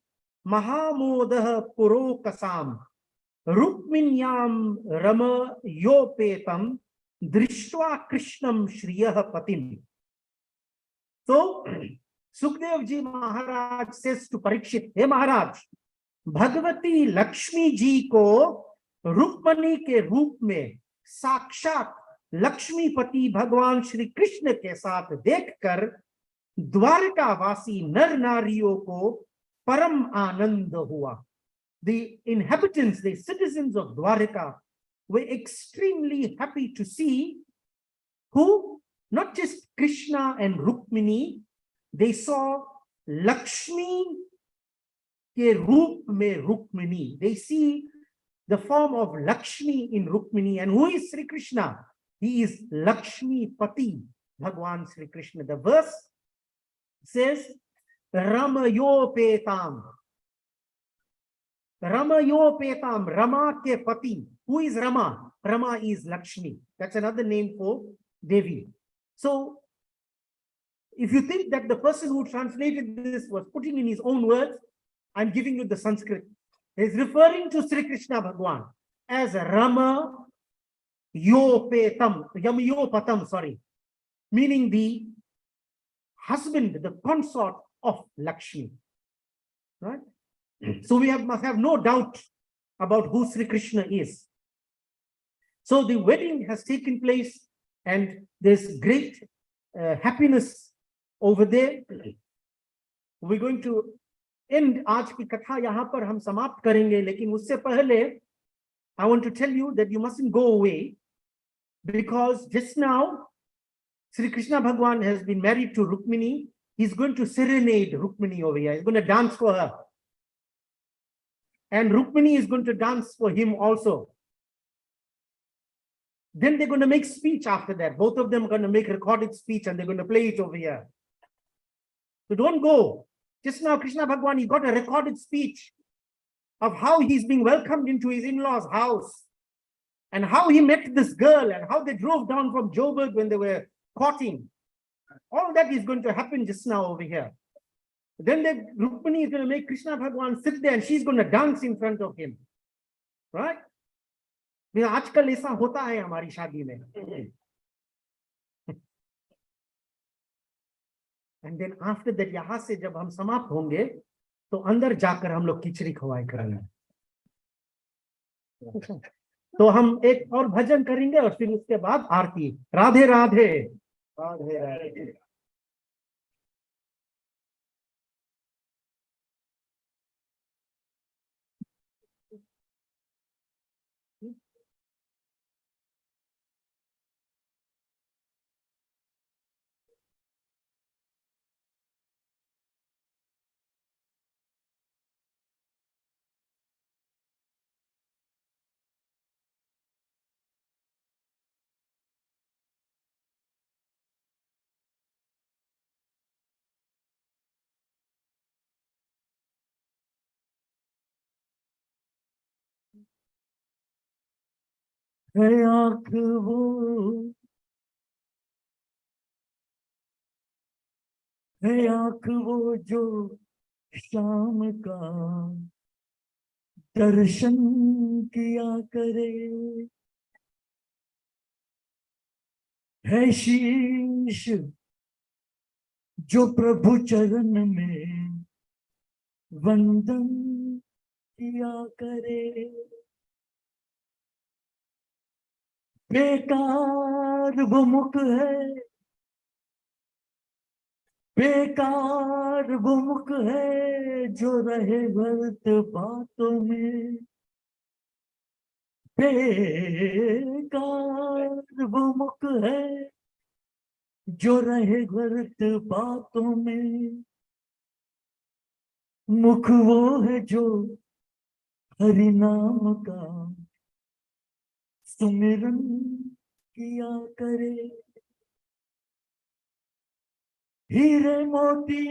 mahamodah purokasam Rukminyam rama yopetam drishtva krishnam shriyah patim. So Sukhdev ji Maharaj says to Parikshit, hey Maharaj, Bhagavati Lakshmi ji ko Rukmani ke roop mein साक्षात लक्ष्मीपति भगवान श्री कृष्ण के साथ देखकर द्वारकावासी नर नारियों को परम आनंद हुआ. The inhabitants, the citizens of Dwarka were extremely happy to see who, not just Krishna and Rukmini, they saw Lakshmi ke roop mein Rukmini. They see the form of Lakshmi in Rukmini. And who is Sri Krishna? He is Lakshmi Pati, Bhagwan Sri Krishna. The verse says, Ramayopetam. Ramayopetam, Rama ke Pati. Who is Rama? Rama is Lakshmi. That's another name for Devi. So, if you think that the person who translated this was putting in his own words, I'm giving you the Sanskrit. He's referring to Sri Krishna Bhagwan as Rama Yopetam, Yamayopatam, sorry, meaning the husband, the consort of Lakshmi. Right? So we must have no doubt about who Sri Krishna is. So the wedding has taken place and there's great happiness over there. We're going to end आज की कथा यहाँ पर हम समाप्त करेंगे, लेकिन उससे पहले I want to tell you that you mustn't go away, because just now Sri Krishna Bhagwan has been married to Rukmini. He's going to serenade Rukmini over here. He's going to dance for her. And Rukmini is going to dance for him also. Then they're going to make speech after that. Both of them are going to make recorded speech and they're going to play it over here. So don't go. Just now, Krishna Bhagwan, he got a recorded speech of how he's being welcomed into his in-laws' house and how he met this girl and how they drove down from Joburg when they were courting. All that is going to happen just now over here. Then Rukmini is going to make Krishna Bhagwan sit there and she's going to dance in front of him. Right? आजकल ऐसा होता है हमारी शादी में. And then after that, यहाँ से जब हम समाप्त होंगे तो अंदर जाकर हम लोग खिचड़ी खवाई करेंगे. तो हम एक और भजन करेंगे और फिर उसके बाद आरती. राधे राधे. राधे राधे. है आँख वो, है आँख वो जो शाम का दर्शन किया करे, है शीश जो प्रभु चरण में वंदन किया करे. बेकार वो मुख है, बेकार वो मुख है जो रहे व्यर्थ बातों में. बेकार वो मुख है जो रहे व्यर्थ बातों में. मुख वो है जो हरि नाम का सुमिरन किया करे. हीरे मोती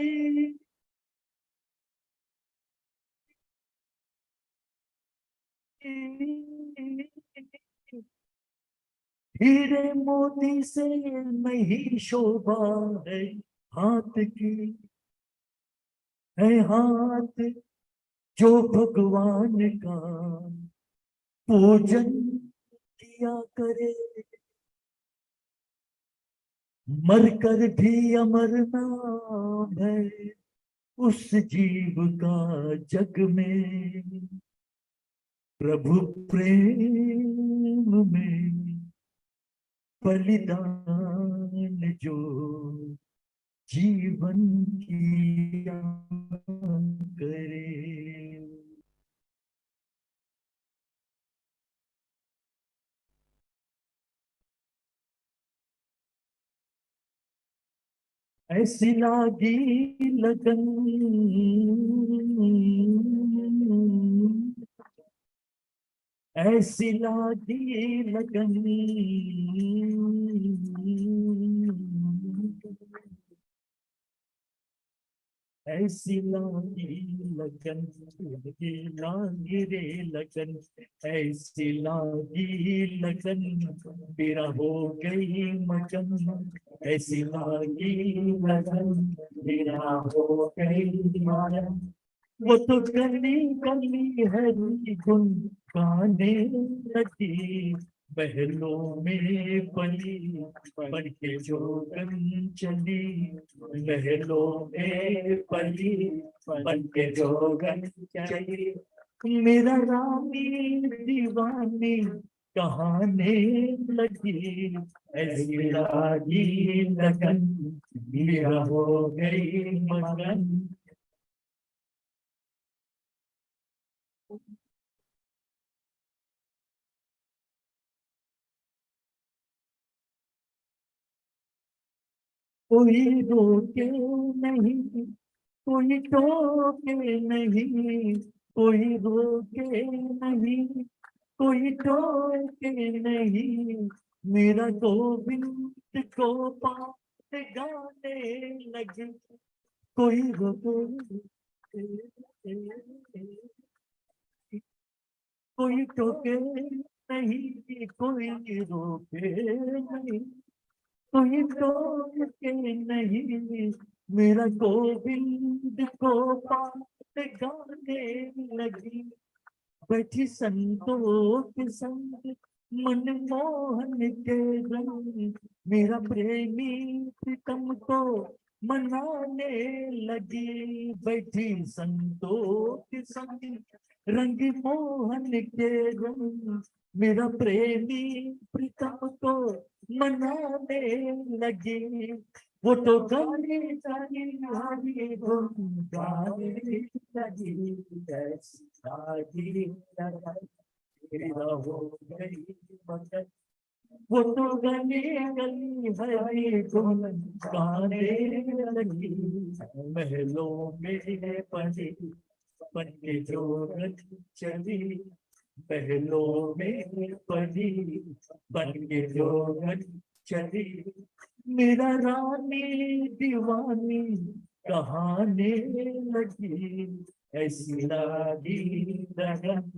हीरे मोती से नहीं शोभा है हाथ की. है हाथ जो भगवान का पूजन किया करे, मर कर भी अमर नाम है उस जीव का जग में। प्रभु प्रेम में बलिदान जो जीवन किया करे। ऐसी लागी लगन, ऐसी लागी लगन, ऐसी लागी लगन, लागी रे लगन, ऐसी लागी लगन, मेरा हो गई मगन, ऐसी लागी लगन, मेरा हो गई मगन। वो तो गली गली हरी गुन गाने लगी, बहलों में पली बन के जोगन चली, बहलों में पली बन के जोगन चली। मेरा रानी दीवानी कहाने लगी, ऐसी लागी लगन, मेरा हो गई मगन। कोई रोके नहीं, कोई टोके नहीं, कोई रोके नहीं, कोई टोके नहीं, मेरा गोविंद को पात गाने लगे। कोई रोके, कोई टोके नहीं, कोई रोके नहीं, कोई टोक के नहीं, मेरा गोविंद को बात गाने लगी। बैठी संतों के संग मनमोहन के रंग, मेरा प्रेमी प्रीतम को मनाने लगी। बैठी संतों के संग रंग मोहन के रंग, मेरा प्रेमी प्रीतम को मनाने लगी। वो तो गाने गाने हरी गुन गाने लगी, ऐसी लागी लगन, मेरा हो गई मगन। वो तो गली गली हरी गुन गाने लगी, महलों में पड़ी बन के जोगन चली, महलों में पड़ी बन के जोगन चली। मेरा रानी दीवानी कहाने लगी, ऐसी लागी लगन,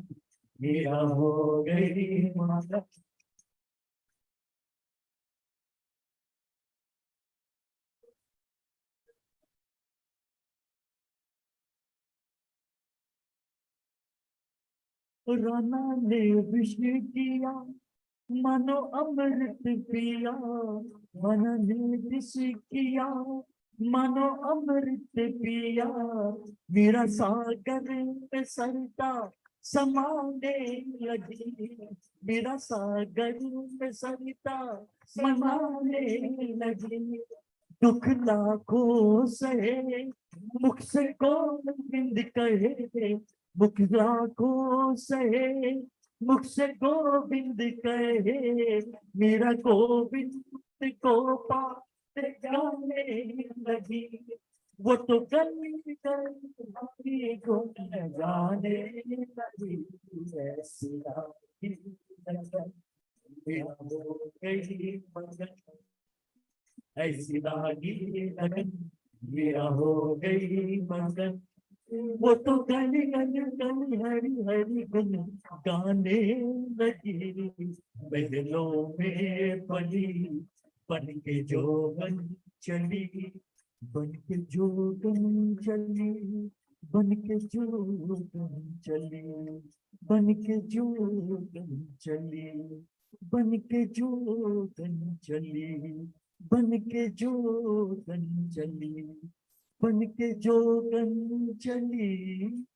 मेरा हो गई मगन। राना ने विष किया मानो अमृत पिया, राना ने विष किया मानो अमृत पिया, मेरा सागर में सरता समाने लगी, मेरा सागर में सरिता समाने लगी। दुख लाखों सहे मुख से गोविंद कहे, मुख लाखों सहे मुख से गोविंद कहे, मेरा गोविंद को पात गाने लगी। वो तो गली गली गुन गाने लगी, ऐसी लागी लगन, मेरा हो गई मगन, ऐसी लागी लगन, मेरा हो गई मगन। वो तो गली गली गली हरी हरी गुन गाने लगी, महलों में पली बन के जोगन चली, बनके जोगन चली, बनके जोगन चली, बनके जोगन चली, बनके जोगन चली, बनके जोगन चली, बनके जोगन चली।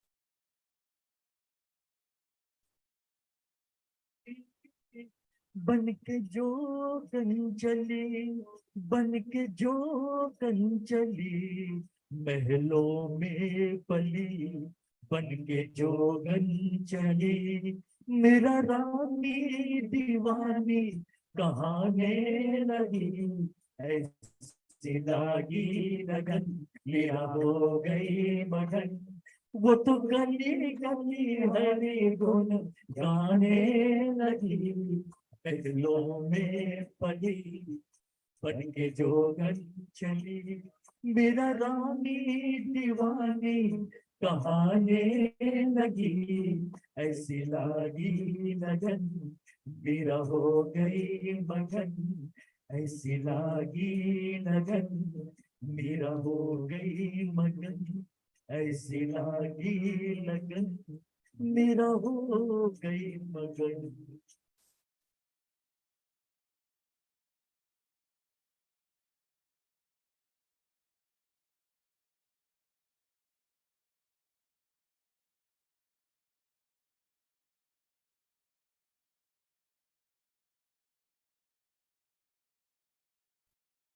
बनके जोगन चली, बनके जोगन चली, महलों में पली, बनके जोगन चली। मेरा रानी दीवानी कहाने लगी, ऐसी लागी लगन, मेरा हो गई मगन। वो तो गली गली हरी गुन गाने लगी, पहलों में पली, बन के जोगन चली। मेरा रानी दीवानी कहाने लगी, ऐसी लागी लगन, मेरा हो गई मगन, ऐसी लागी लगन, मेरा हो गई मगन, ऐसी लागी लगन, मेरा हो गई मगन।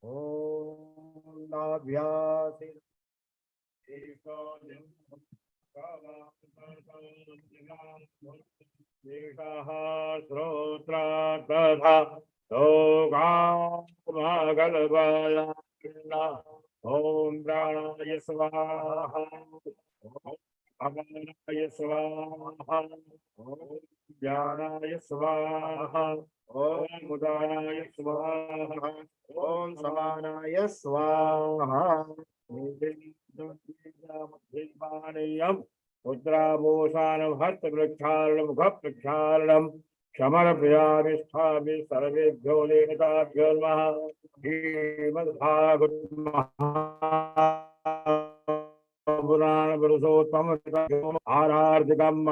ओम नाभ्यासि श्रोत्रा तथा ओम प्राणाय स्वाहा, ओम अपानाय स्वाहा, ओम ज्ञानाय स्वाहा, ओम उदानाय स्वाहा, ओम समानाय स्वाहा। पाणीयम मुद्राभूषाण हस्त प्रक्षालनम मुख प्रक्षालनम क्षमर प्रियाविष्ठामि सर्वेभ्यो देवताभ्यो नमः। श्रीमद्भागवत महापुराण पुरुषोत्तम आराधिकम्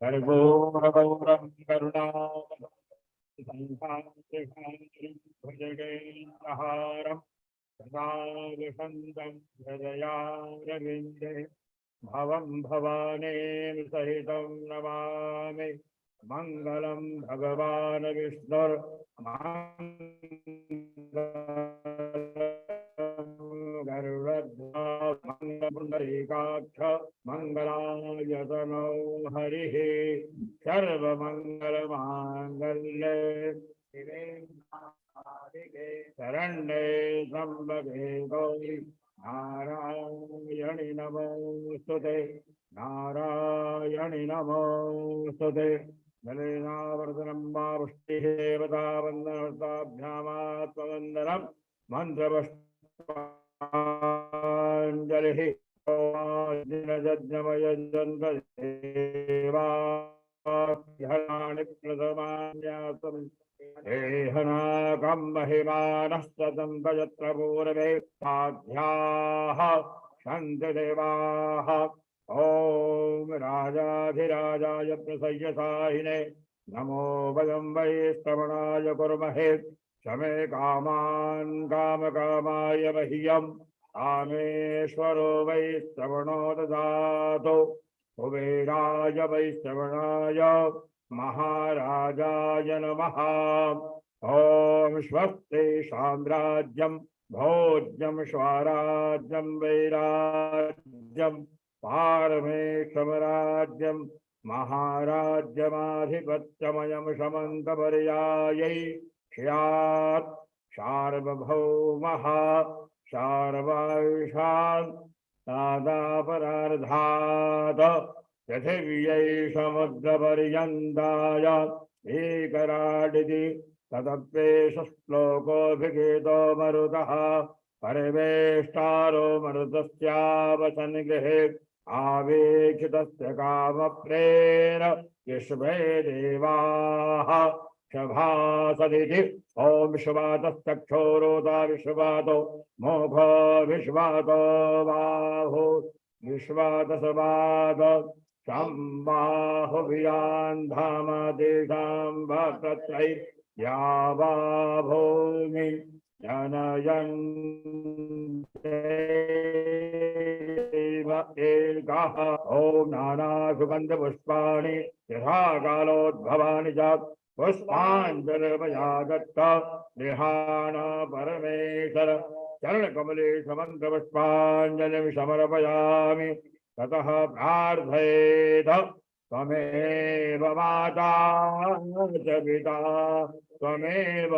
सर्वोरगौरं करुणावतारं सदा वसन्तं हृदयारविन्दे भवं भवानी सहितं नमामि मङ्गलं भगवान् गरुडध्वजपुण्डरीकाक्ष मङ्गलायतनो हरिः सर्वमङ्गलमाङ्गल्ये शिवे शरण्ये त्र्यम्बके गौरि नारायणि नमोस्तुते नारायणि नमोस्तुते जलेनावर्तनं मा पुष्टिः देवतावन्दनवताभ्यामात्मवन्दनं मन्त्रपुष्पाञ्जलिः जन्मयजन्तदेवानि प्रथमान्यासम् एहनाकं महिमानः सतं भजत्र पूर्वे साध्याः सन्ति देवाः ॐ राजाधिराजाय प्रसय्यसाहिने नमो वयं वै श्रवणाय कुर्महे शमे कामान् कामकामाय मह्यं कामेश्वरो वै श्रवणो ददातु कुबेराय वै श्रवणाय महाराजाय नमः ॐ स्वस्ति साम्राज्यं भोज्यं स्वराज्यं वैराज्यं पारमेश्वरराज्यं महाराज्यमाधिपत्यमयं समन्तपर्यायै स्यात् सार्वभौमः सार्वायुषान् तादापरार्धात् पृथिव्यै समुद्रपर्यन्ताय एकराडिति तदप्येष श्लोकोऽभिगीतो मरुतः परिवेष्टारो मरुतस्यावसन् गृहे आवेक्षितस्य कामप्रेण विश्वे देवाः शभासदिति ॐ विश्वातश्चक्षुरोता विश्वातो मोघो विश्वातो बाहो विश्वातसवाद संबाहुभियान्धामदेशां भक्तत्रै यावा भूमि जनयन्तेव एकः ॐ नानासुगन्धपुष्पाणि यथा कालोद्भवानि च पुष्पाञ्जलिर्मया दत्त गृहाण परमेश्वर चरणकमले समन्तपुष्पाञ्जलिं समर्पयामि ततः प्रार्थयेत् त्वमेव माता च पिता त्वमेव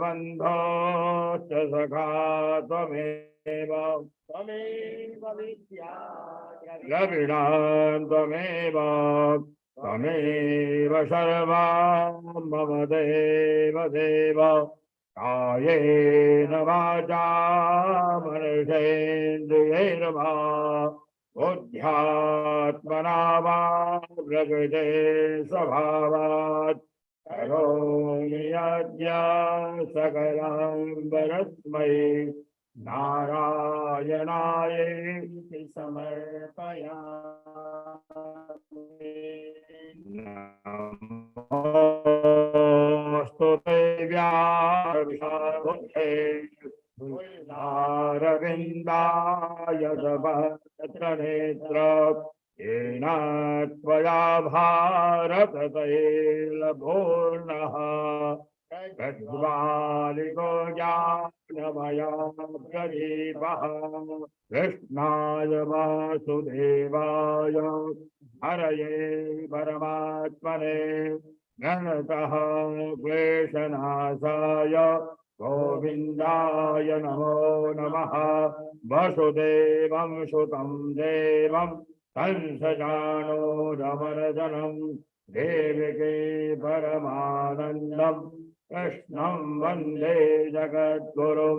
बन्धो च सखा त्वमेव विद्या द्रविणां त्वमेव सर्वं मम देव देव कायेन वाचा मनसेन्द्रियैर्वा बुद्ध्यात्मना वा प्रकृते स्वभावात् करोमि यज्ञ सकलं परस्मै नारायणायेति समर्पयामि। नमोस्तुते व्यासुते अरविन्दाय तत्र येन त्वया भारततैलपूर्णः तद्वालिको ज्ञानमया प्रदीपः कृष्णाय वासुदेवाय हरये परमात्मने प्रणतः क्लेशनाशाय गोविन्दाय नमो नमः वसुदेवं सुतं देवं कंसचाणूरमर्दनं देवकी परमानन्दं कृष्णं वन्दे जगद्गुरुं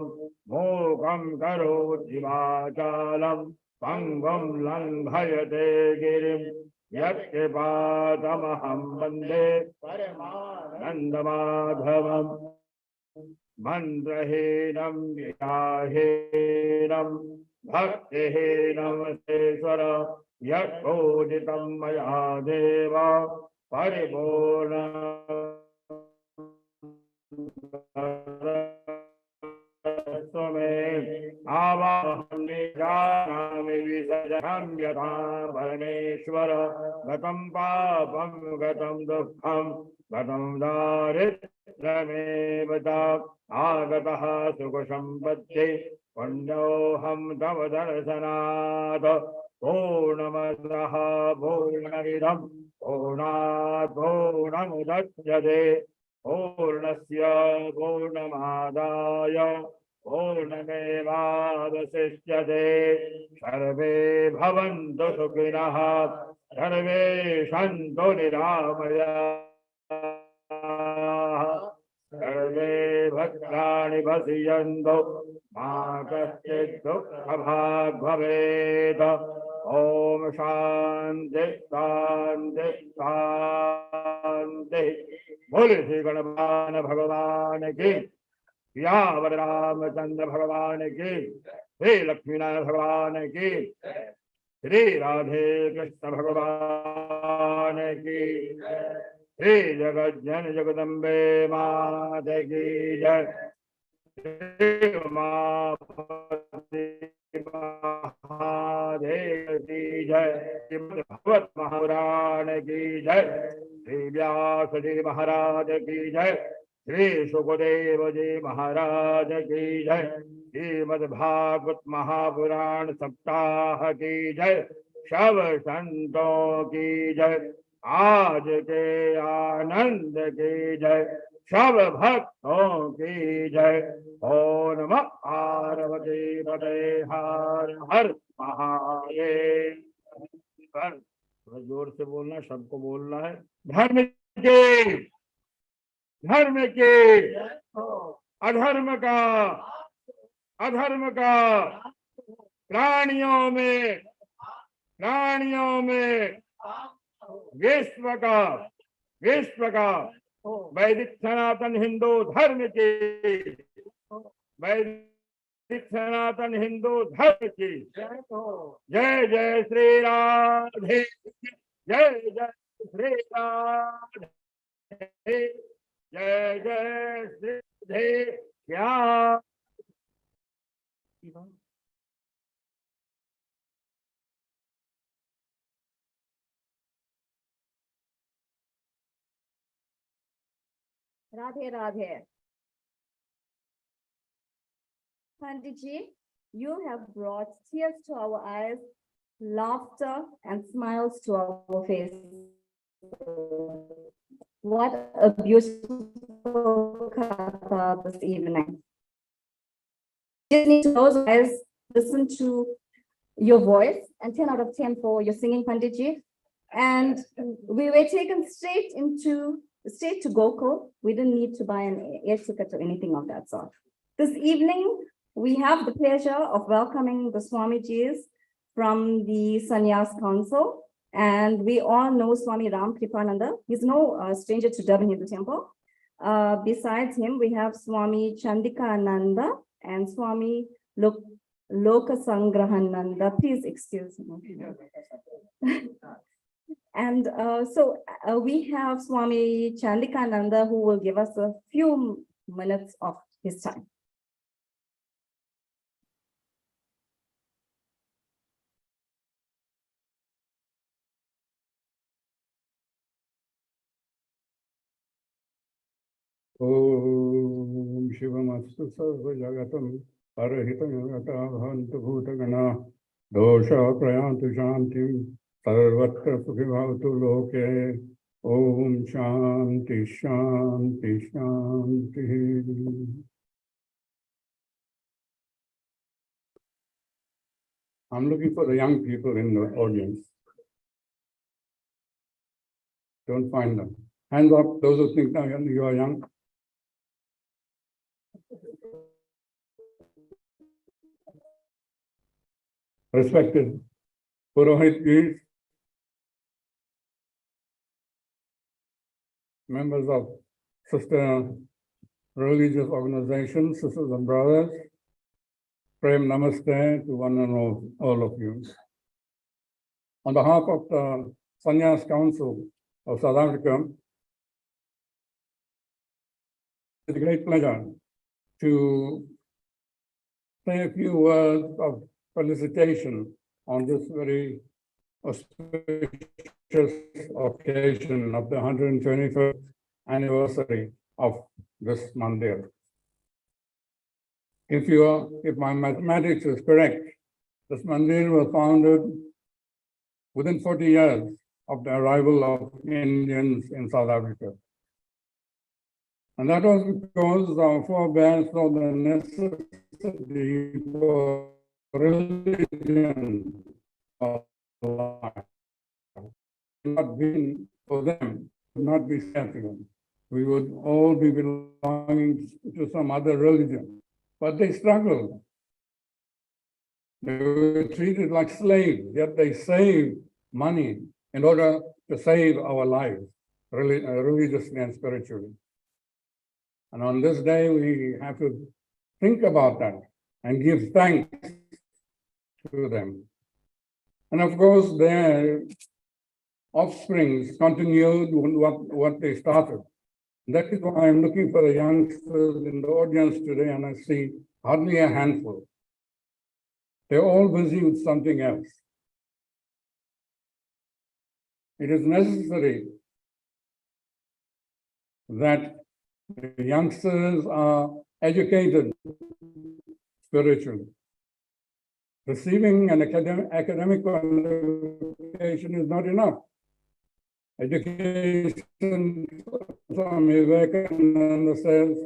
मूकं करोति वाचालं पंगुं लङ्घयते गिरिं यत्कृपातमहं वन्दे परमानन्दमाधवम् मन्त्रहीनं विद्याहीनं भक्तिहीनं ईश्वर यत्पूजितं मया देव परिपूर्ण आवाहं निजानामि विसर्जनं यथा परमेश्वर गतं पापं गतं दुःखं गतं दारिद्र्यमेव च आगतः सुखसम्पत्ति पुण्योऽहं तव दर्शनात् पूर्णमदः पूर्णमिदं पूर्णात् पूर्णमुदच्यते पूर्णस्य पूर्णमादाय पूर्णमेवावशिष्यते सर्वे भवन्तु सुखिनः सर्वे सन्तु निरामयाः सर्वे भद्राणि पश्यन्तु मा कश्चित् दुःखभाग् भवेत् ॐ शान्ति शान्ति शान्ति बोले श्री गणपति भगवान की सियावर रामचंद्र भगवान की श्री लक्ष्मीनारायण भगवान की श्री राधे कृष्ण भगवान की श्री जगत जन जगदम्बे माता की जय श्री उमापति महादेव की जय श्रीमद् भगवत महापुराण की जय श्री व्यास जी महाराज की जय श्री सुखदेव जी महाराज की जय श्रीमद् भागवत महापुराण सप्ताह की जय सब संतों की जय आज के आनंद की जय सब भक्तों की जय ओम नमः पार्वती पते हर हर महादेव। थोड़ा जोर से बोलना, सबको बोलना है। धर्म के अधर्म का प्राणियों में विश्व का वैदिक सनातन हिंदू धर्म की जय जय श्री राधे जय जय श्री राधे जय जय श्री राधे क्या Radhe Radhe. Panditji, you have brought tears to our eyes, laughter and smiles to our faces. What a beautiful katha this evening. Just need to close our eyes, listen to your voice, and 10 out of 10 for your singing, Panditji. And we were taken straight to Gokul. We didn't need to buy an air ticket or anything of that sort. This evening, we have the pleasure of welcoming the Swamijis from the Sannyas Council. And we all know Swami Ram Kripananda. He's no stranger to Durban Hindu Temple. Besides him, we have Swami Chandika Ananda and Swami Loka Sangrahananda. Please excuse me. And we have Swami Chandikananda who will give us a few minutes of his time. Om Shivamastu Sarva Jagatam Parahitam Yata Bhavantu Bhutagana Dosha Prayantu Shantim Sarvatra Sukhivavatu Loke Om Shanti Shanti Shanti. I'm looking for the young people in the audience. Don't find them. Hands up, those who think now you are young. Respected Purohit, members of sister religious organizations, sisters and brothers, Prem Namaste to one and all of you. On behalf of the Sannyas Council of South Africa, it's a great pleasure to say a few words of felicitation on this very auspicious occasion of the 121st anniversary of this mandir. If my mathematics is correct, this mandir was founded within 40 years of the arrival of Indians in South Africa. And that was because our forebears saw the necessity for religion of life. Not been for them, would not be secular. We would all be belonging to some other religion. But they struggled. They were treated like slaves, yet they saved money in order to save our lives, religiously and spiritually. And on this day, we have to think about that and give thanks to them. And of course, their offsprings continued what they started. That is why I'm looking for the youngsters in the audience today, and I see hardly a handful. They're all busy with something else. It is necessary that the youngsters are educated spiritually. Receiving an academic qualification is not enough. Education, Swami Vivekananda says,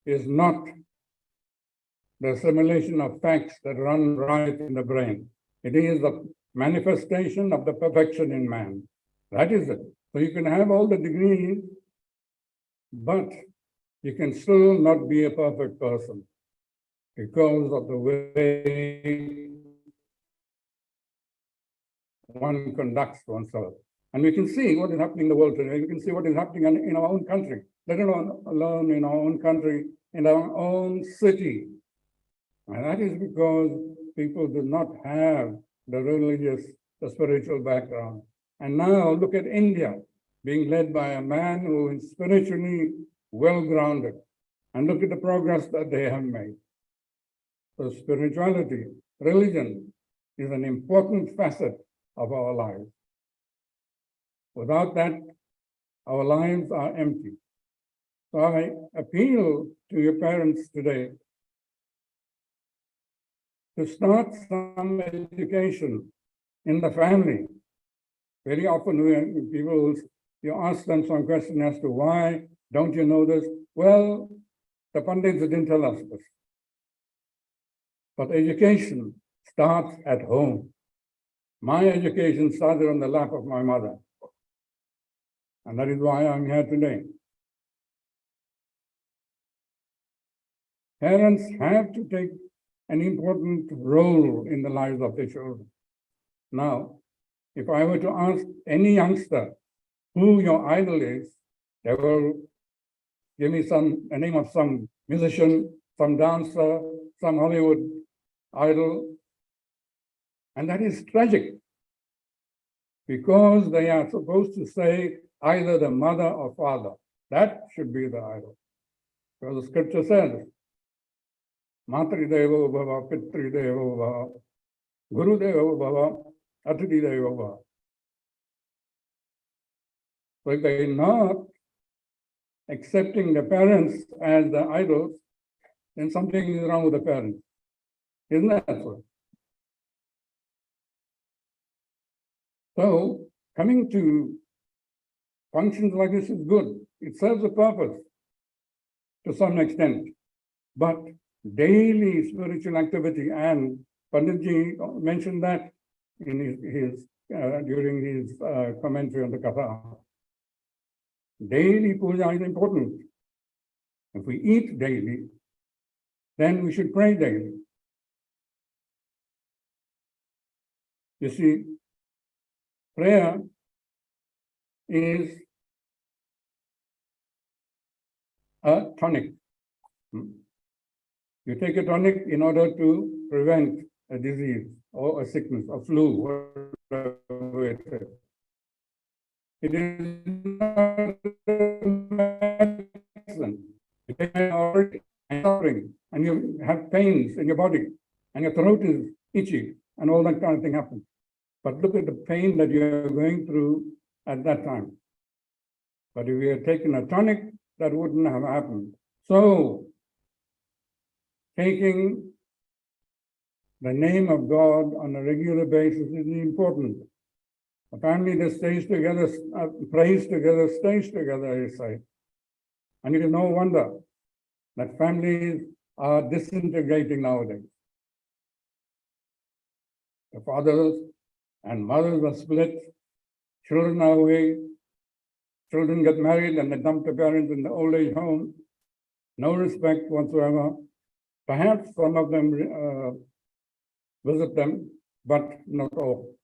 is not the assimilation of facts that run right in the brain. It is the manifestation of the perfection in man. That is it. So you can have all the degrees, but you can still not be a perfect person because of the way one conducts oneself. And we can see what is happening in the world today. We can see what is happening in our own country, let alone in our own country, in our own city. And that is because people do not have the religious, the spiritual background. And now look at India being led by a man who is spiritually well-grounded. And look at the progress that they have made. So spirituality, religion is an important facet of our lives. Without that, our lives are empty. So I appeal to your parents today to start some education in the family. Very often you ask them some question as to why don't you know this? Well, the Pandits didn't tell us this. But education starts at home. My education started on the lap of my mother. And that is why I'm here today. Parents have to take an important role in the lives of their children. Now, if I were to ask any youngster who your idol is, they will give me a name of some musician, some dancer, some Hollywood idol. And that is tragic, because they are supposed to say either the mother or father. That should be the idol. Because the scripture says, Matri Devo Bhava, Pitri Devo Bhava, Guru Devo Bhava, Atiti Devo Bhava. So if they are not accepting the parents as the idols, then something is wrong with the parents. Isn't that so? So coming to functions like this is good. It serves a purpose to some extent. But daily spiritual activity, and Panditji mentioned that in his during his commentary on the Katha. Daily puja is important. If we eat daily, then we should pray daily. You see, prayer is a tonic. You take a tonic in order to prevent a disease or a sickness, a flu, whatever it is. It is not medicine. You take an already and suffering, and you have pains in your body, and your throat is itchy, and all that kind of thing happens. But look at the pain that you're going through at that time. But if you had taken a tonic, that wouldn't have happened. So, taking the name of God on a regular basis is important. A family that stays together, prays together, stays together, I say. And it is no wonder that families are disintegrating nowadays. The fathers and mothers are split, children are away, children get married and they dump their parents in the old age home. No respect whatsoever. Perhaps some of them visit them, but not all.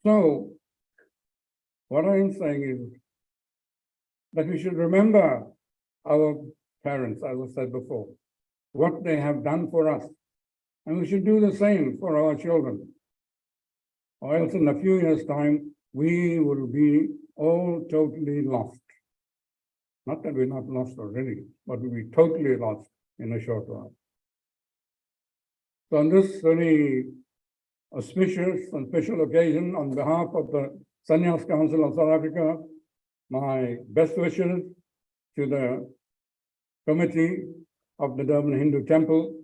So, what I am saying is that we should remember our parents, as I said before, what they have done for us. And we should do the same for our children. Or else in a few years' time, we will be all totally lost. Not that we're not lost already, but we'll be totally lost in a short while. So on this very auspicious and special occasion, on behalf of the Sannyas Council of South Africa, my best wishes to the committee of the Durban Hindu Temple.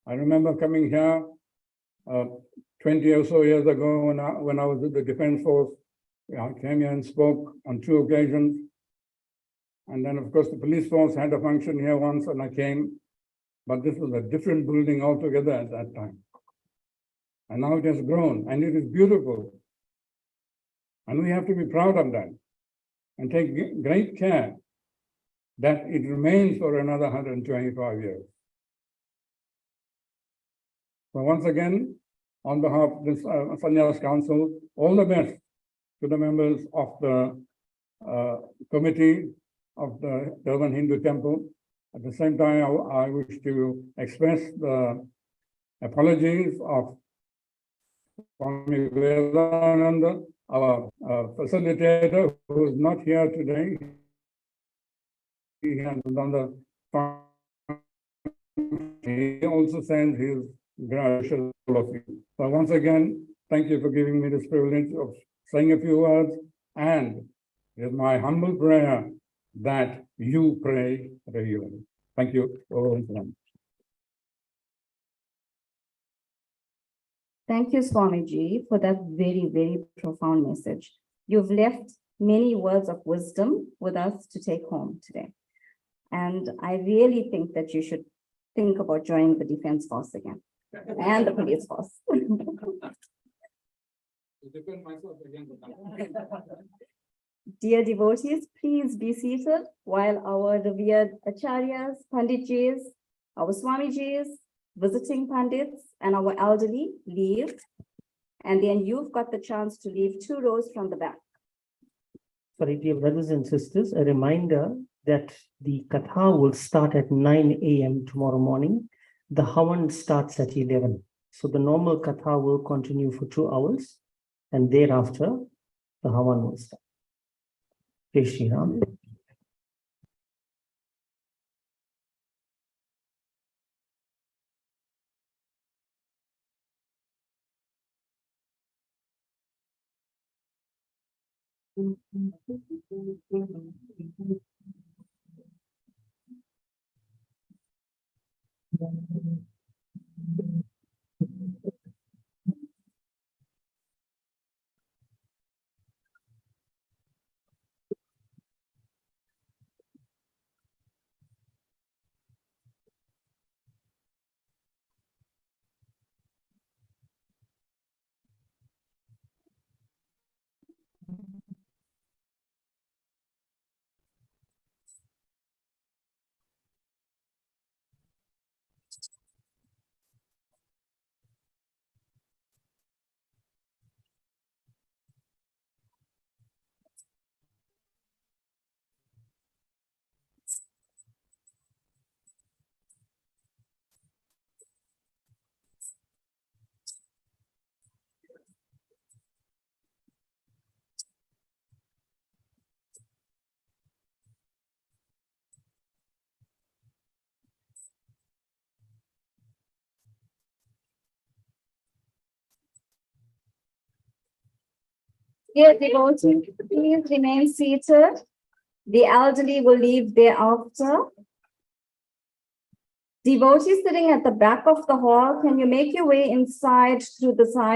I remember coming here 20 or so years ago when I was with the Defense Force. I came here and spoke on 2 occasions. And then, of course, the police force had a function here once and I came. But this was a different building altogether at that time. And now it has grown and it is beautiful. And we have to be proud of that and take great care that it remains for another 125 years. So once again, on behalf of this Sannyas Council, all the best to the members of the committee of the Durban Hindu Temple. At the same time, I wish to express the apologies of Swami Vedananda, our facilitator, who is not here today. He has done he also sends his gratitude to all of you. So once again, thank you for giving me this privilege of saying a few words, and it is my humble prayer that you pray regularly. Thank you. Thank you, Swamiji, for that very, very profound message. You've left many words of wisdom with us to take home today. And I really think that you should think about joining the Defense Force again and the Police Force. Dear devotees, please be seated while our revered acharyas, panditjis, our swamijis, visiting pandits, and our elderly leave. And then you've got the chance to leave 2 rows from the back. Sorry, dear brothers and sisters, a reminder that the Katha will start at 9 a.m. tomorrow morning. The Havan starts at 11. So the normal Katha will continue for 2 hours, and thereafter the Havan will start. Jai Shri Ram. Dear devotees, please remain seated. The elderly will leave thereafter. Devotees sitting at the back of the hall, can you make your way inside through the side?